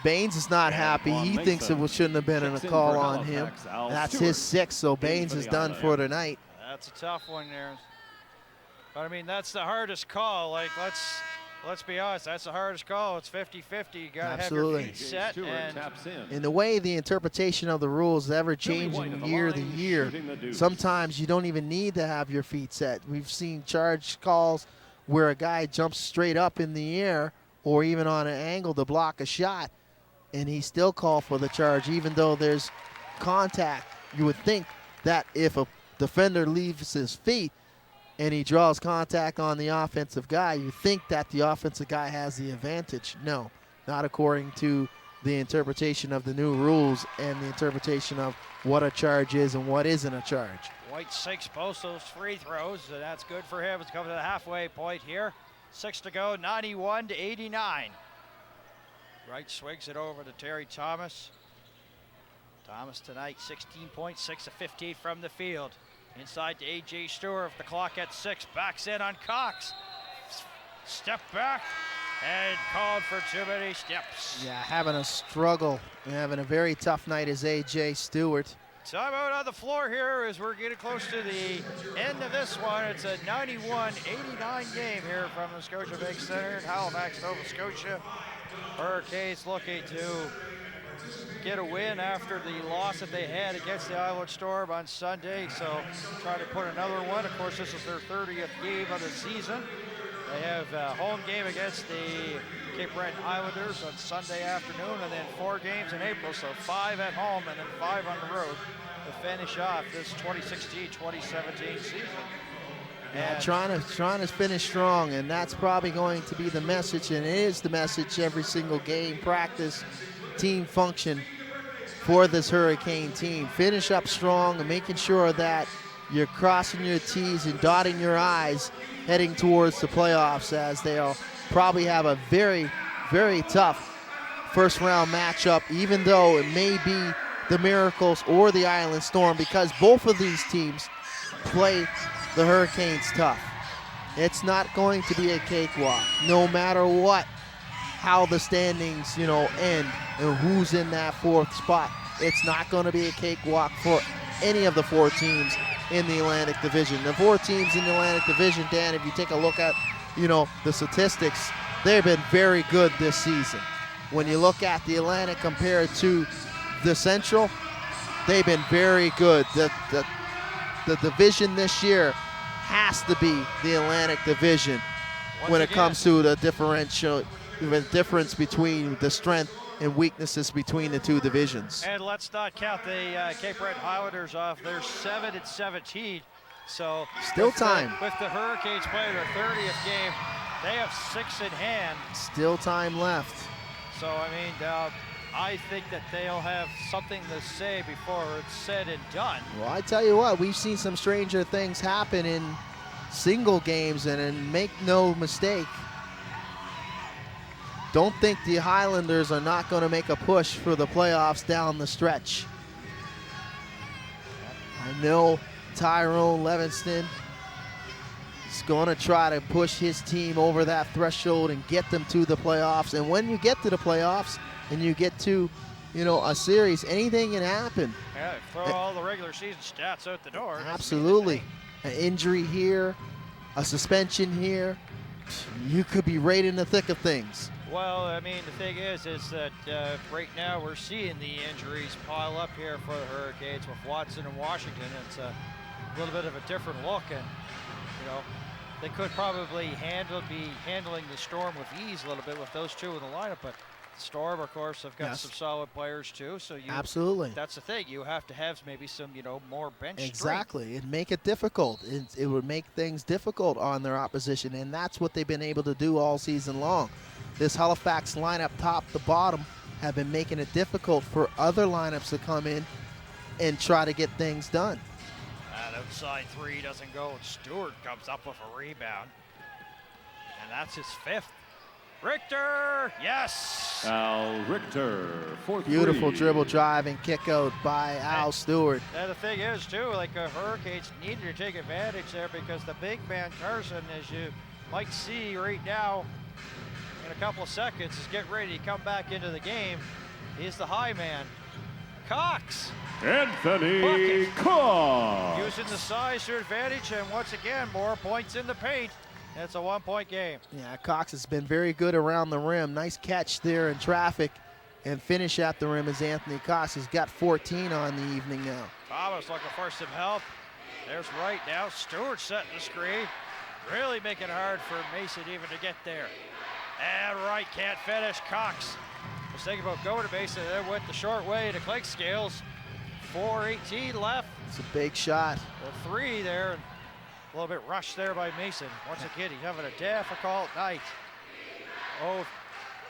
Baines is not And happy. Juan He thinks Mason it shouldn't have been a checks in call for on him. Halifax. Al That's Stewart his sixth, so in Baines for is the done Islanders. for tonight. That's a tough one there. But I mean, that's the hardest call. Like, let's be honest, that's the hardest call. It's 50-50. You gotta Absolutely. have your feet Jay set. Stewart And taps in. In the way the interpretation of the rules is ever Billy White changing at the year to line, year, shooting the deuce. sometimes you don't even need to have your feet set. We've seen charge calls where a guy jumps straight up in the air or even on an angle to block a shot, and he still called for the charge even though there's contact. You would think that if a defender leaves his feet and he draws contact on the offensive guy, you think that the offensive guy has the advantage. No, not according to the interpretation of the new rules and the interpretation of what a charge is and what isn't a charge. White sinks both those free throws, and that's good for him. It's coming to the halfway point here. 6 to go, 91-89. Wright swings it over to Terry Thomas. Thomas tonight, 16 points, 6 of 15 from the field. Inside to A.J. Stewart with the clock at 6. Backs in on Cox. Step back and called for too many steps. Yeah, having a struggle and having a very tough night is A.J. Stewart. Timeout on the floor here as we're getting close to the end of this one. It's a 91-89 game here from the Scotiabank Center in Halifax, Nova Scotia. Hurricanes looking to get a win after the loss that they had against the Island Storm on Sunday. So try to put another one. Of course, this is their 30th game of the season. They have a home game against the Cape Breton Islanders on Sunday afternoon, and then 4 games in April, so 5 at home and then 5 on the road to finish off this 2016-2017 season. Yeah, trying to finish strong, and that's probably going to be the message, and it is the message every single game, practice, team function for this Hurricane team. Finish up strong and making sure that you're crossing your T's and dotting your I's heading towards the playoffs, as they'll probably have a very, very tough first round matchup, even though it may be the Miracles or the Island Storm, because both of these teams play the Hurricanes tough. It's not going to be a cakewalk, no matter what, how the standings, end and who's in that 4th spot. It's not going to be a cakewalk for any of the 4 teams in the Atlantic Division. The 4 teams in the Atlantic Division, Dan, if you take a look at, the statistics, they've been very good this season. When you look at the Atlantic compared to the Central, they've been very good. The division this year has to be the Atlantic Division when it comes to the difference between the strength and weaknesses between the two divisions. And let's not count the Cape Breton Highlanders off. They're 7-17. So still with time. With the Hurricanes playing their 30th game, they have 6 in hand. Still time left. So, I mean, I think that they'll have something to say before it's said and done. Well, I tell you what, we've seen some stranger things happen in single games, and make no mistake, don't think the Highlanders are not going to make a push for the playoffs down the stretch. I know Tyrone Levingston is going to try to push his team over that threshold and get them to the playoffs. And when you get to the playoffs and you get to, you know, a series, anything can happen. Yeah, throw all the regular season stats out the door. Absolutely. An injury here, a suspension here, you could be right in the thick of things. Well, I mean, the thing is that right now we're seeing the injuries pile up here for the Hurricanes with Watson and Washington. It's a little bit of a different look, and you know, they could probably be handling the Storm with ease a little bit with those two in the lineup. But the Storm, of course, have got some solid players too. So absolutely, that's the thing. You have to have maybe some, you know, more bench strength. Exactly, it'd make it difficult. It would make things difficult on their opposition, and that's what they've been able to do all season long. This Halifax lineup, top to bottom, have been making it difficult for other lineups to come in and try to get things done. That outside three doesn't go, and Stewart comes up with a rebound. And that's his 5th. Richter, yes! Al Richter, 4th. Beautiful dribble drive and kick out by Al Stewart. And the thing is, too, like the Hurricanes needed to take advantage there because the big man Carson, as you might see right now, in a couple of seconds, is getting ready to come back into the game. He's the high man. Cox. Anthony Cox. Using the size to advantage, and once again, more points in the paint. It's a 1-point game. Yeah, Cox has been very good around the rim. Nice catch there in traffic and finish at the rim as Anthony Cox has got 14 on the evening now. Thomas looking for some help. There's Wright now. Stewart setting the screen. Really making it hard for Mason even to get there. And Wright can't finish. Cox was thinking about going to Mason, and then went the short way to Clegg Scales. 4:18 left. It's a big shot. The 3 there. A little bit rushed there by Mason. Once again, he's having a difficult night.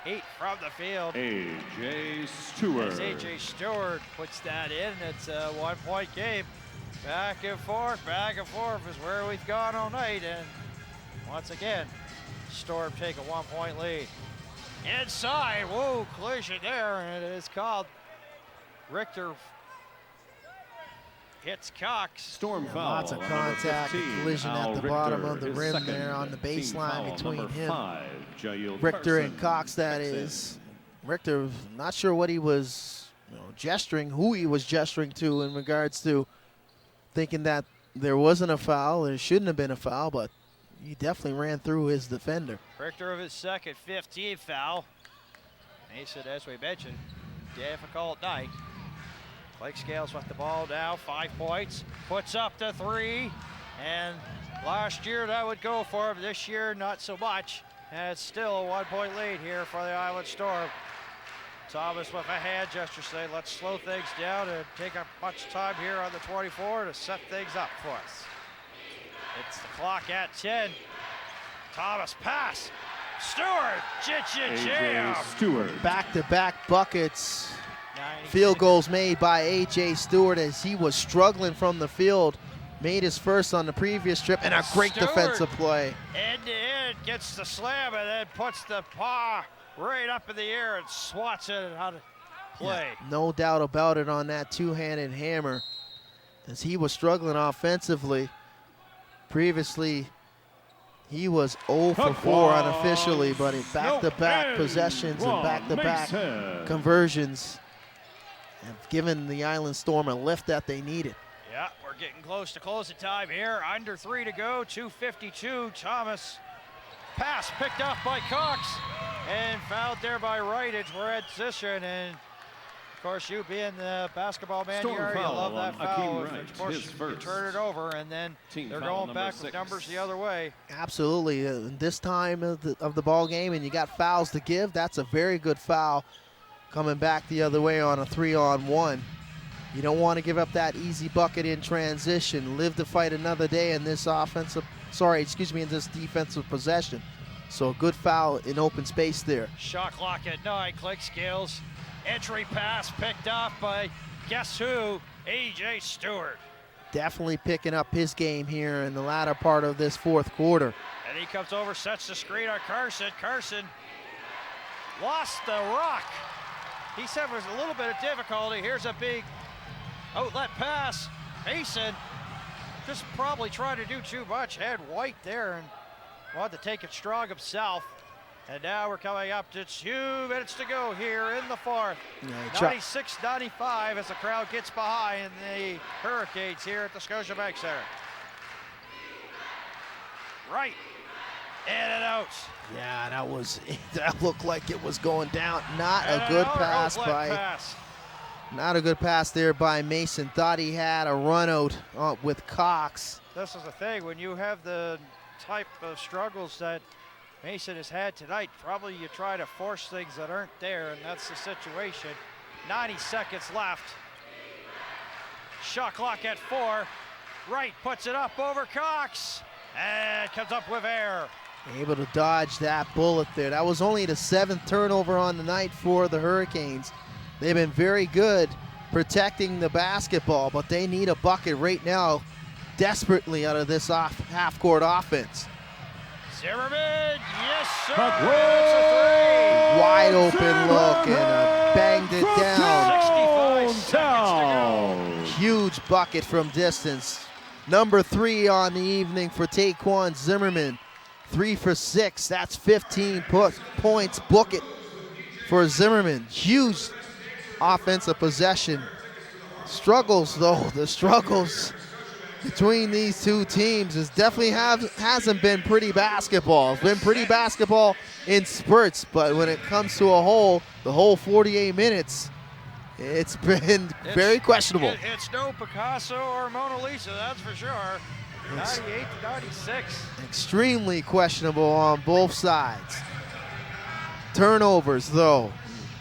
8 from the field. A.J. Stewart. As A.J. Stewart puts that in, it's a 1-point game. Back and forth is where we've gone all night. And once again, Storm take a 1-point lead. Inside, whoa, collision there, and it is called. Richter hits Cox. Storm foul. Lots of on contact, 15, collision Al at the Richter, bottom of the his rim second there on the team baseline foul, between number him. 5, Jael Richter Carson and Cox, that checks in. is. Richter, not sure what he was gesturing, who he was gesturing to in regards to thinking that there wasn't a foul, there shouldn't have been a foul, but he definitely ran through his defender. Richter of his second 15th foul. Mason, as we mentioned, difficult night. Clegg Scales with the ball now, 5 points, puts up the 3, and last year that would go for him. This year, not so much. And it's still a 1-point lead here for the Island Storm. Thomas with a hand gesture saying, let's slow things down and take up much time here on the 24 to set things up for us. It's the clock at 10. Thomas pass. Stewart, A.J. Stewart. Back-to-back buckets. 96. Field goals made by A.J. Stewart as he was struggling from the field. Made his first on the previous trip, and a great Stewart, defensive play. End to end, gets the slam and then puts the paw right up in the air and swats it out of play. Yeah, no doubt about it on that two-handed hammer as he was struggling offensively. Previously, he was 0 for 4 unofficially, but in back-to-back possessions and back-to-back conversions have given the Island Storm a lift that they needed. Yeah, we're getting close to closing time here. Under 3 to go, 2:52. Thomas, pass picked up by Cox and fouled there by Wright in transition, and Of course, you being the basketball man Storm you are, you foul love that on foul. Akeem Of Wright, course, his you first. turn it over, and then Team they're foul going number back 6. with numbers the other way. Absolutely. This time of the ball game, and you got fouls to give. That's a very good foul coming back the other way on a 3-on-1. You don't want to give up that easy bucket in transition. Live to fight another day in this in this defensive possession. So a good foul in open space there. Shot clock at 9, click skills. Entry pass picked off by, guess who? A.J. Stewart. Definitely picking up his game here in the latter part of this fourth quarter. And he comes over, sets the screen on Carson. Carson lost the rock. He said there was a little bit of difficulty. Here's a big outlet pass. Mason just probably trying to do too much. Had White there and wanted to take it strong himself. And now we're coming up to 2 minutes to go here in the fourth. 96-95 as the crowd gets behind the Hurricanes here at the Scotiabank Center. Right, in and out. Yeah, that looked like it was going down. Not And a good another pass outlet by, pass. not a good pass there by Mason. Thought he had a run out with Cox. This is the thing, when you have the type of struggles that Mason has had tonight, probably you try to force things that aren't there, and that's the situation. 90 seconds left. Shot clock at 4. Wright puts it up over Cox, and comes up with air. Able to dodge that bullet there. That was only the 7th turnover on the night for the Hurricanes. They've been very good protecting the basketball, but they need a bucket right now desperately out of this half-court offense. Zimmerman, yes sir, It's a Wide open look and banged it down. 65 seconds to go. Huge bucket from distance. Number 3 on the evening for Taquan Zimmerman. 3 for 6. That's 15 points. Book it for Zimmerman. Huge offensive possession. Struggles, though. The struggles between these two teams hasn't been pretty basketball. It's been pretty basketball in spurts, but when it comes to the whole 48 minutes, it's been very questionable. It's no Picasso or Mona Lisa, that's for sure. 98-96. Extremely questionable on both sides. Turnovers, though.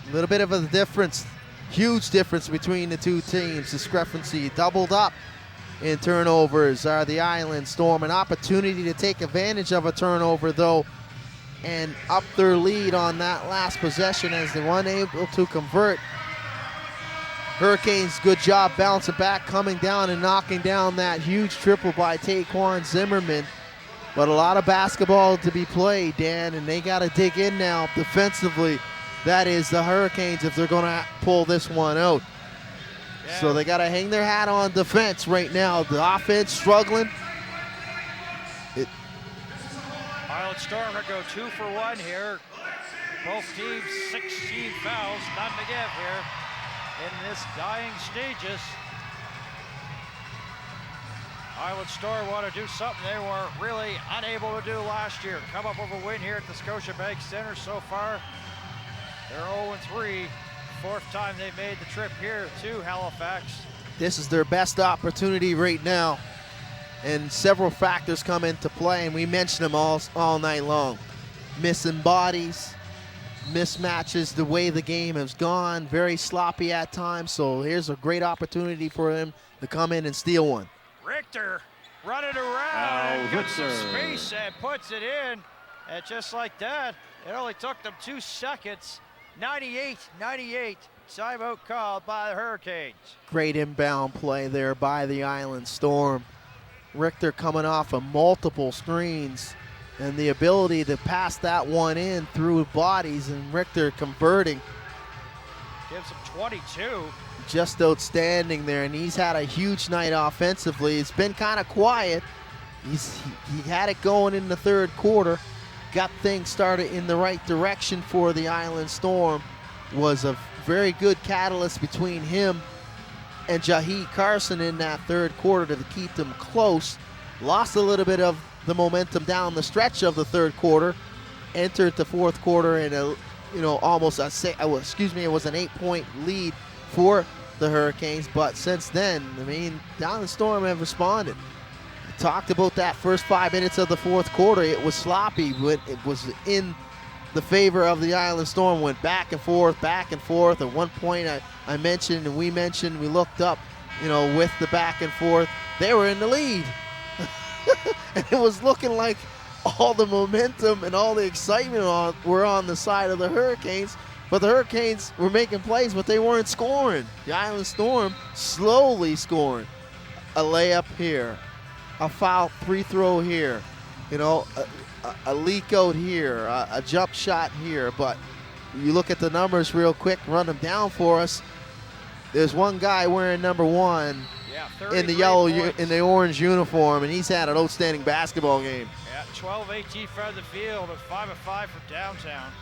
A little bit of a difference, huge difference between the two teams. Discrepancy doubled up in turnovers are the Island Storm. An opportunity to take advantage of a turnover, though, and up their lead on that last possession as they weren't able to convert. Hurricanes, good job bouncing back, coming down and knocking down that huge triple by Taquan Zimmerman. But a lot of basketball to be played, Dan, and they got to dig in now defensively. That is the Hurricanes if they're going to pull this one out. Yeah. So they got to hang their hat on defense right now. The offense struggling. Island Storm will go 2 for 1 here. Both teams 16 fouls, none to give here in this dying stages. Island Storm want to do something they were really unable to do last year. Come up with a win here at the Scotiabank Center so far. They're 0-3. 4th time they've made the trip here to Halifax. This is their best opportunity right now. And several factors come into play, and we mentioned them all night long. Missing bodies, mismatches, the way the game has gone, very sloppy at times. So here's a great opportunity for them to come in and steal one. Richter running around and gets some Richter. space and puts it in. And just like that, it only took them 2 seconds. 98-98, timeout called by the Hurricanes. Great inbound play there by the Island Storm. Richter coming off of multiple screens and the ability to pass that one in through bodies, and Richter converting. Gives them 22. Just outstanding there, and he's had a huge night offensively. It's been kind of quiet. He had it going in the 3rd quarter. Got things started in the right direction for the Island Storm. Was a very good catalyst between him and Jahi Carson in that 3rd quarter to keep them close. Lost a little bit of the momentum down the stretch of the 3rd quarter. Entered the 4th quarter in it was an 8-point lead for the Hurricanes. But since then, I mean, down the Storm have responded. I talked about that first 5 minutes of the fourth quarter. It was sloppy, but it was in the favor of the Island Storm. Went back and forth, back and forth. At one point, I mentioned, and we mentioned, we looked up, you know, with the back and forth, they were in the lead. And it was looking like all the momentum and all the excitement were on the side of the Hurricanes, but the Hurricanes were making plays, but they weren't scoring. The Island Storm slowly scoring. A layup here, a foul free throw here, you know, a leak out here, a jump shot here. But you look at the numbers real quick, run them down for us. There's one guy wearing number 1 in the yellow, in the orange uniform, and he's had an outstanding basketball game. Yeah, 12-18 from the field, and 5 of 5 from downtown.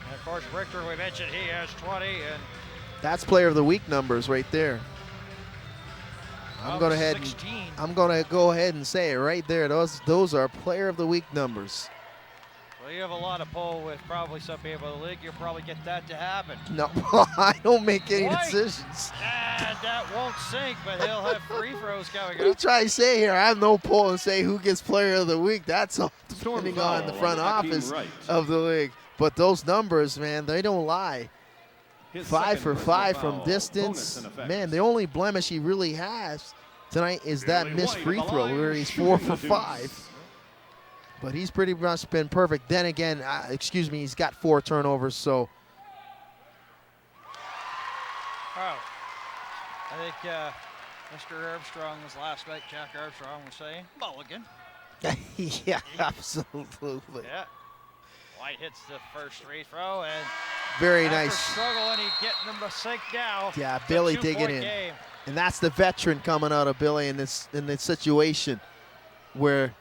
And of course, Richter, we mentioned, he has 20, and that's player of the week numbers right there. I'm going to go ahead and say it right there. Those are player of the week numbers. Well, you have a lot of pull with probably some people in the league. You'll probably get that to happen. No, I don't make any decisions. And that won't sink, but he'll have free throws coming What are you up. trying to say here? I have no pull and say who gets player of the week. That's all depending on the front office of the league. But those numbers, man, they don't lie. 5 for 5 from distance. Man, the only blemish he really has tonight is that missed free throw where he's 4 for 5. But he's pretty much been perfect. Then again, excuse me, he's got 4 turnovers, so. Oh, I think Mr. Armstrong was last night. Jack Armstrong was saying, mulligan. Yeah, absolutely. Yeah. White hits the first free throw, and very after nice. Struggling, he's getting them to sink now. Yeah, Billy digging in. Game. And that's the veteran coming out of Billy in this situation where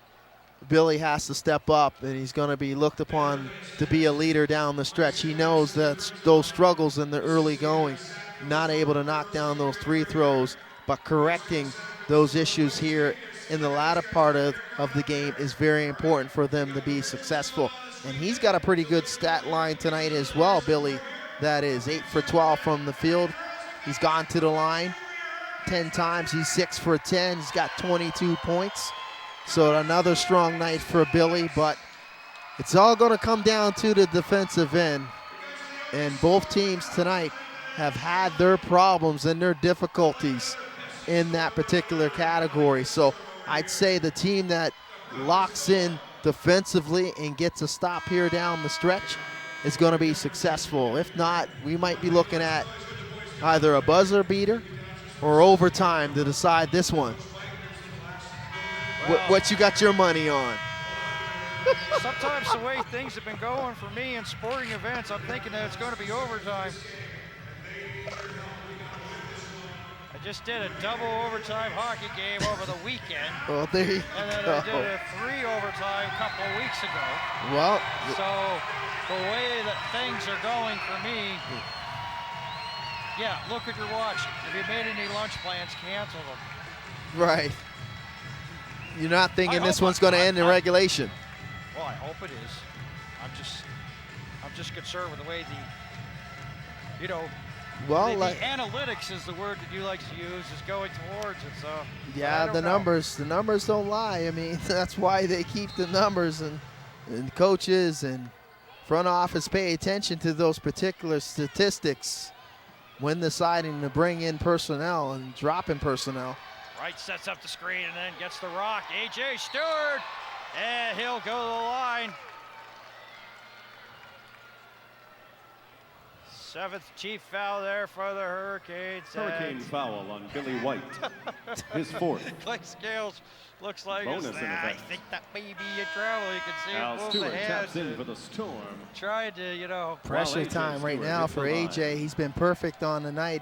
Billy has to step up, and he's going to be looked upon to be a leader down the stretch. He knows that those struggles in the early going, not able to knock down those free throws, but correcting those issues here in the latter part of the game is very important for them to be successful. And he's got a pretty good stat line tonight as well, Billy. That is 8 for 12 from the field. He's gone to the line 10 times. He's 6 for 10. He's got 22 points. So another strong night for Billy, but it's all going to come down to the defensive end. And both teams tonight have had their problems and their difficulties in that particular category. So I'd say the team that locks in defensively and gets a stop here down the stretch is going to be successful. If not, we might be looking at either a buzzer beater or overtime to decide this one. What you got your money on? Sometimes the way things have been going for me in sporting events, I'm thinking that it's going to be overtime. I just did a double overtime hockey game over the weekend. Well, there you And then go. I did a 3 overtime a couple of weeks ago. Well, So the way that things are going for me, yeah, look at your watch. If you made any lunch plans, cancel them. right. You're not thinking I this hope one's going to end in regulation. Well, I hope it is. I'm just concerned with the way Well, the like, analytics is the word that you like to use is going towards it. So yeah, the numbers don't lie. I mean, that's why they keep the numbers, and coaches and front office pay attention to those particular statistics when deciding to bring in personnel and drop in personnel. Wright sets up the screen and then gets the rock. A.J. Stewart, and he'll go to the line. 7th chief foul there for the Hurricanes. Hurricane foul on Billy White. His 4th. Clay Scales looks like Bonus in I effect. think that may be in trouble. You can see Al him move Stewart the taps hands in for the Storm. tried to, Pressure AJ time right Stewart now hits for the line. AJ. He's been perfect on the night,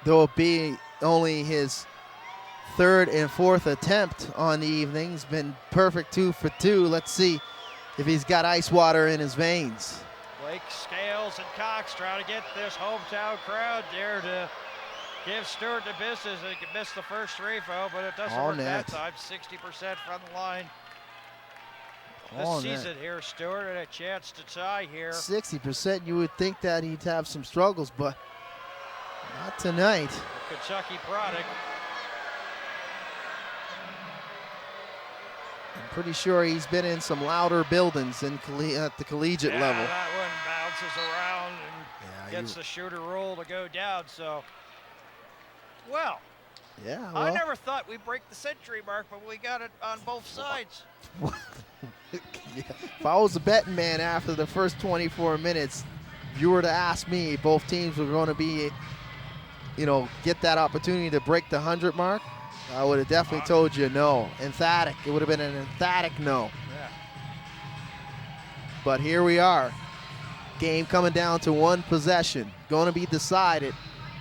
though it be only his 3rd and 4th attempt on the evening. He's been perfect 2 for 2. Let's see if he's got ice water in his veins. Blake Scales and Cox trying to get this hometown crowd there to give Stewart the business. He can miss the first free throw, but it doesn't All work net. that time. 60% from the line. This season here, Stewart, and a chance to tie here. 60%, you would think that he'd have some struggles, but not tonight. Kentucky product. I'm pretty sure he's been in some louder buildings at the collegiate level. That one bounces around and gets the shooter roll to go down. So, well, I never thought we'd break the century mark, but we got it on both sides. If I was a betting man after the first 24 minutes, if you were to ask me, both teams were going to be, get that opportunity to break the 100 mark, I would have definitely told you no. Emphatic. It would have been an emphatic no. Yeah. But here we are. Game coming down to one possession. Going to be decided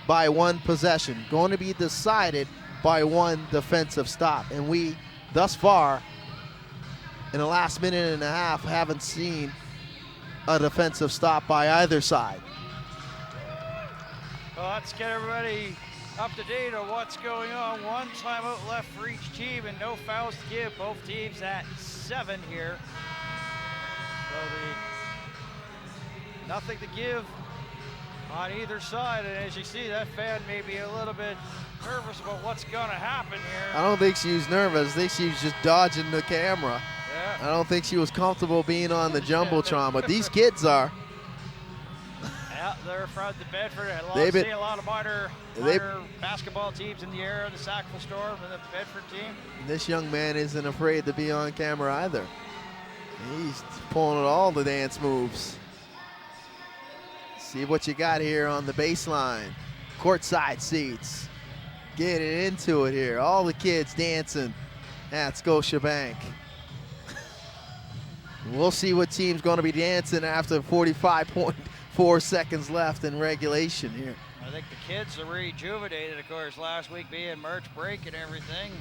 by one possession. Going to be decided by one defensive stop. And we, thus far, in the last minute and a half, haven't seen a defensive stop by either side. Well, let's get everybody up to date on what's going on. One timeout left for each team and no fouls to give. Both teams at 7 here. So nothing to give on either side. And as you see, that fan may be a little bit nervous about what's going to happen here. I don't think she was nervous. I think she was just dodging the camera. Yeah. I don't think she was comfortable being on the Jumbotron, but these kids are. Yeah, they're from the Bedford. I see a lot of minor basketball teams in the area, the Sackville Storm and the Bedford team. This young man isn't afraid to be on camera either. He's pulling all the dance moves. See what you got here on the baseline. Courtside seats. Getting into it here. All the kids dancing at Scotiabank. We'll see what team's going to be dancing after 45.4 seconds left in regulation here. I think the kids are rejuvenated, of course, last week being March break and everything.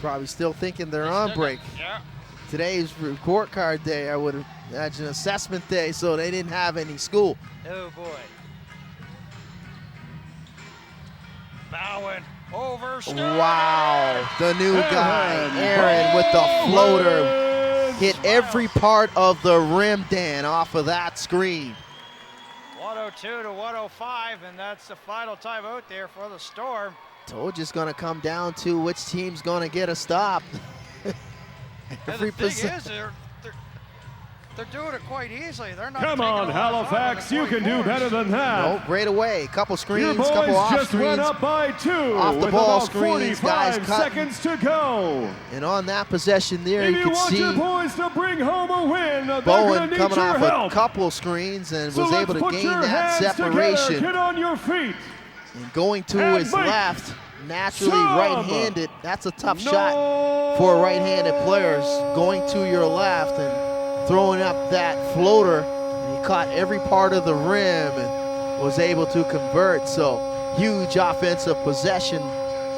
Probably still thinking they're on break. Yeah. Today's report card day, I would imagine assessment day, so they didn't have any school. Oh boy. Bowen over. Wow, the new guy, Aaron, with the floater. Hit every part of the rim, Dan, off of that screen. 102 to 105, and that's the final timeout there for the Storm. Told you it's going to come down to which team's going to get a stop. The thing is, they're doing it quite easily. They're not. Come on, Halifax, you can do better than that. Nope, right away. Couple screens, Your boys couple off just screens. went up by 2 off the with ball about screens, 45 guys seconds to go. And on that possession there, If you you can want see your boys to bring home a win, they're Bowen going to need coming your off help. a couple screens and So was let's able to put gain your that hands separation. Together. Get on your feet. And going to And his make left, naturally some. right-handed. That's a tough shot for right-handed players. Going to your left and throwing up that floater. And he caught every part of the rim and was able to convert. So huge offensive possession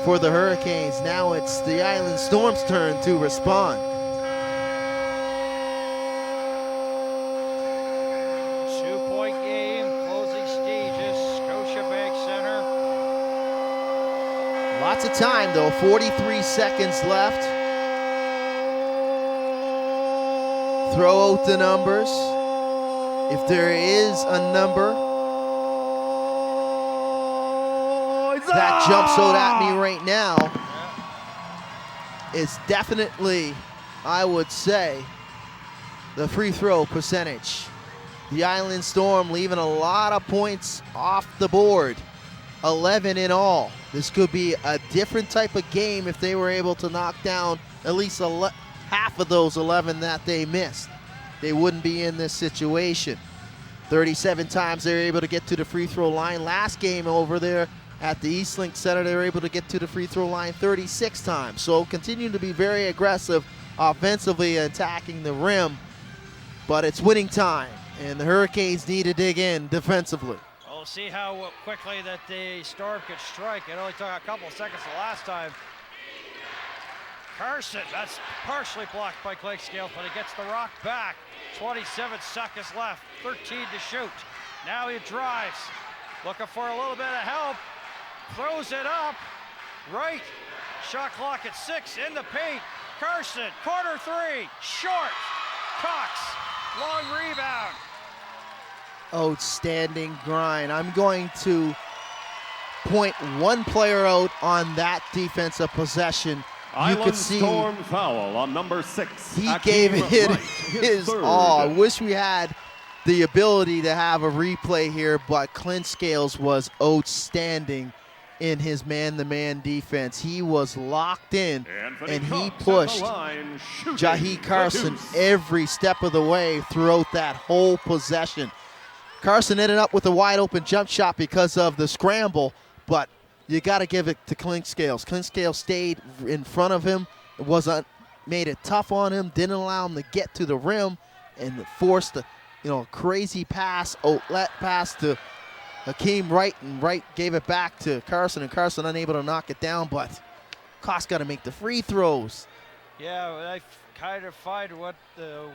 for the Hurricanes. Now it's the Island Storm's turn to respond. 2-point game, closing stages, Scotiabank Center. Lots of time though, 43 seconds left. Throw out the numbers. If there is a number that jumps out at me right now, it's definitely, I would say, the free throw percentage. The Island Storm leaving a lot of points off the board, 11 in all. This could be a different type of game if they were able to knock down at least half of those 11 that they missed. They wouldn't be in this situation. 37 times they were able to get to the free throw line. Last game over there at the Eastlink Center, they were able to get to the free throw line 36 times. So continuing to be very aggressive offensively, attacking the rim, but it's winning time, and the Hurricanes need to dig in defensively. We'll see how quickly that the Storm could strike. It only took a couple of seconds the last time. Carson, that's partially blocked by Clydesdale, but he gets the rock back. 27 seconds left, 13 to shoot. Now he drives, looking for a little bit of help. Throws it up, right. Shot clock at 6 in the paint. Carson, corner three, short. Cox. Long rebound. Outstanding grind. I'm going to point one player out on that defensive possession. You Island could see Storm foul on number 6. he Akeem gave it Wright, his third. all. I wish we had the ability to have a replay here, but Clint Scales was outstanding in his man-to-man defense. He was locked in, Anthony and he Cox at the pushed line, shooting Jahi the Carson deuce. every step of the way throughout that whole possession. Carson ended up with a wide-open jump shot because of the scramble, but you got to give it to Clint Scales. Clint Scales stayed in front of him, made it tough on him, didn't allow him to get to the rim, and forced a crazy pass, outlet pass to Akeem Wright, and Wright gave it back to Carson, and Carson unable to knock it down, but Cost got to make the free throws. Yeah, I kind of find what the...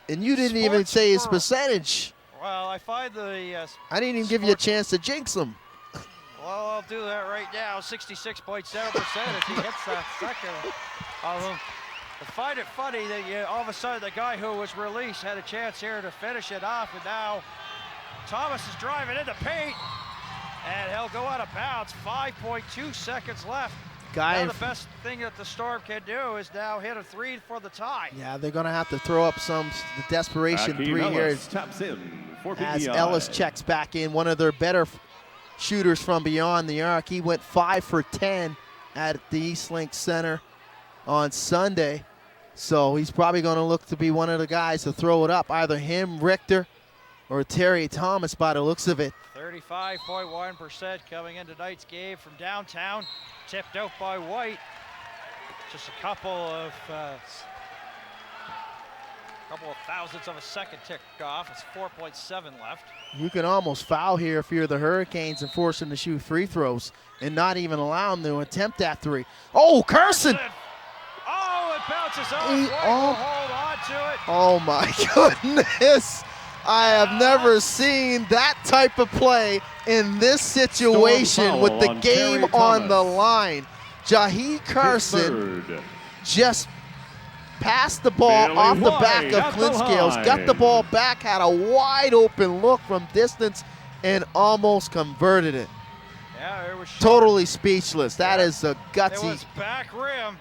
And you didn't even say his percentage. Well, I find the... I didn't even give you a chance to jinx him. Well, I'll do that right now. 66.7% if he hits that second. I find it funny that all of a sudden the guy who was released had a chance here to finish it off, and now Thomas is driving into paint, and he'll go out of bounds. 5.2 seconds left. Now the best thing that the Storm can do is now hit a 3 for the tie. Yeah, they're going to have to throw up the desperation Akeem 3 here Ellis taps in for as PEI. Ellis checks back in, one of their better shooters from beyond the arc. He went 5 for 10 at the Eastlink Center on Sunday. So he's probably going to look to be one of the guys to throw it up, either him, Richter, or Terry Thomas by the looks of it. 35.1% coming in tonight's game from downtown. Tipped out by White. Just a couple of thousandths of a second ticked off. It's 4.7 left. You can almost foul here if you're the Hurricanes and force them to shoot free throws and not even allow them to attempt that 3. Oh, Carson! Oh, it bounces off. He- White oh. will hold on to it. Oh my goodness! I have never seen that type of play in this situation foul with the on game Terry on the Thomas. line. Jahi His Carson third. just passed the ball Billy off the back White of at Clint the Scales, got the line. ball back, had a wide open look from distance, and almost converted it. Yeah, it was short. Totally speechless. That Yeah. is a It gutsy. was back rim.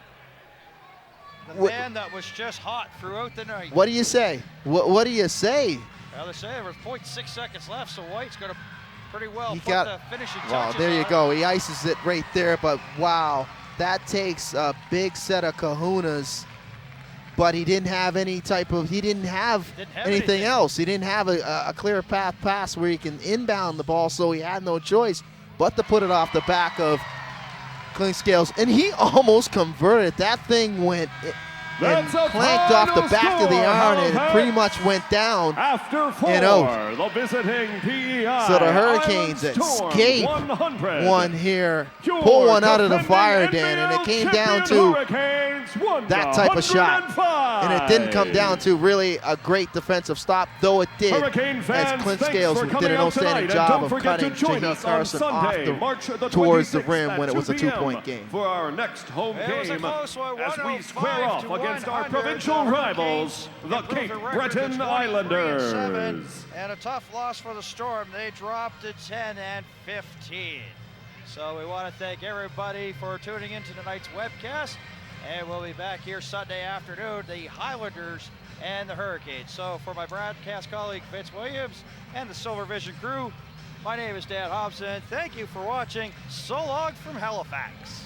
The What- man that was just hot throughout the night. What do you say? What do you say? Well, they say there was 0.6 seconds left, so White's going to pretty well He put got- the finishing touches Wow, there you on it. go. He ices it right there, but wow, that takes a big set of kahunas. But he didn't have anything anything. else. He didn't have a clear path pass where he can inbound the ball, so he had no choice but to put it off the back of Clint Scales. And he almost converted. That thing went and That's a clanked off the final back of the score, iron, and it Halifax. pretty much went down. After 4, And out. the visiting PEI. So the Hurricanes Island Storm escape 100. one here, Your pull one out of the defending fire, Dan, and it NBL came down champion to Hurricanes won that type of shot. 105. And it didn't come down to really a great defensive stop, though it did, Hurricane fans, as Clint thanks Scales for did coming an out outstanding tonight, and job don't of forget to cutting join Jahi us on Carson off Sunday, March the towards the 26th rim at when it was a 2 p.m. two-point game. for our next home It was a game close one, as we 105 square off to against our 100. provincial The rivals, the improved Cape their record to Breton 23-7, Islanders. And a tough loss for the Storm. They dropped to 10-15. So we want to thank everybody for tuning into tonight's webcast. And we'll be back here Sunday afternoon, the Highlanders and the Hurricanes. So for my broadcast colleague Vince Williams and the Silver Vision crew, my name is Dan Hobson. Thank you for watching. So long from Halifax.